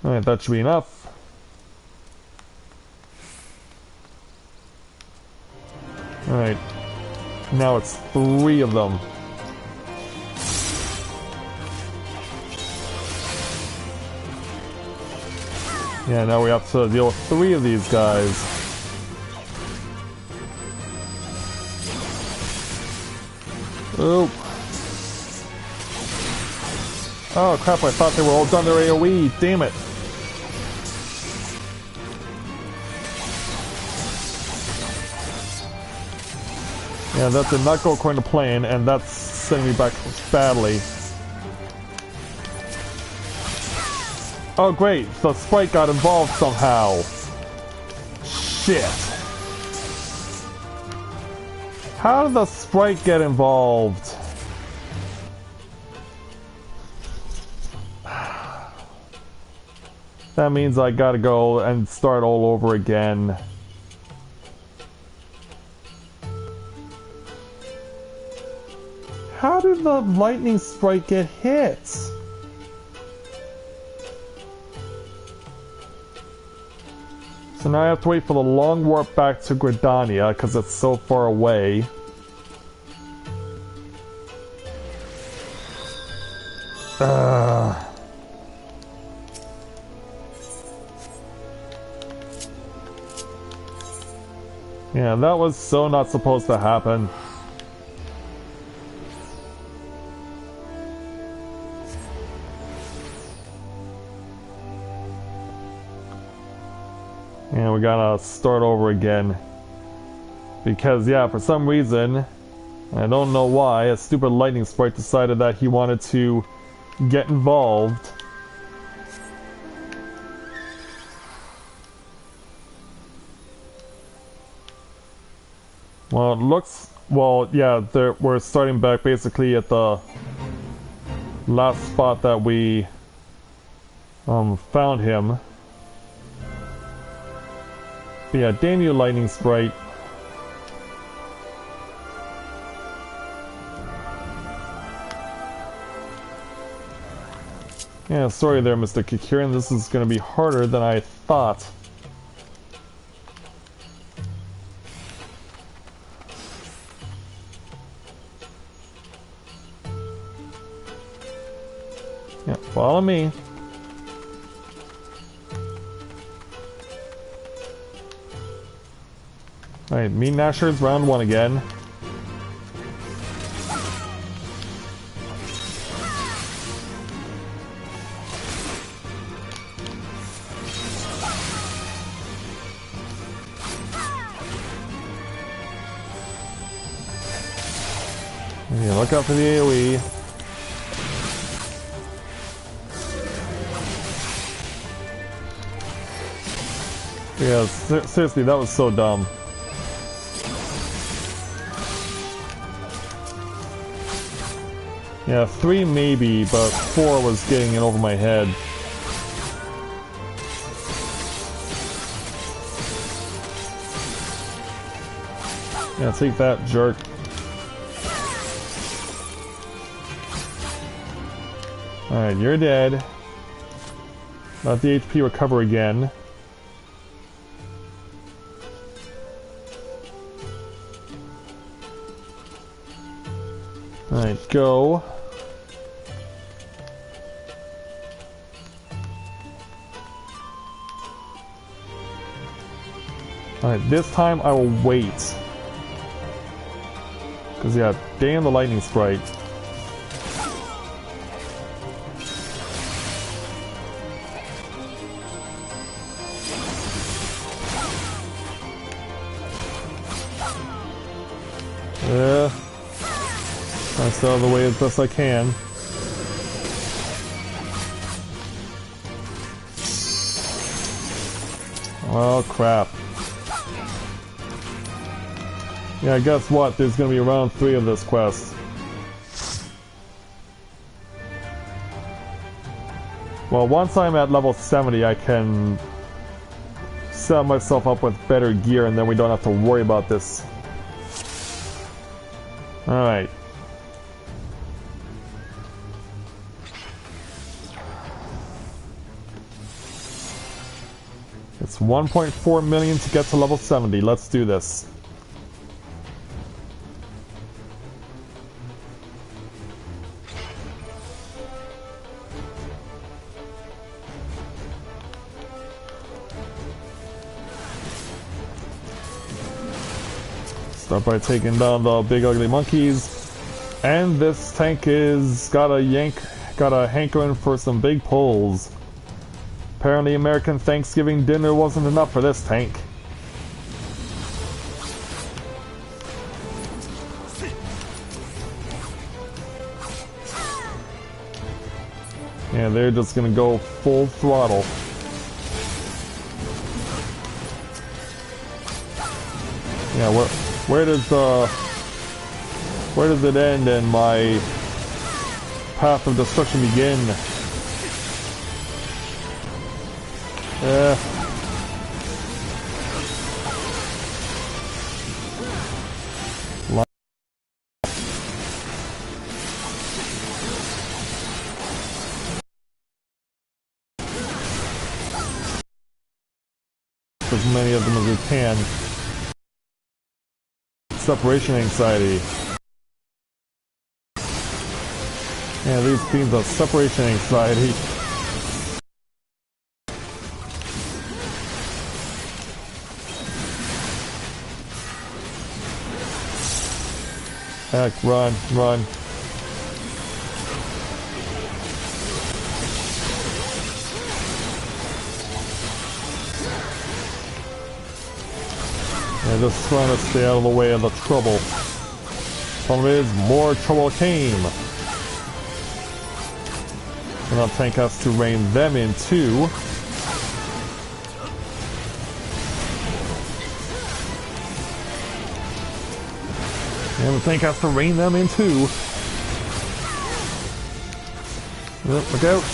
Speaker 1: Alright, that should be enough. Alright. Now it's 3 of them. Yeah, now we have to deal with 3 of these guys. Oh. Oh crap, I thought they were all done their AoE. Damn it. Yeah, that did not go according to plan, and that's sending me back badly. Oh great, the sprite got involved somehow. Shit. How did the sprite get involved? That means I gotta go and start all over again. How did the lightning sprite get hit? So now I have to wait for the long warp back to Gridania because it's so far away. Yeah, that was so not supposed to happen. And we gotta start over again. Because, yeah, for some reason, I don't know why, a stupid lightning sprite decided that he wanted to get involved. Well, it looks... Well, yeah, we're starting back basically at the last spot that we found him. But yeah, damn you, lightning sprite. Yeah, sorry there, Mr. Kikirin. This is gonna be harder than I thought. Yeah, follow me. Alright, Meat Gnashers, round 1 again. Yeah, look out for the AoE. Yeah, seriously, that was so dumb. Yeah, 3 maybe, but 4 was getting it over my head. Yeah, take that, jerk. Alright, you're dead. Let the HP recover again. Alright, go. Alright, this time I will wait. Because, yeah, damn the lightning sprite. I stay out of the way as best I can. Oh crap. Yeah, guess what? There's gonna be round 3 of this quest. Well, once I'm at level 70, I can set myself up with better gear, and then we don't have to worry about this. Alright. It's 1.4 million to get to level 70. Let's do this. Start by taking down the big ugly monkeys. And this tank is got a hankering for some big pulls. Apparently American Thanksgiving dinner wasn't enough for this tank. Yeah, they're just gonna go full throttle. Yeah, where does it end and my path of destruction begin? As many of them as we can. Separation anxiety. Yeah, these beams of separation anxiety. Heck, run, run. Yeah, just trying to stay out of the way of the trouble. Problem is, more trouble came. And our tank has to rein them in too. And the tank has to rein them in too. Yep, look out.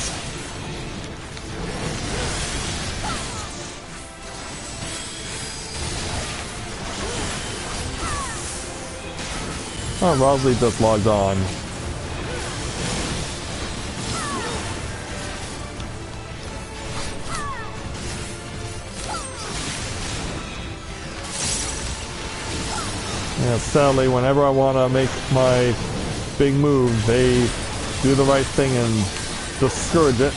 Speaker 1: Oh, Rosley just logged on. Yeah, sadly, whenever I want to make my big move, they do the right thing and discourage it.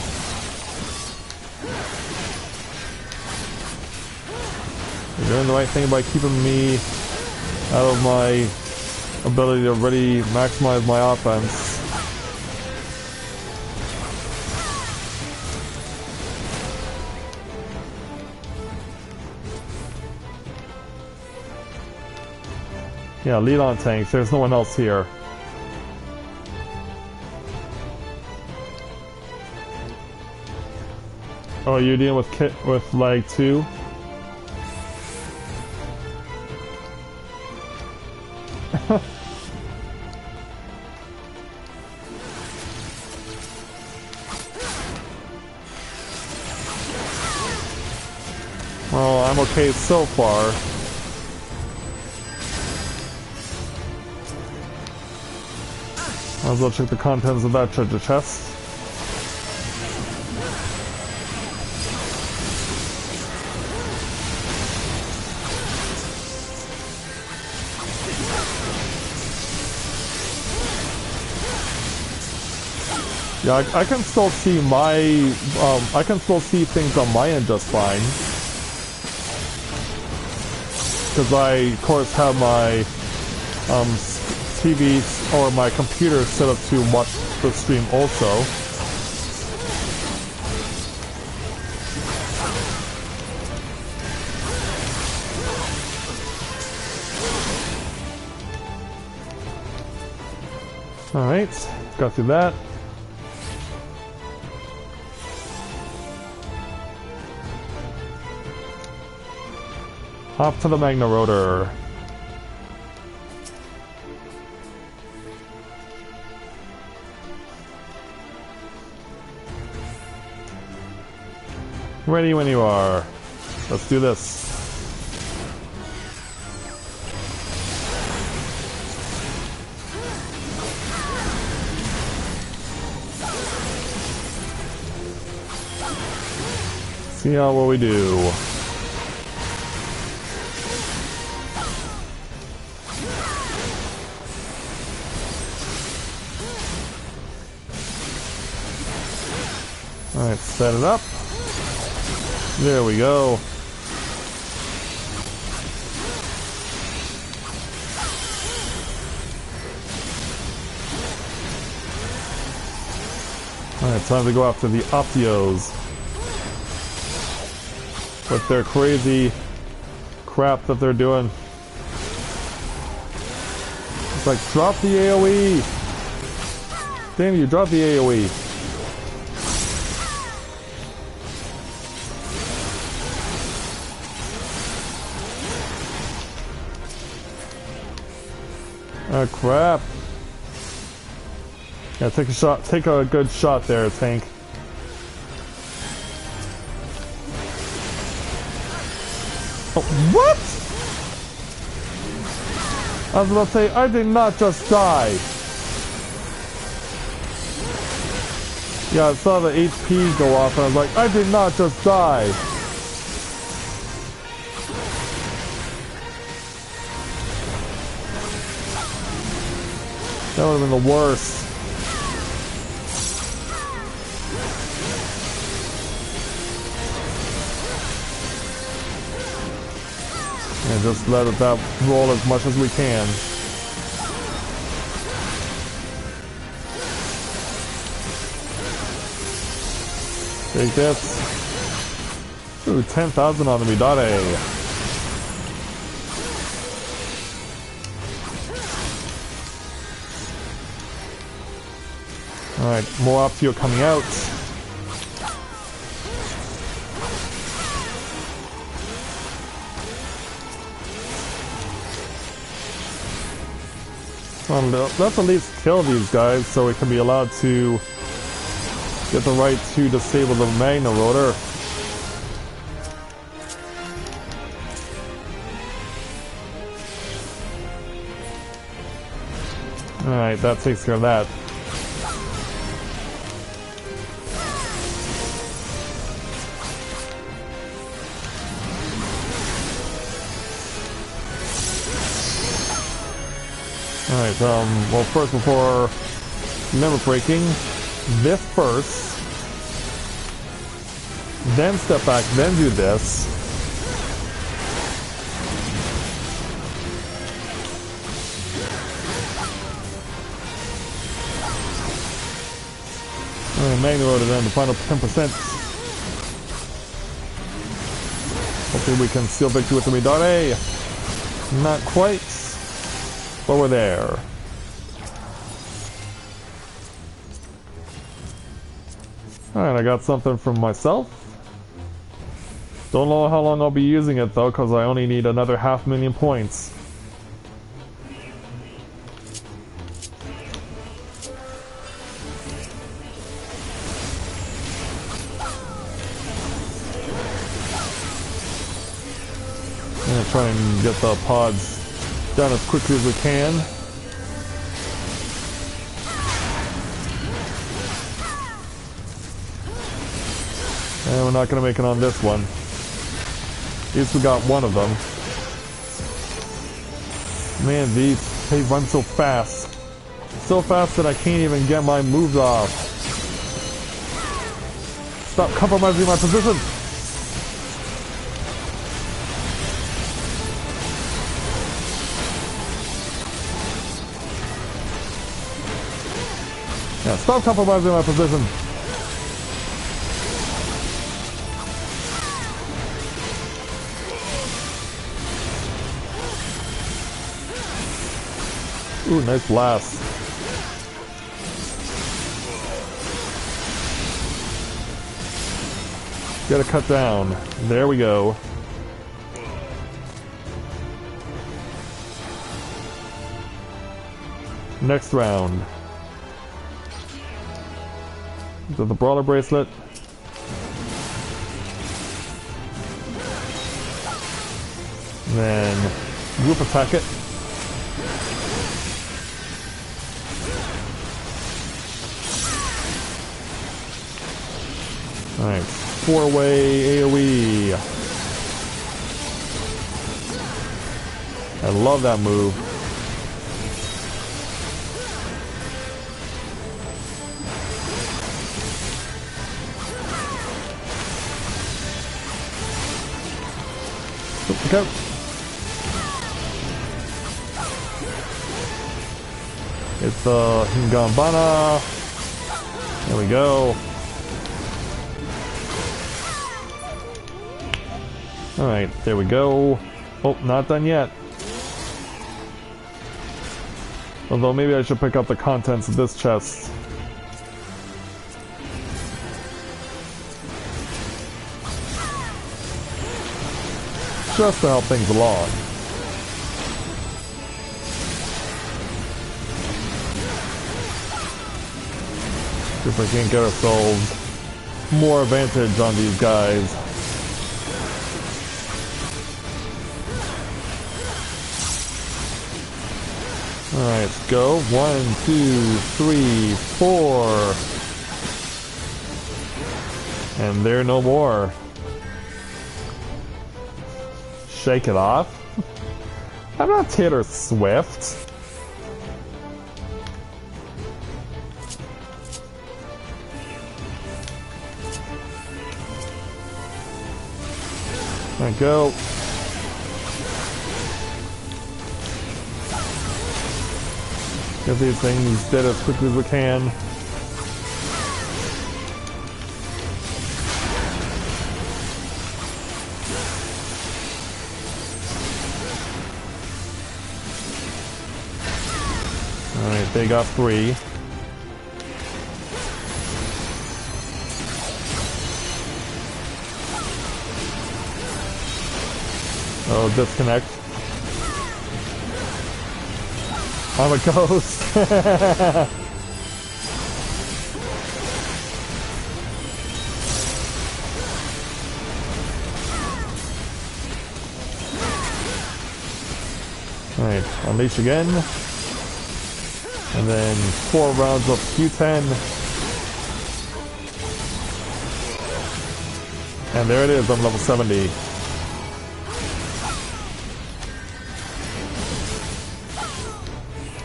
Speaker 1: They're doing the right thing by keeping me out of my ability to really maximize my offense. Yeah, lead on tanks. There's no one else here. Oh, you're dealing with lag too? Well, I'm okay so far. Might as well check the contents of that treasure chest. Yeah, I can still see I can still see things on my end just fine. Because I, of course, have my TV or my computer set up to watch the stream also. Alright, got through that. Off to the Magna Rotor. Ready when you are. Let's do this. See how well we do. Alright, set it up. There we go. Alright, time to go after the Optios. With their crazy crap that they're doing. It's like, drop the AoE! Damn you, drop the AoE. Oh crap. Yeah, take a shot, take a good shot there, tank. Oh, what? I was about to say, I did not just die. Yeah, I saw the HP go off and I was like, I did not just die. That would have been the worst. And just let that roll as much as we can. Take this. Ooh, 10,000 on the Midare. Alright, more Optio coming out. Let's at least kill these guys so we can be allowed to get the right to disable the Magna Rotor. Alright, that takes care of that. Alright, well first before limit breaking, this first, then step back, then do this. Alright, Magna Rotor then, the final 10%. Hopefully we can seal victory with the Midare. Not quite. But we're there. Alright, I got something from myself. Don't know how long I'll be using it though, because I only need another 500,000 points. I'm gonna try and get the pods done as quickly as we can. And we're not going to make it on this one. At least we got one of them. Man, they run so fast. So fast that I can't even get my moves off. Stop compromising my position! Yeah, stop compromising my position. Ooh, nice blast. Gotta cut down. There we go. Next round. Is that the Brawler Bracelet? And then group attack it. Alright, 4-way AoE. I love that move. Go. It's the Hingambana. There we go. Alright, there we go. Oh, not done yet. Although maybe I should pick up the contents of this chest. Just to help things along. See if we can get ourselves more advantage on these guys. Alright, let's go. 1, 2, 3, 4. And they're no more. Shake it off? I'm not Taylor Swift. There we go. Get these things dead as quickly as we can. Alright, they got 3. Oh, disconnect. I'm a ghost. Alright, unleash again. And then 4 rounds of Q10. And there it is, I'm level 70.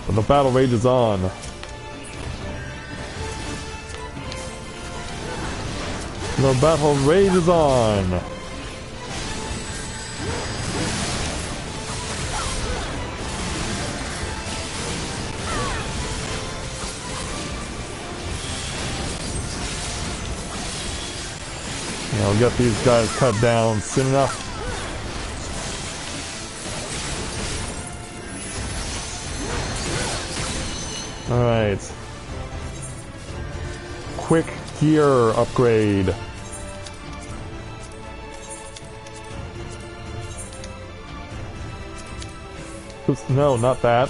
Speaker 1: The battle rages on. The battle rages on. Yeah, I'll get these guys cut down soon enough. Alright. Quick gear upgrade. Oops, no, not that.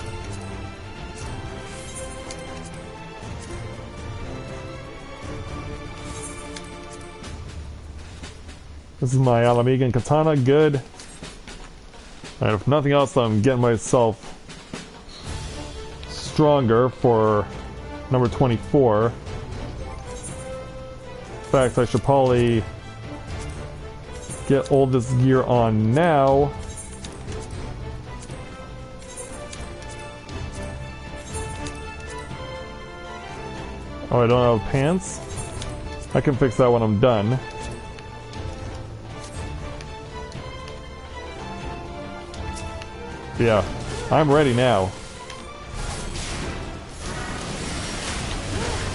Speaker 1: This is my Alamigan katana, good. Alright, if nothing else, I'm getting myself stronger for number 24. In fact, I should probably get all this gear on now. Oh, I don't have pants? I can fix that when I'm done. Yeah, I'm ready now.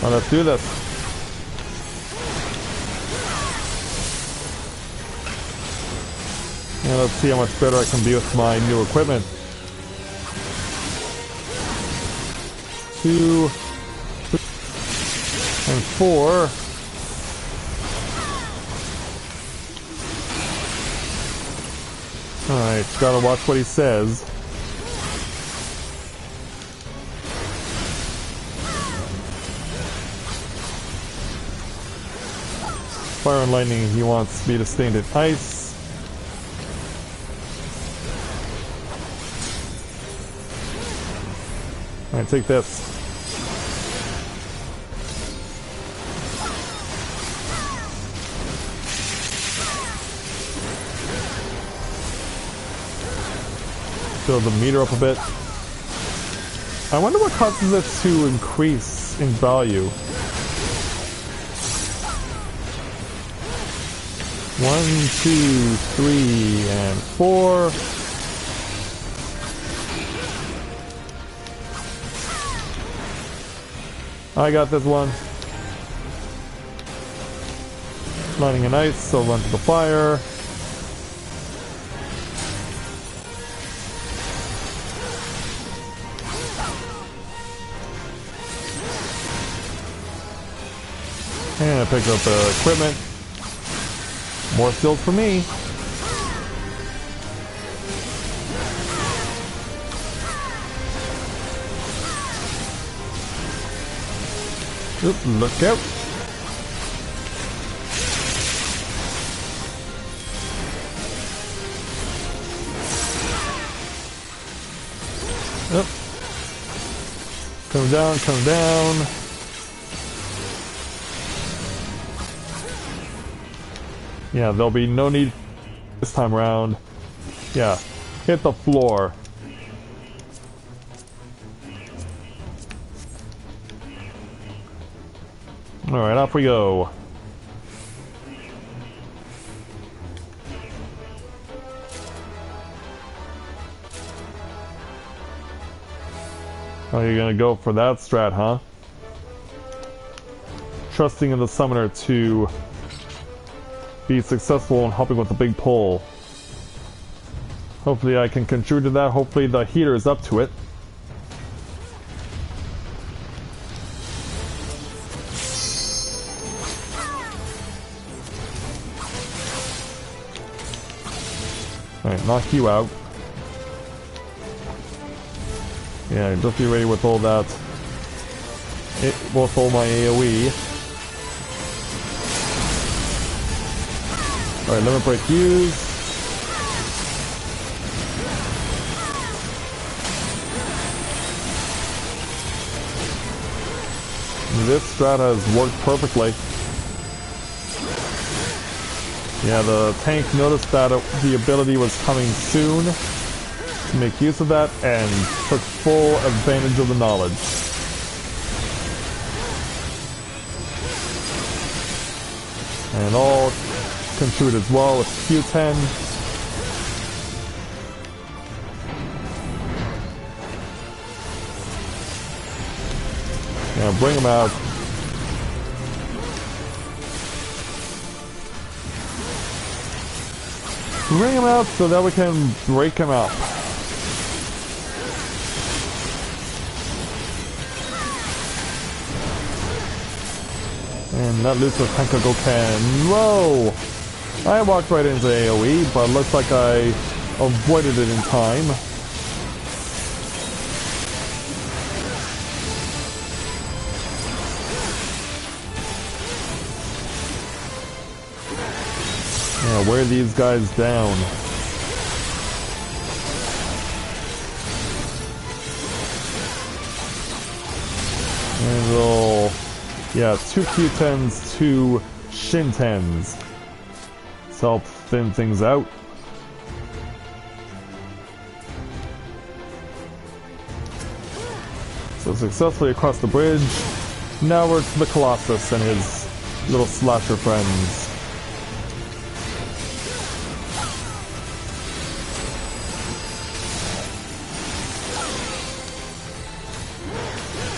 Speaker 1: Well, let's do this. And let's see how much better I can be with my new equipment. 2 and 4. Alright, gotta watch what he says. Fire and lightning, he wants me to stay in ice. Alright, take this. Build the meter up a bit. I wonder what causes it to increase in value. 1, 2, 3, and 4. I got this one. Lighting an ice, so run to the fire. And I picked up the equipment. More skills for me. Oop, look out. Oop. Come down, come down. Yeah, there'll be no need this time around. Yeah, hit the floor. Alright, off we go. Oh, you're gonna go for that strat, huh? Trusting in the summoner to be successful in helping with the big pull. Hopefully I can contribute to that. Hopefully the heater is up to it. Alright, knock you out. Yeah, just be ready with all that. With all my AoE. Alright, limit break used. This strat has worked perfectly. Yeah, the tank noticed that the ability was coming soon to make use of that and took full advantage of the knowledge. And all contribute as well with Q10. Yeah, bring them out. Bring them out so that we can break them up. And that looks like Hankago can. Whoa! I walked right into AoE, but looks like I avoided it in time. Yeah, wear these guys down. And we'll... yeah, 2 Q10s, 2 Shin-10s. Help thin things out. So successfully across the bridge. Now we're to the Colossus and his little slasher friends.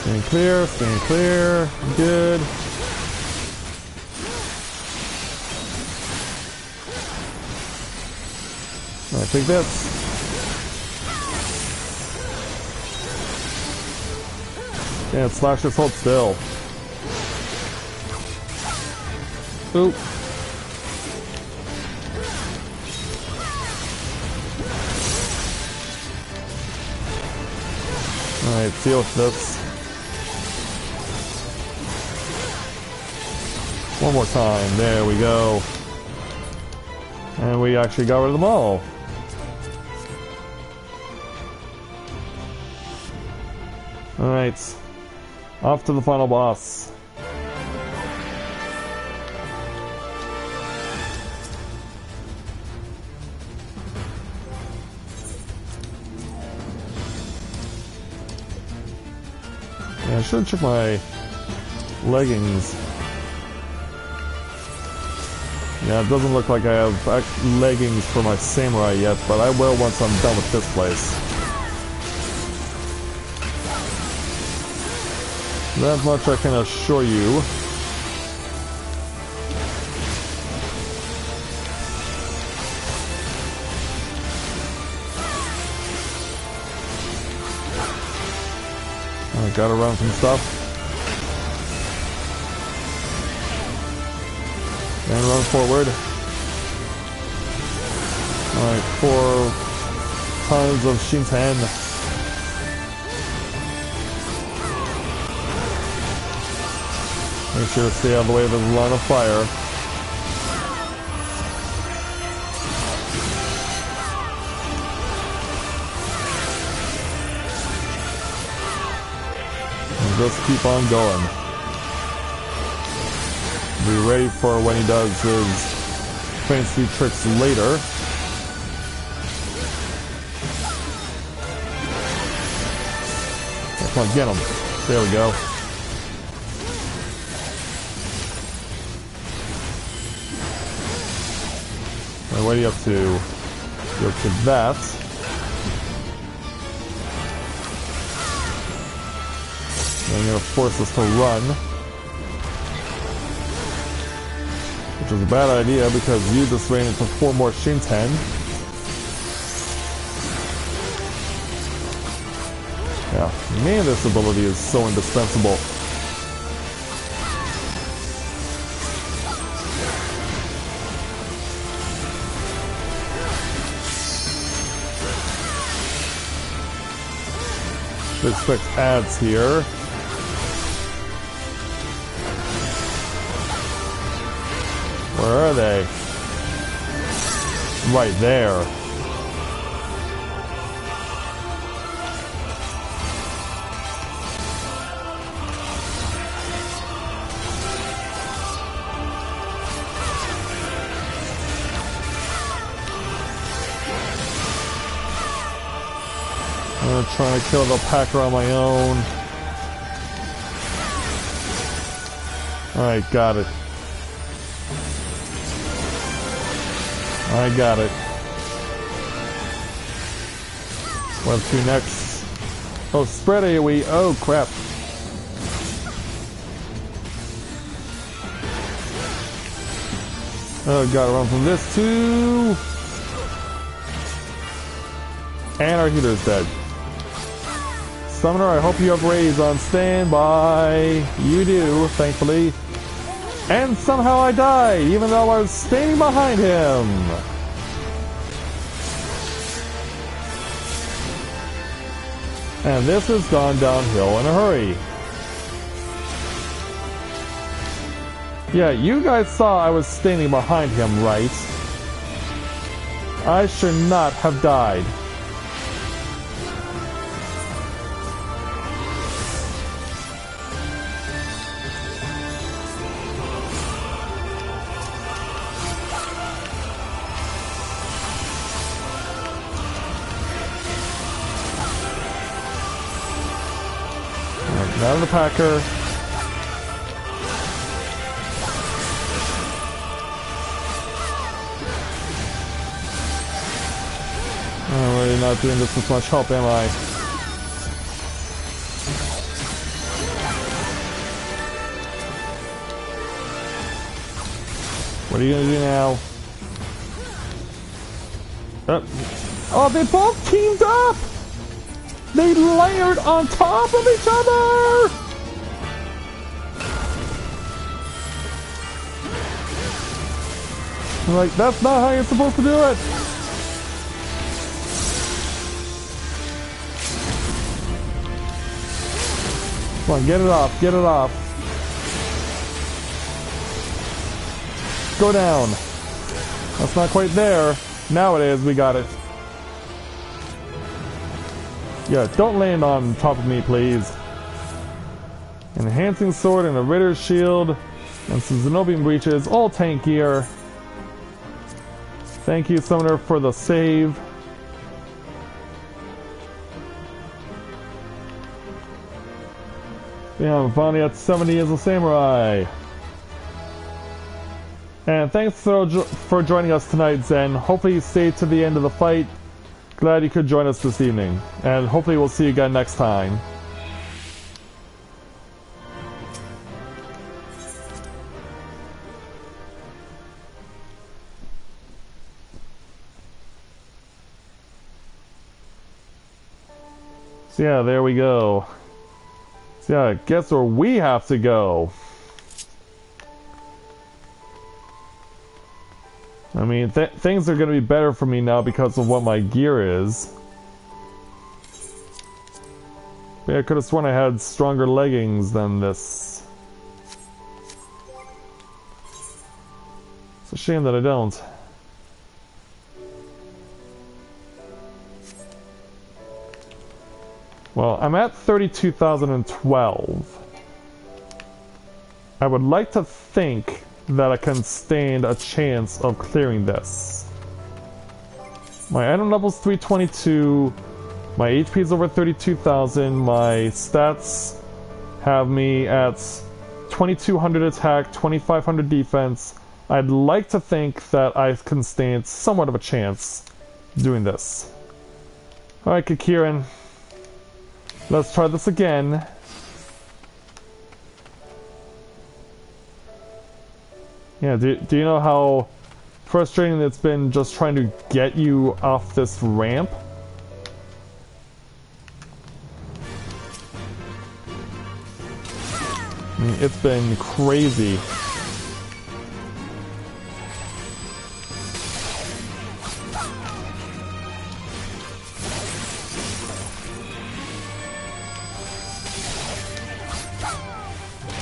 Speaker 1: Staying clear, staying clear. Good. Alright, take this. Yeah, slashers hold still. Oop. Alright, deal with this. One more time. There we go. And we actually got rid of them all. Alright. Off to the final boss. Yeah, I should check my leggings. Yeah, it doesn't look like I have leggings for my samurai yet, but I will once I'm done with this place. That much I can assure you. I gotta run some stuff. And run forward. Alright, 4 tons of Shinten. Make sure to stay out of the way of his line of fire. And just keep on going. Be ready for when he does his fancy tricks later. Come on, get him. There we go. Now, what are you up to? You're up to that. I'm going to force us to run. Which was a bad idea because you just ran into 4 more Shinten. Yeah, man, this ability is so indispensable. Should expect ads here. Where are they? Right there. I'm gonna try to kill the Packer on my own. Alright, got it. I got it. What to next? Oh, spread AoE. Oh, crap. Oh, gotta run from this too. And our healer's dead. Summoner, I hope you have Rays on standby. You do, thankfully. And somehow I died, even though I was standing behind him. And this has gone downhill in a hurry. Yeah, you guys saw I was standing behind him, right? I should not have died. Out of the Packer. I'm really not doing this with much help, am I? What are you gonna do now? Oh, they both teamed up! They layered on top of each other! I'm like, that's not how you're supposed to do it! Come on, get it off, get it off. Go down. That's not quite there. Now it is, we got it. Yeah, don't land on top of me, please. Enhancing sword and a Ritter's shield. And some Zenobian breeches. All tank gear. Thank you, Summoner, for the save. Yeah, I'm finally at 70 as a samurai. And thanks for joining us tonight, Zen. Hopefully you stayed to the end of the fight. Glad you could join us this evening. And hopefully we'll see you again next time. So yeah, there we go. So yeah, guess where we have to go. I mean, things are going to be better for me now because of what my gear is. But yeah, I could have sworn I had stronger leggings than this. It's a shame that I don't. Well, I'm at 32,012. I would like to think that I can stand a chance of clearing this. My item level's 322, my HP is over 32,000, my stats have me at 2,200 attack, 2,500 defense. I'd like to think that I can stand somewhat of a chance doing this. Alright, Kikirin. Let's try this again. Yeah, do you know how frustrating it's been just trying to get you off this ramp? I mean, it's been crazy.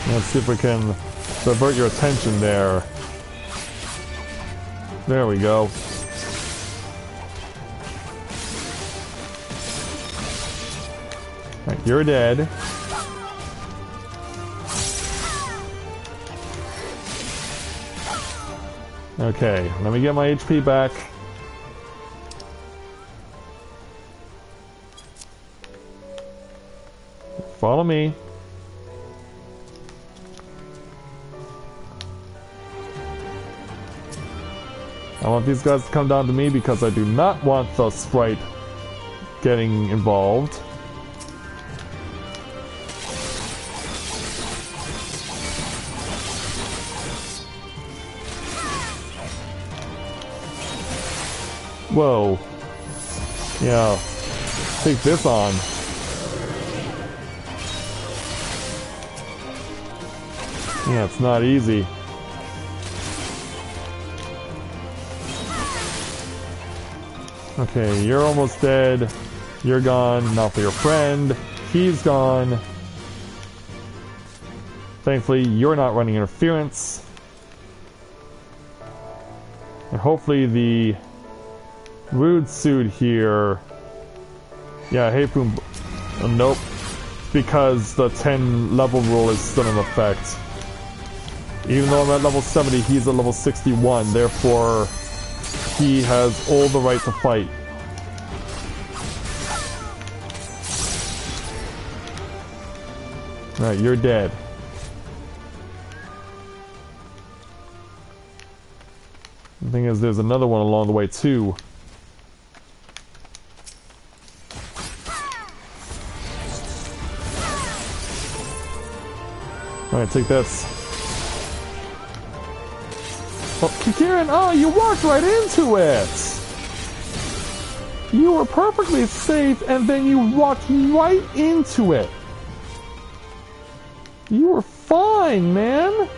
Speaker 1: Let's see if we can divert your attention there. There we go. Right, you're dead. Okay, let me get my HP back. Follow me. I want these guys to come down to me because I do not want the sprite getting involved. Whoa. Yeah. Take this on. Yeah, it's not easy. Okay, you're almost dead. You're gone. Now for your friend. He's gone. Thankfully, you're not running interference. And hopefully the rude suit here... Yeah, hey Poom... nope. Because the 10 level rule is still in effect. Even though I'm at level 70, he's at level 61. Therefore, he has all the right to fight. Alright, you're dead. The thing is, there's another one along the way, too. Alright, take this. Oh, Kikirin, oh, you walked right into it! You were perfectly safe, and then you walked right into it! You were fine, man!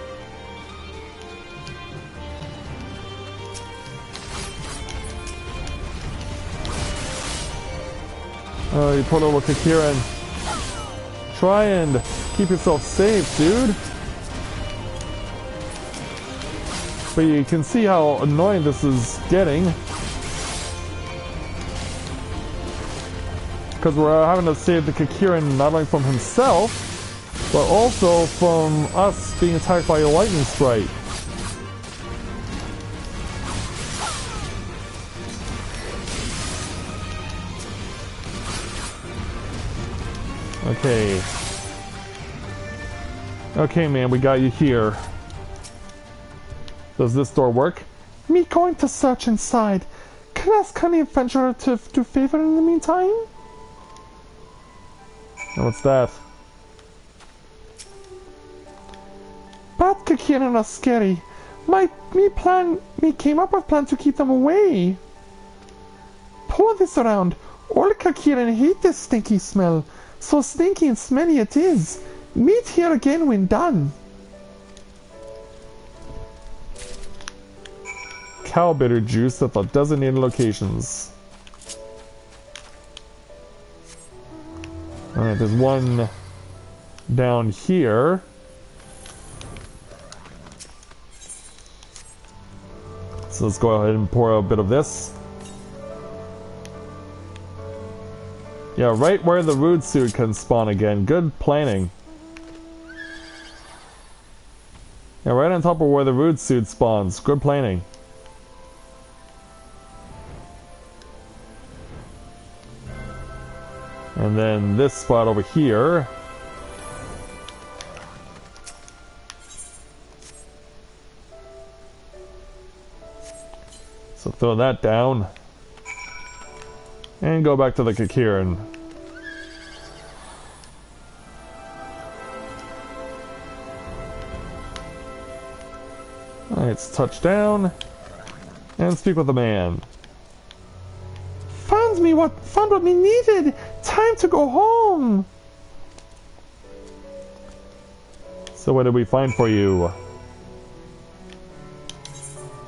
Speaker 1: Oh, you pulled over Kikirin. Try and keep yourself safe, dude. But you can see how annoying this is getting. Because we're having to save the Kikirin not only from himself, but also from us being attacked by a lightning strike. Okay. Okay, man, we got you here. Does this door work? Me going to search inside. Can I ask any adventurer to do a favor in the meantime? Oh, what's that? Bad Kakiran are scary. Me came up with plan to keep them away. Pour this around. All Kakiran hate this stinky smell. So stinky and smelly it is. Meet here again when done. Cow bitter juice at the designated locations. Alright, there's one down here. So let's go ahead and pour a bit of this. Yeah, right where the root suit can spawn again. Good planning. Yeah, right on top of where the root suit spawns. Good planning. And then this spot over here. So throw that down. And go back to the Kakiran. Alright, let's touch down. And speak with the man. Found what me needed! Time to go home! So what did we find for you?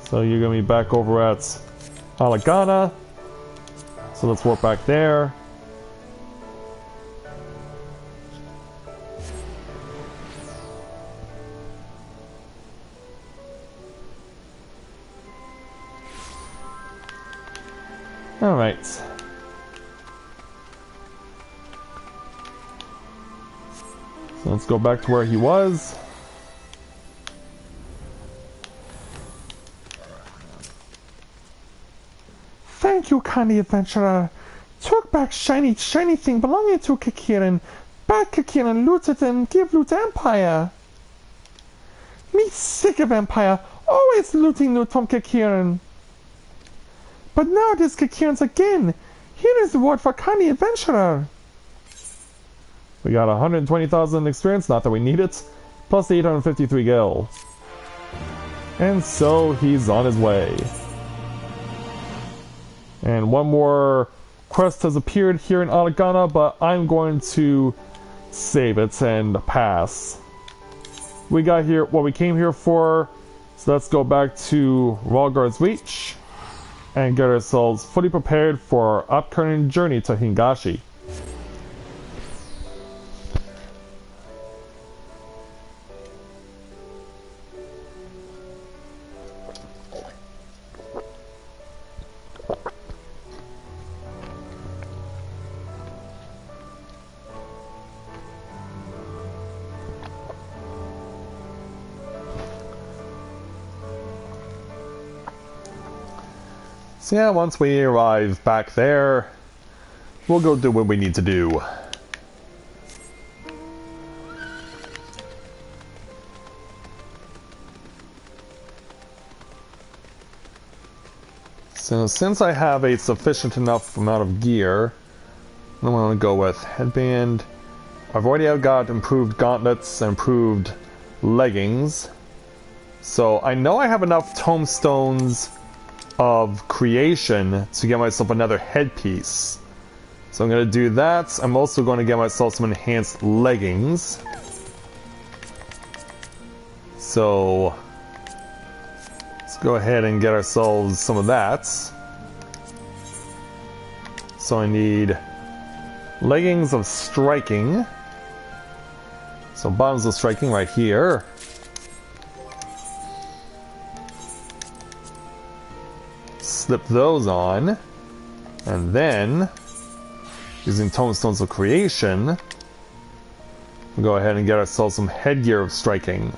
Speaker 1: So you're gonna be back over at Alagana. So let's warp back there. Alright. So let's go back to where he was. Thank you, kindly adventurer. Took back shiny thing belonging to Kakiran. Bad Kakiran looted and give loot to Empire. Me sick of Empire, always looting loot from Kakiran. But now it is Kakiran's again. Here is the reward for kindly adventurer. We got 120,000 experience, not that we need it, plus the 853 gil. And so he's on his way. And one more quest has appeared here in Alagana, but I'm going to save it and pass. We got here what we came here for, so let's go back to Ralgard's Reach and get ourselves fully prepared for our upcoming journey to Hingashi. So yeah, once we arrive back there, we'll go do what we need to do. So since I have a sufficient enough amount of gear, I'm going to go with headband. I've already got improved gauntlets and improved leggings. So I know I have enough tomestones of creation to get myself another headpiece. So I'm going to do that. I'm also going to get myself some enhanced leggings. So let's go ahead and get ourselves some of that. So I need leggings of striking. So bottoms of striking right here. Slip those on, and then using tomestones of creation, We'll go ahead and get ourselves some headgear of striking.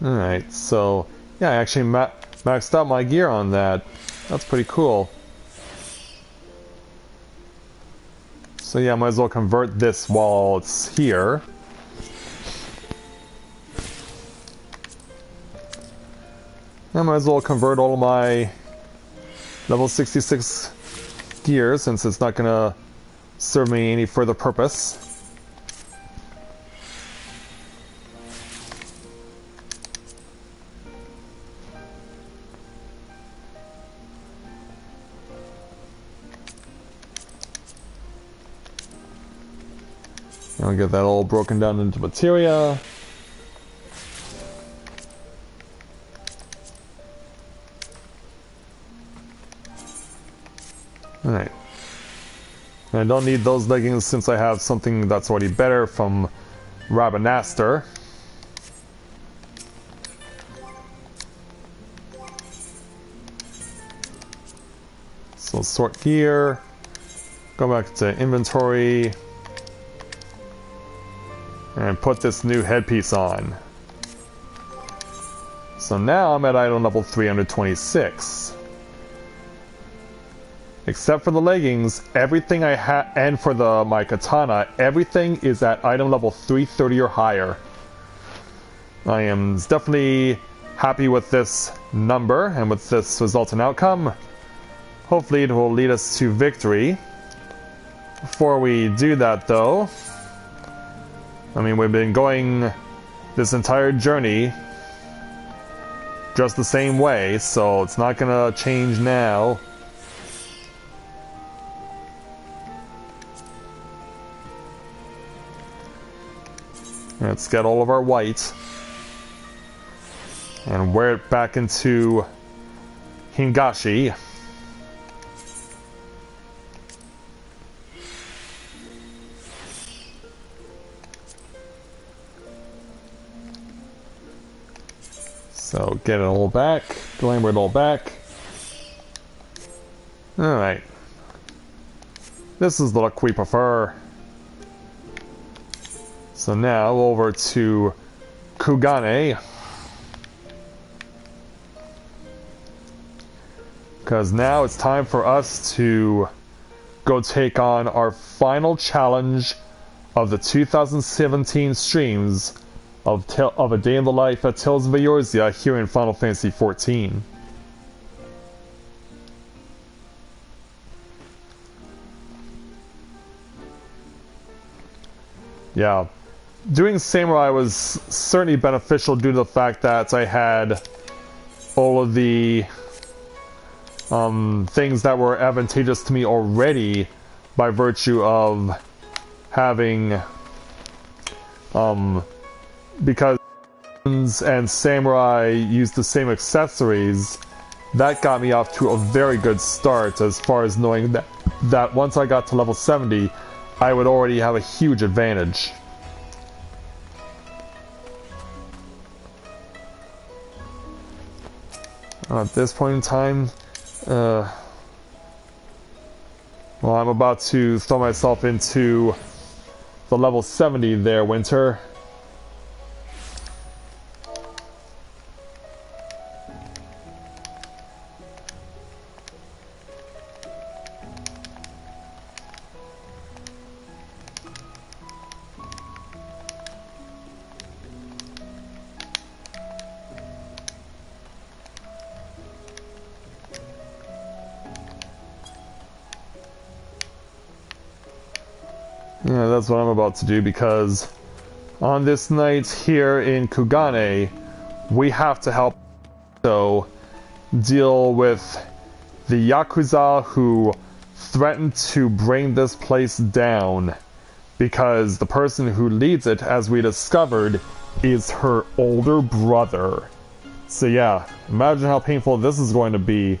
Speaker 1: Alright, so yeah, I actually maxed out my gear on that. That's pretty cool. So yeah, I might as well convert this while it's here. I might as well convert all of my level 66 gear since it's not gonna serve me any further purpose. I'll get that all broken down into materia. Alright. I don't need those leggings since I have something that's already better from Rabanaster. So sort gear. Go back to inventory. And put this new headpiece on. So now I'm at item level 326. Except for the leggings, everything I have, and for my katana, everything is at item level 330 or higher. I am definitely happy with this number and with this resultant outcome. Hopefully it will lead us to victory. Before we do that though, I mean, we've been going this entire journey just the same way, so it's not gonna change now. Let's get all of our white and wear it back into Hingashi. So get it all back, glamour it all back. Alright. This is the look we prefer. So now over to Kugane. Because now it's time for us to go take on our final challenge of the 2017 streams of A Day in the Life at Tales of Eorzea here in Final Fantasy XIV. Yeah, doing Samurai was certainly beneficial due to the fact that I had all of the things that were advantageous to me already by virtue of having because and Samurai used the same accessories. That got me off to a very good start as far as knowing that once I got to level 70 I would already have a huge advantage. At this point in time, well, I'm about to throw myself into the level 70 there, Winter. Yeah, that's what I'm about to do, because on this night here in Kugane, we have to help deal with the Yakuza who threatened to bring this place down, because the person who leads it, as we discovered, is her older brother. So yeah, imagine how painful this is going to be,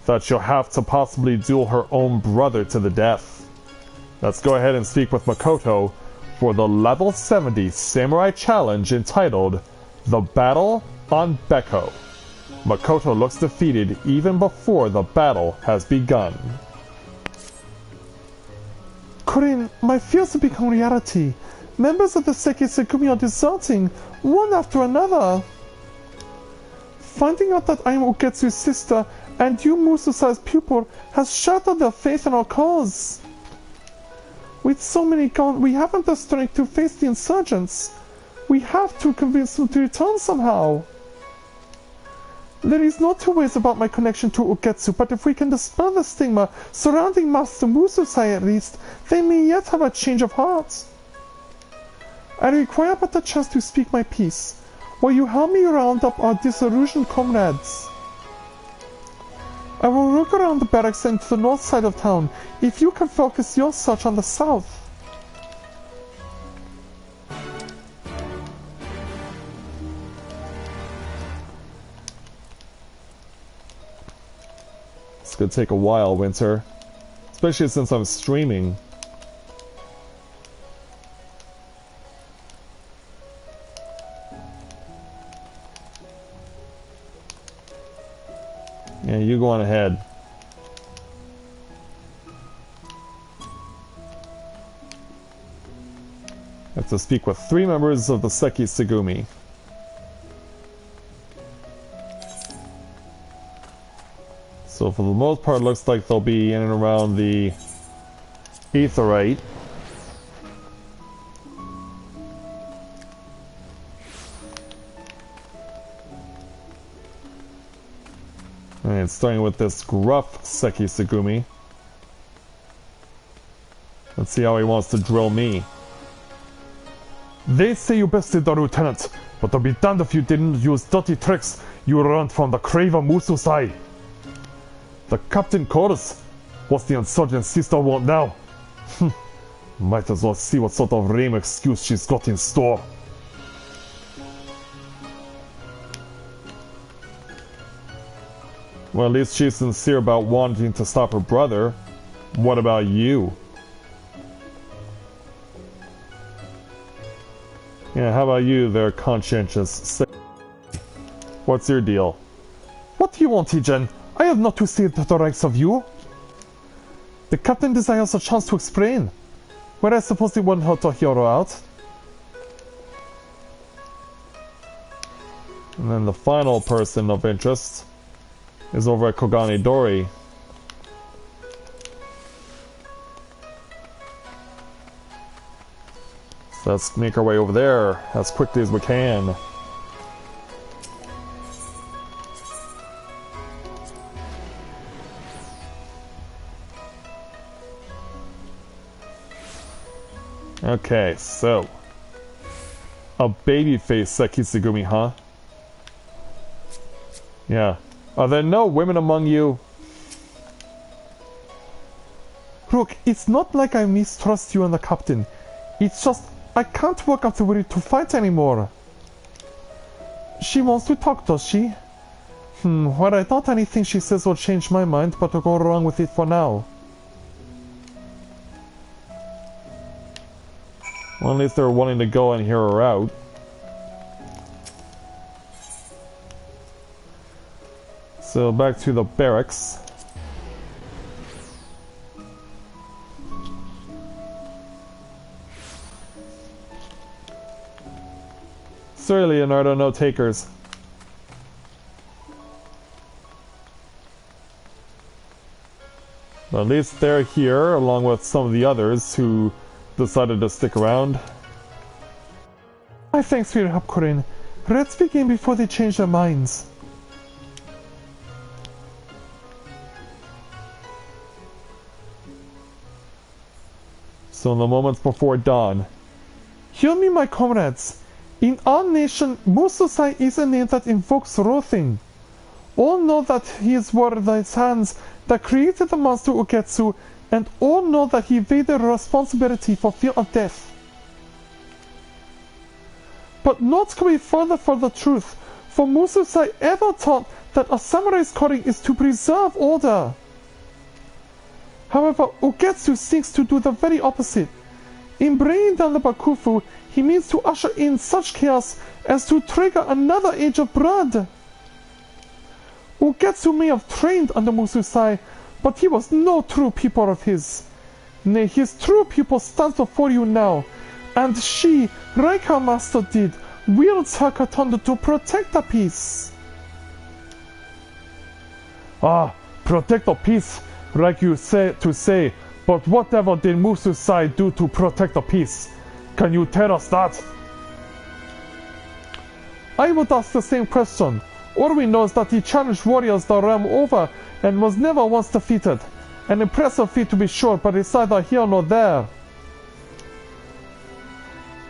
Speaker 1: that she'll have to possibly duel her own brother to the death. Let's go ahead and speak with Makoto for the level 70 Samurai Challenge entitled The Battle on Beko. Makoto looks defeated even before the battle has begun.
Speaker 2: Corinne, my fears have become reality. Members of the Sekisegumi are deserting, one after another. Finding out that I am Ugetsu's sister and you Mususai's pupil has shattered their faith in our cause. With so many gone, we haven't the strength to face the insurgents. We have to convince them to return somehow. There is no two ways about my connection to Ugetsu, but if we can dispel the stigma surrounding Master Mususai at least, they may yet have a change of heart. I require but a chance to speak my piece. Will you help me round up our disillusioned comrades? I will look around the barracks and to the north side of town, if you can focus your search on the south.
Speaker 1: It's gonna take a while, Winter. Especially since I'm streaming. Yeah, you go on ahead. I have to speak with 3 members of the Sekisegumi. So for the most part, it looks like they'll be in and around the Aetherite. Alright, starting with this gruff Sekisegumi. Let's see how he wants to drill me.
Speaker 2: They say you bested the lieutenant, but I'll be damned if you didn't use dirty tricks you learned from the craver Mususai. The captain called us. What's the insurgent sister want now? Might as well see what sort of lame excuse she's got in store.
Speaker 1: Well, at least she's sincere about wanting to stop her brother. What about you? Yeah, how about you there, conscientious? What's your deal?
Speaker 2: What do you want, Ijen? I have not to say to the ranks of you. The captain desires a chance to explain. Where I suppose they want her to hear her out.
Speaker 1: And then the final person of interest is over at Kogane Dori. So let's make our way over there as quickly as we can. Okay, so a babyface Sekisegumi, huh? Yeah. Are there no women among you?
Speaker 2: Look, it's not like I mistrust you and the captain. It's just, I can't work up the will to fight anymore. She wants to talk, does she? Well, I doubt anything she says will change my mind, but I'll go along with it for now.
Speaker 1: Well, at least they're wanting to go and hear her out. So back to the barracks. Sorry, Leonardo, no takers. But at least they're here, along with some of the others who decided to stick around.
Speaker 2: My thanks for your help, Corinne. Let's begin before they change their minds.
Speaker 1: So in the moments before dawn.
Speaker 2: Hear me, my comrades. In our nation, Mususai is a name that invokes loathing. All know that his were the hands that created the monster Ugetsu, and all know that he evaded responsibility for fear of death. But naught can be further from the truth, for Mususai ever taught that a samurai's calling is to preserve order. However, Ugetsu seeks to do the very opposite. In bringing down the Bakufu, he means to usher in such chaos as to trigger another age of blood. Ugetsu may have trained under Mususai, but he was no true pupil of his. Nay, his true pupil stands before you now, and she, like her master did, wields her katana to protect the peace. Ah, protect the peace, like you say, but whatever did Mususai do to protect the peace? Can you tell us that? I would ask the same question. All we know is that he challenged warriors the realm over and was never once defeated. An impressive feat to be sure, but it's neither here nor there.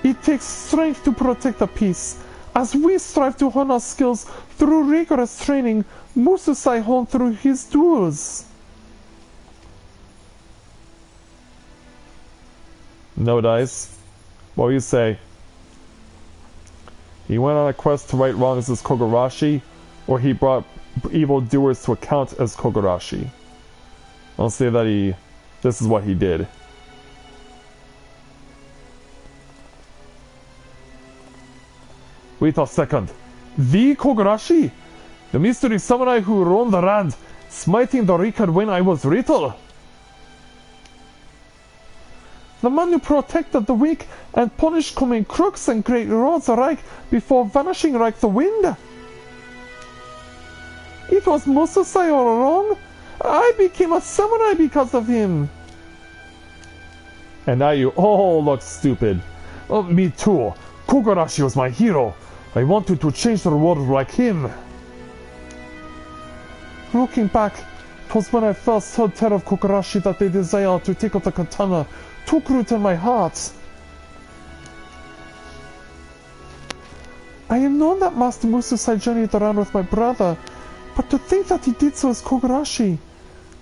Speaker 2: It takes strength to protect the peace. As we strive to hone our skills through rigorous training, Mususai honed through his duels. No dice. What do you say? He went on a quest to right wrongs as Kogarashi, or he brought evil doers to account as Kogarashi. I'll say that this is what he did. Wait a second. The Kogarashi? The mystery samurai who roamed the land, smiting the wicked when I was little? The man who protected the weak and punished coming crooks and great lords alike before vanishing like the wind? It was Mususai all along. I became a samurai because of him. And now you all look stupid. Oh, me too. Kogarashi was my hero. I wanted to change the world like him. Looking back, it was when I first heard tell of Kogarashi that the desire to take up the katana took root in my heart. I had known that Master Mususai journeyed around with my brother, but to think that he did so as Kogarashi,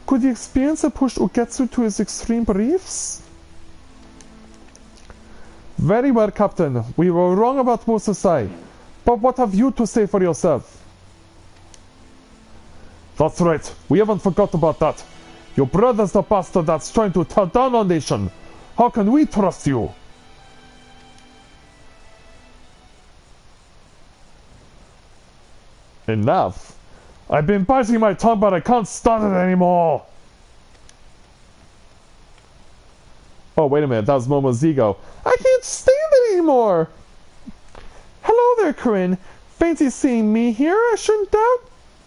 Speaker 2: could the experience have pushed Ugetsu to his extreme beliefs? Very well, Captain. We were wrong about Mususai, but what have you to say for yourself? That's right. We haven't forgot about that. Your brother's the bastard that's trying to tear down our nation. How can we trust you? Enough. I've been biting my tongue, but I can't stand it anymore. Oh, wait a minute. That was Momo's ego. I can't stand it anymore. Hello there, Corinne. Fancy seeing me here, I shouldn't doubt?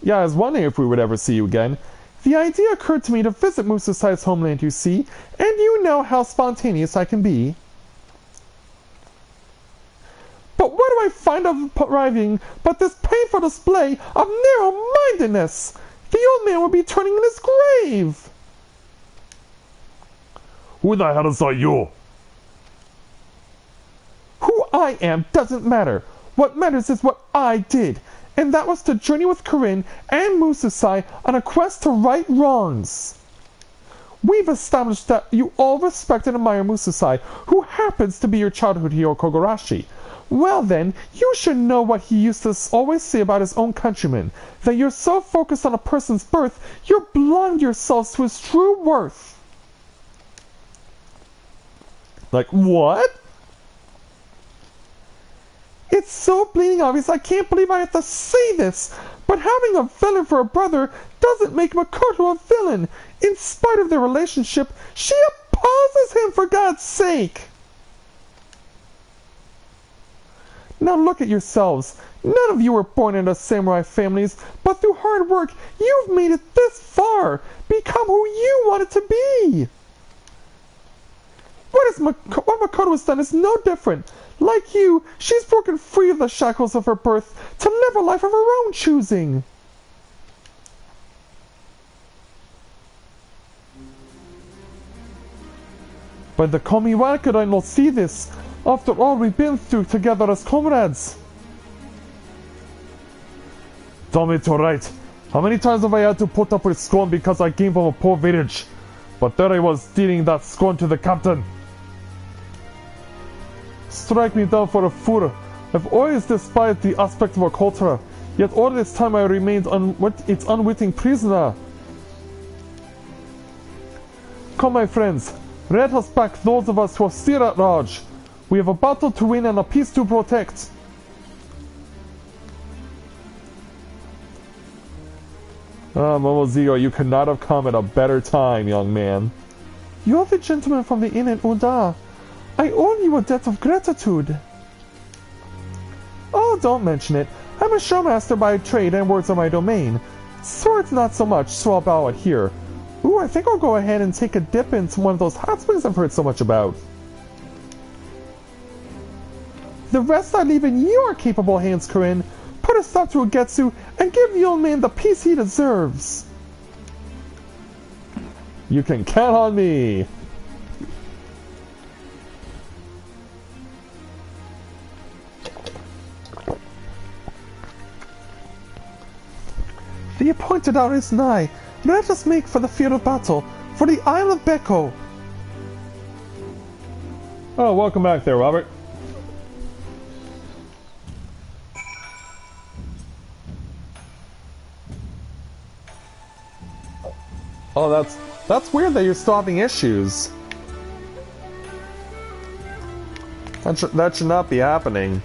Speaker 2: Yeah, I was wondering if we would ever see you again. The idea occurred to me to visit Mususai's homeland, you see, and you know how spontaneous I can be. But what do I find of arriving but this painful display of narrow-mindedness? The old man would be turning in his grave. Who the hell is you? Who I am doesn't matter. What matters is what I did, and that was to journey with Corinne and Mususai on a quest to right wrongs. We've established that you all respect and admire Mususai, who happens to be your childhood hero Kogarashi. Well then, you should know what he used to always say about his own countrymen, that you're so focused on a person's birth, you're blind yourselves to his true worth. Like, what? It's so bleeding obvious I can't believe I have to say this, but having a villain for a brother doesn't make Makoto a villain. In spite of their relationship, she opposes him, for God's sake. Now look at yourselves. None of you were born into samurai families, but through hard work, you've made it this far. Become who you wanted to be. What Makoto has done is no different. Like you, she's broken free of the shackles of her birth to live a life of her own choosing. By the Kami, why could I not see this? After all we've been through together as comrades. Damn it, alright. How many times have I had to put up with scorn because I came from a poor village? But there I was dealing that scorn to the captain. Strike me down for a fool. I've always despised the aspect of our culture, yet all this time I remained its unwitting prisoner. Come, my friends, let us back those of us who are still at large. We have a battle to win and a peace to protect.
Speaker 1: Momozio, you could not have come at a better time, young man.
Speaker 2: You're the gentleman from the inn at Oda. I owe you a debt of gratitude. Oh, don't mention it. I'm a showmaster by trade and words are my domain. Swords not so much, so I'll bow it here. Ooh, I think I'll go ahead and take a dip into one of those hot springs I've heard so much about. The rest I leave in your capable hands, Corinne. Put a stop to Ugetsu and give the old man the peace he deserves.
Speaker 1: You can count on me.
Speaker 2: The appointed hour is nigh. Let us make for the field of battle, for the Isle of Beko.
Speaker 1: Oh, welcome back there, Robert. Oh, that's weird that you're stopping issues. That should not be happening.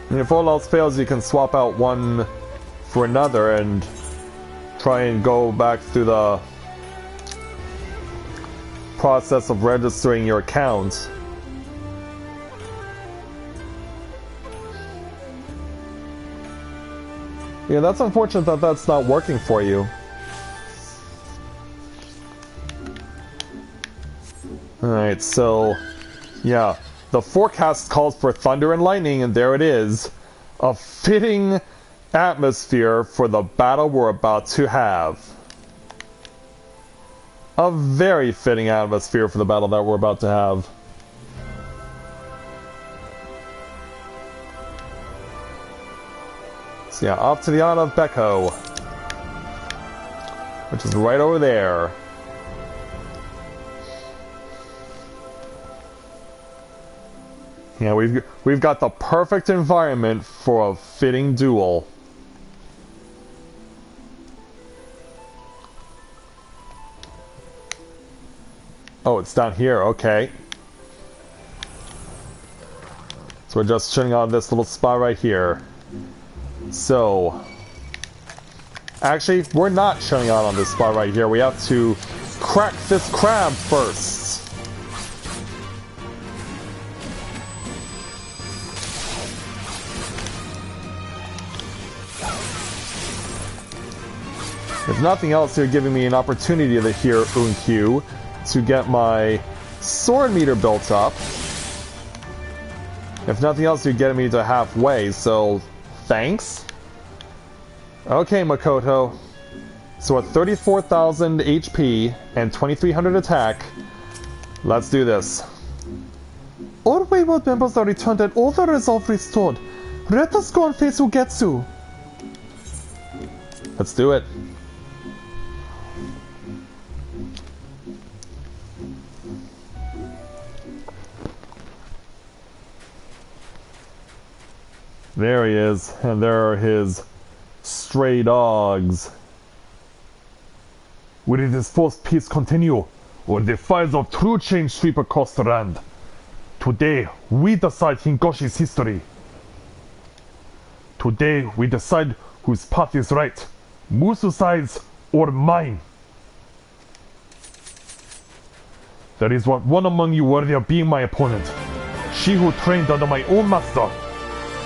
Speaker 1: And if all else fails, you can swap out one for another and try and go back through the process of registering your account. Yeah, that's unfortunate that that's not working for you. Alright, so yeah, the forecast calls for thunder and lightning, and there it is. A fitting atmosphere for the battle we're about to have. A very fitting atmosphere for the battle that we're about to have. So yeah, off to the Isle of Beko, which is right over there. Yeah, we've got the perfect environment for a fitting duel. Oh, it's down here, okay. So we're just shutting on this little spot right here. So, actually, we're not shutting out on this spot right here. We have to crack this crab first. If nothing else, you're giving me an opportunity to hear Unkyu to get my sword meter built up. If nothing else, you're getting me to halfway, so thanks. Okay, Makoto. So at 34,000 HP and 2,300 attack, let's do this.
Speaker 2: All wayward members are returned and all the resolve restored. Let us go and face Ugetsu.
Speaker 1: Let's do it. There he is, and there are his stray dogs.
Speaker 3: Will this forced peace continue, or the fires of true change sweep across the land? Today, we decide Hingoshi's history. Today, we decide whose path is right, Musu's or mine. There is one among you worthy of being my opponent. She who trained under my own master.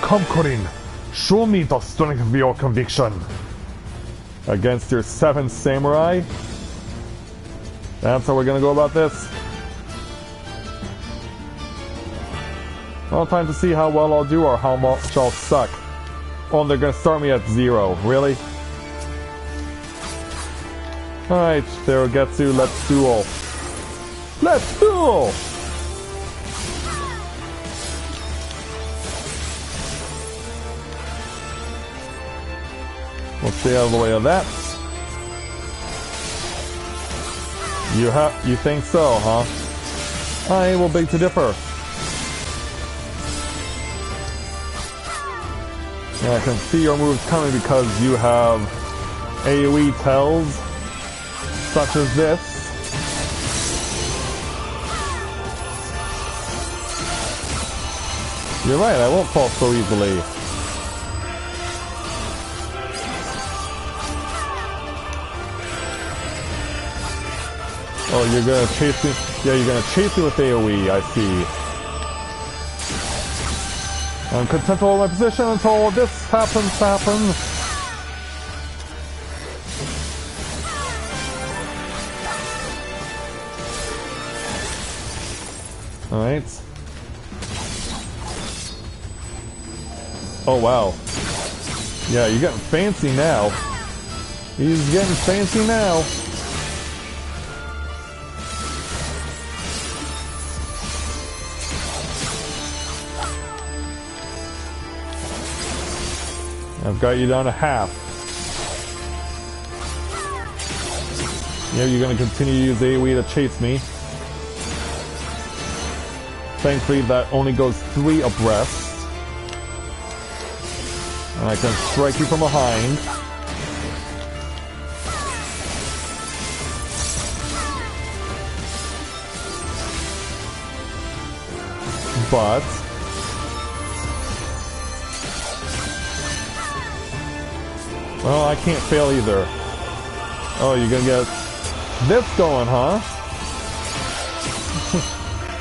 Speaker 3: Come, Corinne, show me the strength of your conviction.
Speaker 1: Against your 7 samurai? That's how we're gonna go about this? Well, time to see how well I'll do or how much I'll suck. Oh, they're gonna start me at 0. Really? Alright, there Ugetsu, let's duel. Let's duel! We'll stay out of the way of that. You think so, huh? I will beg to differ. Yeah, I can see your moves coming because you have AoE tells, such as this. You're right, I won't fall so easily. Oh, you're gonna chase me? Yeah, you're gonna chase me with AoE, I see. I'm content to hold my position until this happens. Alright. Oh, wow. Yeah, you're getting fancy now. He's getting fancy now. I've got you down to half. Yeah, you're gonna continue to use AoE to chase me. Thankfully, that only goes 3 abreast. And I can strike you from behind. But well, I can't fail either. Oh, you're gonna get this going, huh?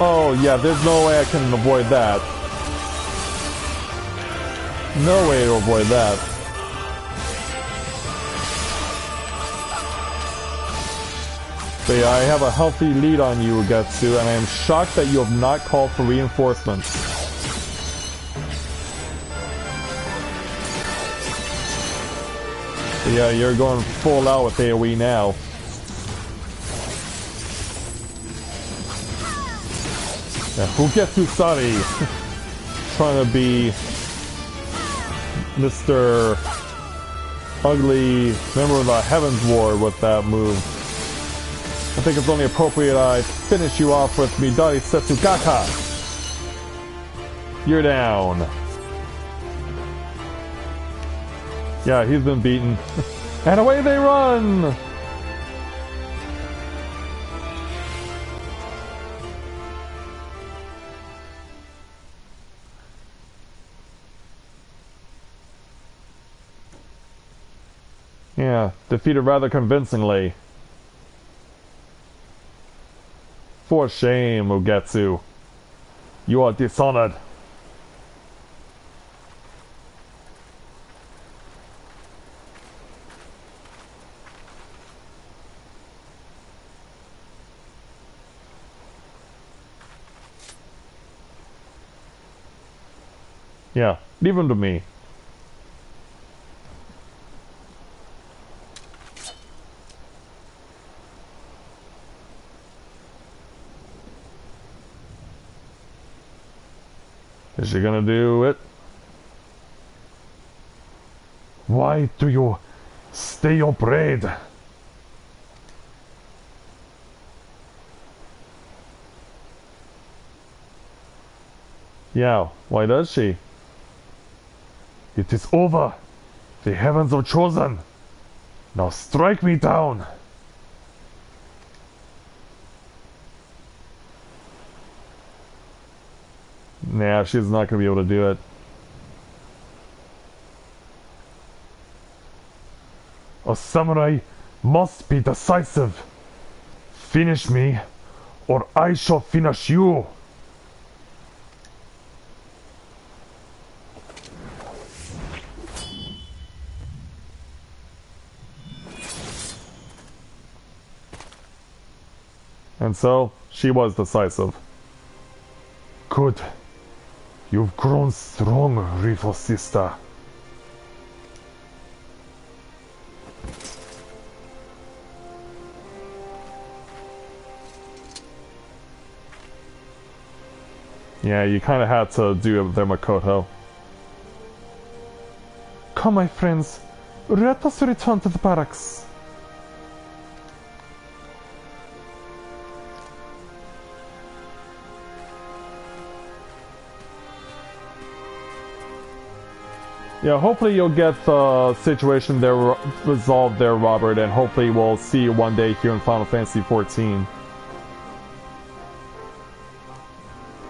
Speaker 1: Oh, yeah, there's no way I can avoid that. No way to avoid that. So yeah, I have a healthy lead on you, Ugetsu, and I am shocked that you have not called for reinforcements. So yeah, you're going full out with AoE now. Yeah, Ugetsu Sari trying to be Mr. Ugly member of the Heavens Ward with that move. I think it's only appropriate I finish you off with Midari Setsugaka. You're down. Yeah, he's been beaten. And away they run! Yeah, defeated rather convincingly. For shame, Ugetsu. You are dishonored. Yeah, leave him to me. Is she gonna do it? Why do you stay your braid? Yeah, why does she? It is over. The heavens are chosen. Now strike me down. Nah, she's not going to be able to do it. A samurai must be decisive. Finish me, or I shall finish you. And so, she was decisive. Good. You've grown strong, Rifle Sister. Yeah, you kind of had to do it there, Makoto. Come, my friends. Let us return to the barracks. Yeah, hopefully you'll get the situation there resolved there, Robert, and hopefully we'll see you one day here in Final Fantasy XIV.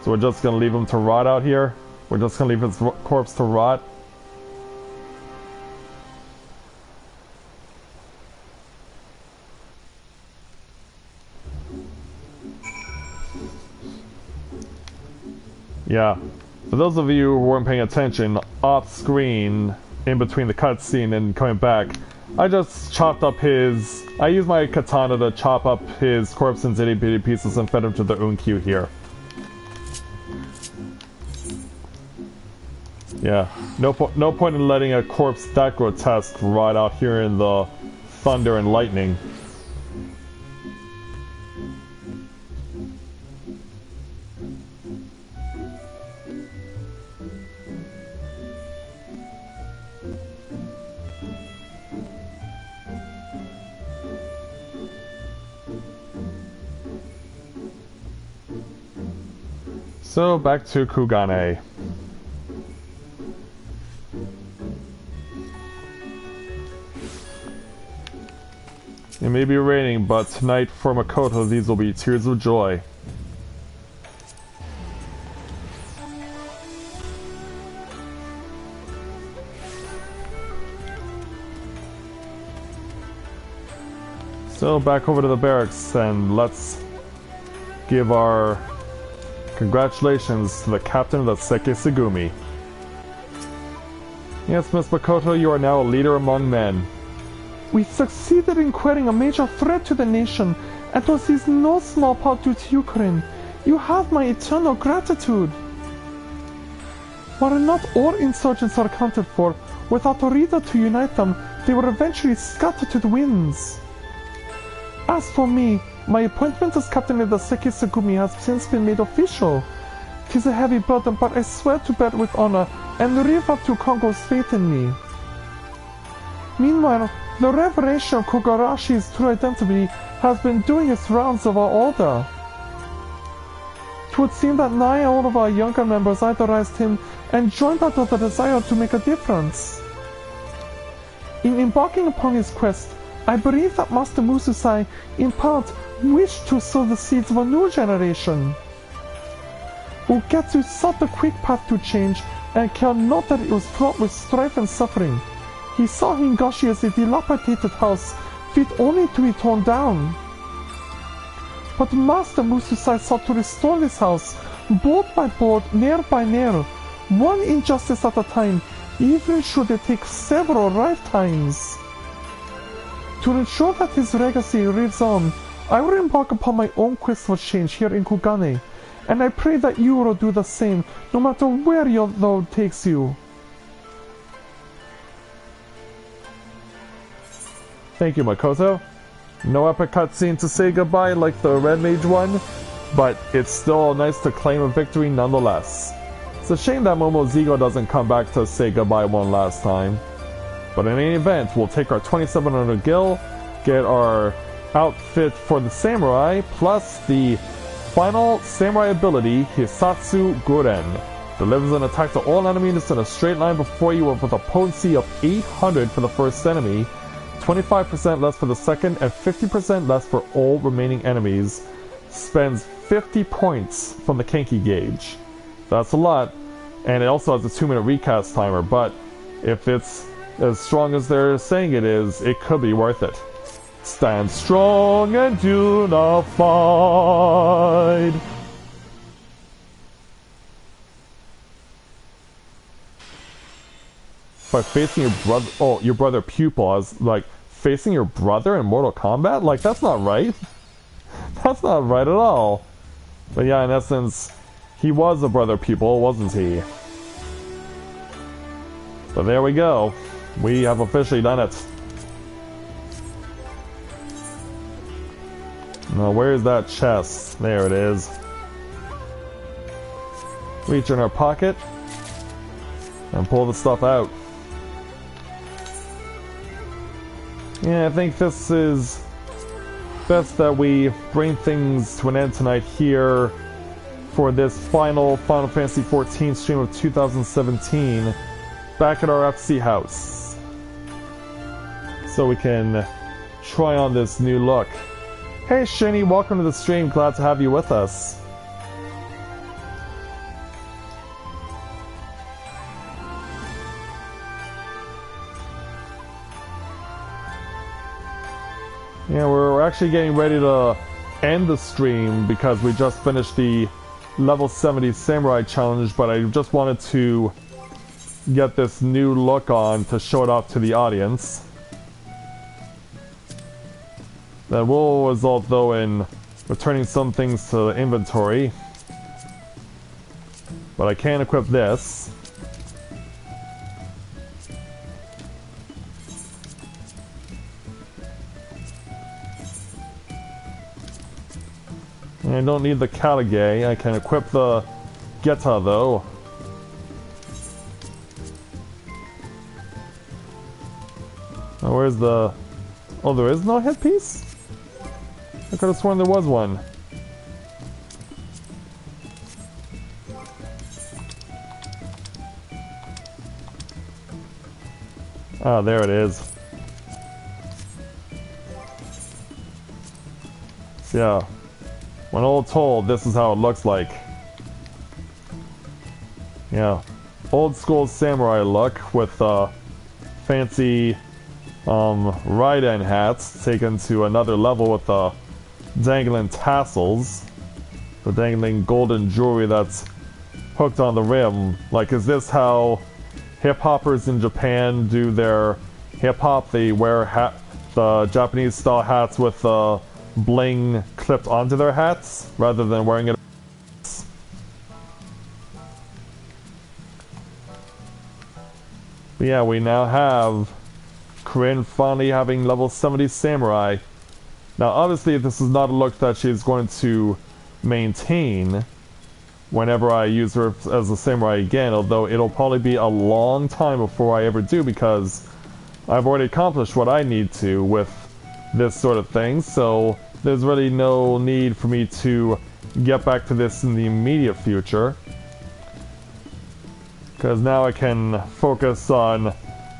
Speaker 1: So we're just gonna leave him to rot out here? We're just gonna leave his corpse to rot? Yeah. For those of you who weren't paying attention, off screen, in between the cutscene and coming back, I just chopped up his... I used my katana to chop up his corpse into itty bitty pieces and fed him to the Unkyu here. Yeah, no point in letting a corpse that grotesque ride out here in the thunder and lightning. So, back to Kugane. It may be raining, but tonight for Makoto these will be tears of joy. So, back over to the barracks and let's give our congratulations to the captain of the Seke Segumi. Yes, Miss Makoto, you are now a leader among men.
Speaker 2: We succeeded in quelling a major threat to the nation, and this is no small part due to you, Corinne. You have my eternal gratitude. While not all insurgents are accounted for, without a leader to unite them, they were eventually scattered to the winds. As for me, my appointment as captain of the Seke Segumi has since been made official. 'Tis a heavy burden, but I swear to bear it with honor and live up to Kongo's faith in me. Meanwhile, the revelation of Kogarashi's true identity has been doing its rounds of our order. It would seem that nigh all of our younger members idolized him and joined out of the desire to make a difference. In embarking upon his quest, I believe that Master Mususai, in part, wished to sow the seeds of a new generation. Ugetsu sought the quick path to change and cared not that it was fraught with strife and suffering. He saw Hingashi as a dilapidated house, fit only to be torn down. But Master Mususai sought to restore this house, board by board, nail by nail, one injustice at a time, even should it take several lifetimes. To ensure that his legacy lives on, I will embark upon my own quest for change here in Kugane, and I pray that you will do the same, no matter where your road takes you.
Speaker 1: Thank you, Makoto. No epic cutscene to say goodbye like the Red Mage one, but it's still nice to claim a victory nonetheless. It's a shame that Momozigo doesn't come back to say goodbye one last time. But in any event, we'll take our 2700 gil, get our outfit for the samurai, plus the final samurai ability, Hisatsu Guren. Delivers an attack to all enemies in a straight line before you with a potency of 800 for the first enemy, 25% less for the second, and 50% less for all remaining enemies. Spends 50 points from the Kenki gauge. That's a lot, and it also has a 2-minute recast timer, but if it's as strong as they're saying it is, it could be worth it. Stand strong and do not fight. By facing your brother pupil as like facing your brother in Mortal Kombat? Like, that's not right. That's not right at all. But yeah, in essence, he was a brother pupil, wasn't he? But there we go. We have officially done it. Now, where's that chest? There it is. Reach in our pocket and pull the stuff out. Yeah, I think this is best that we bring things to an end tonight here for this final Final Fantasy XIV stream of 2017 back at our FC house. So we can try on this new look. Hey Shani, welcome to the stream, glad to have you with us. Yeah, we're actually getting ready to end the stream because we just finished the level 70 samurai challenge, but I just wanted to get this new look on to show it off to the audience. That will result though in returning some things to the inventory. But I can equip this. And I don't need the Kalige. I can equip the Geta though. Oh, where's the... Oh, there is no headpiece? I could have sworn there was one. Ah, there it is. So, yeah. When all told, this is how it looks like. Yeah. Old school samurai look with fancy Raiden hats taken to another level with the dangling tassels. The dangling golden jewelry that's hooked on the rim. Like, is this how hip-hoppers in Japan do their hip-hop? They wear the Japanese style hats with bling clipped onto their hats rather than wearing it. But yeah, we now have Corinne finally having level 70 samurai. Now obviously this is not a look that she's going to maintain whenever I use her as a samurai again, although it'll probably be a long time before I ever do, because I've already accomplished what I need to with this sort of thing, so there's really no need for me to get back to this in the immediate future, because now I can focus on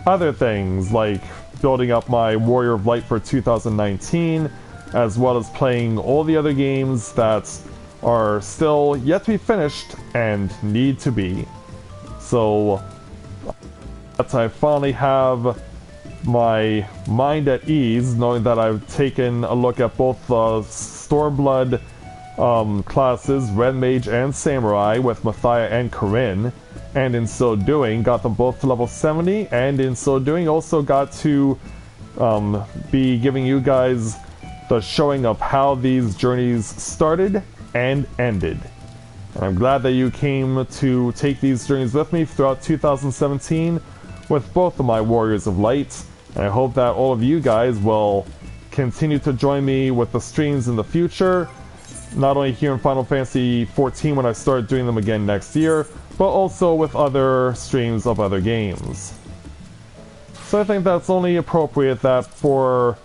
Speaker 1: other things like building up my Warrior of Light for 2019, as well as playing all the other games that are still yet to be finished and need to be. So that I finally have my mind at ease, knowing that I've taken a look at both the Stormblood classes, Red Mage and Samurai, with Mathia and Corinne, and in so doing got them both to level 70, and in so doing also got to be giving you guys the showing of how these journeys started and ended. And I'm glad that you came to take these journeys with me throughout 2017 with both of my Warriors of Light, and I hope that all of you guys will continue to join me with the streams in the future, not only here in Final Fantasy XIV when I start doing them again next year, but also with other streams of other games. So I think that's only appropriate that for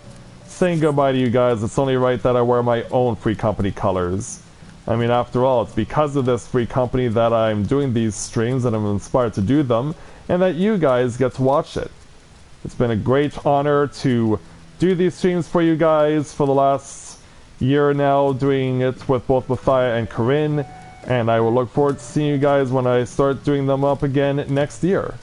Speaker 1: saying goodbye to you guys, it's only right that I wear my own Free Company colors. I mean, after all, it's because of this Free Company that I'm doing these streams and I'm inspired to do them, and that you guys get to watch it. It's been a great honor to do these streams for you guys for the last year now, doing it with both Mathia and Corinne, and I will look forward to seeing you guys when I start doing them up again next year.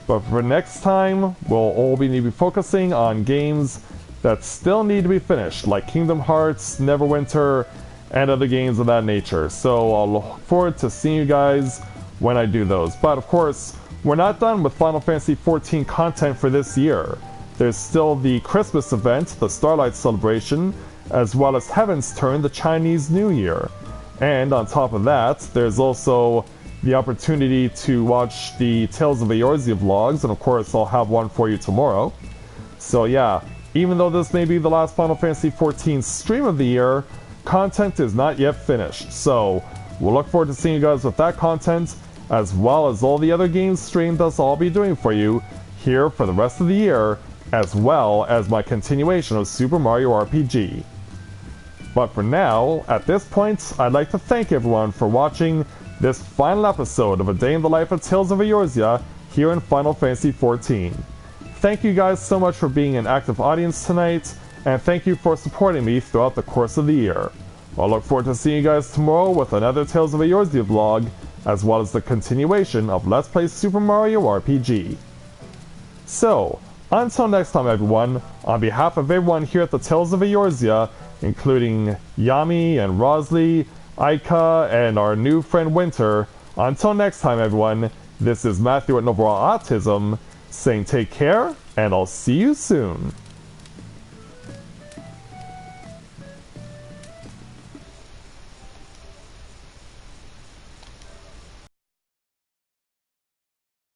Speaker 1: But for next time, we'll all be focusing on games that still need to be finished, like Kingdom Hearts, Neverwinter, and other games of that nature. So I'll look forward to seeing you guys when I do those. But of course, we're not done with Final Fantasy XIV content for this year. There's still the Christmas event, the Starlight Celebration, as well as Heaven's Turn, the Chinese New Year. And on top of that, there's also the opportunity to watch the Tales of Eorzea vlogs, and of course I'll have one for you tomorrow. So yeah, even though this may be the last Final Fantasy XIV stream of the year, content is not yet finished. So we'll look forward to seeing you guys with that content, as well as all the other games streamed that I'll be doing for you here for the rest of the year, as well as my continuation of Super Mario RPG. But for now, at this point, I'd like to thank everyone for watching this final episode of A Day in the Life of Tales of Eorzea here in Final Fantasy XIV. Thank you guys so much for being an active audience tonight, and thank you for supporting me throughout the course of the year. I'll look forward to seeing you guys tomorrow with another Tales of Eorzea vlog, as well as the continuation of Let's Play Super Mario RPG. So, until next time everyone, on behalf of everyone here at the Tales of Eorzea, including Yami and Rosley, Aika and our new friend Winter. Until next time, everyone, this is Matthew at Novaura Autism saying take care, and I'll see you soon.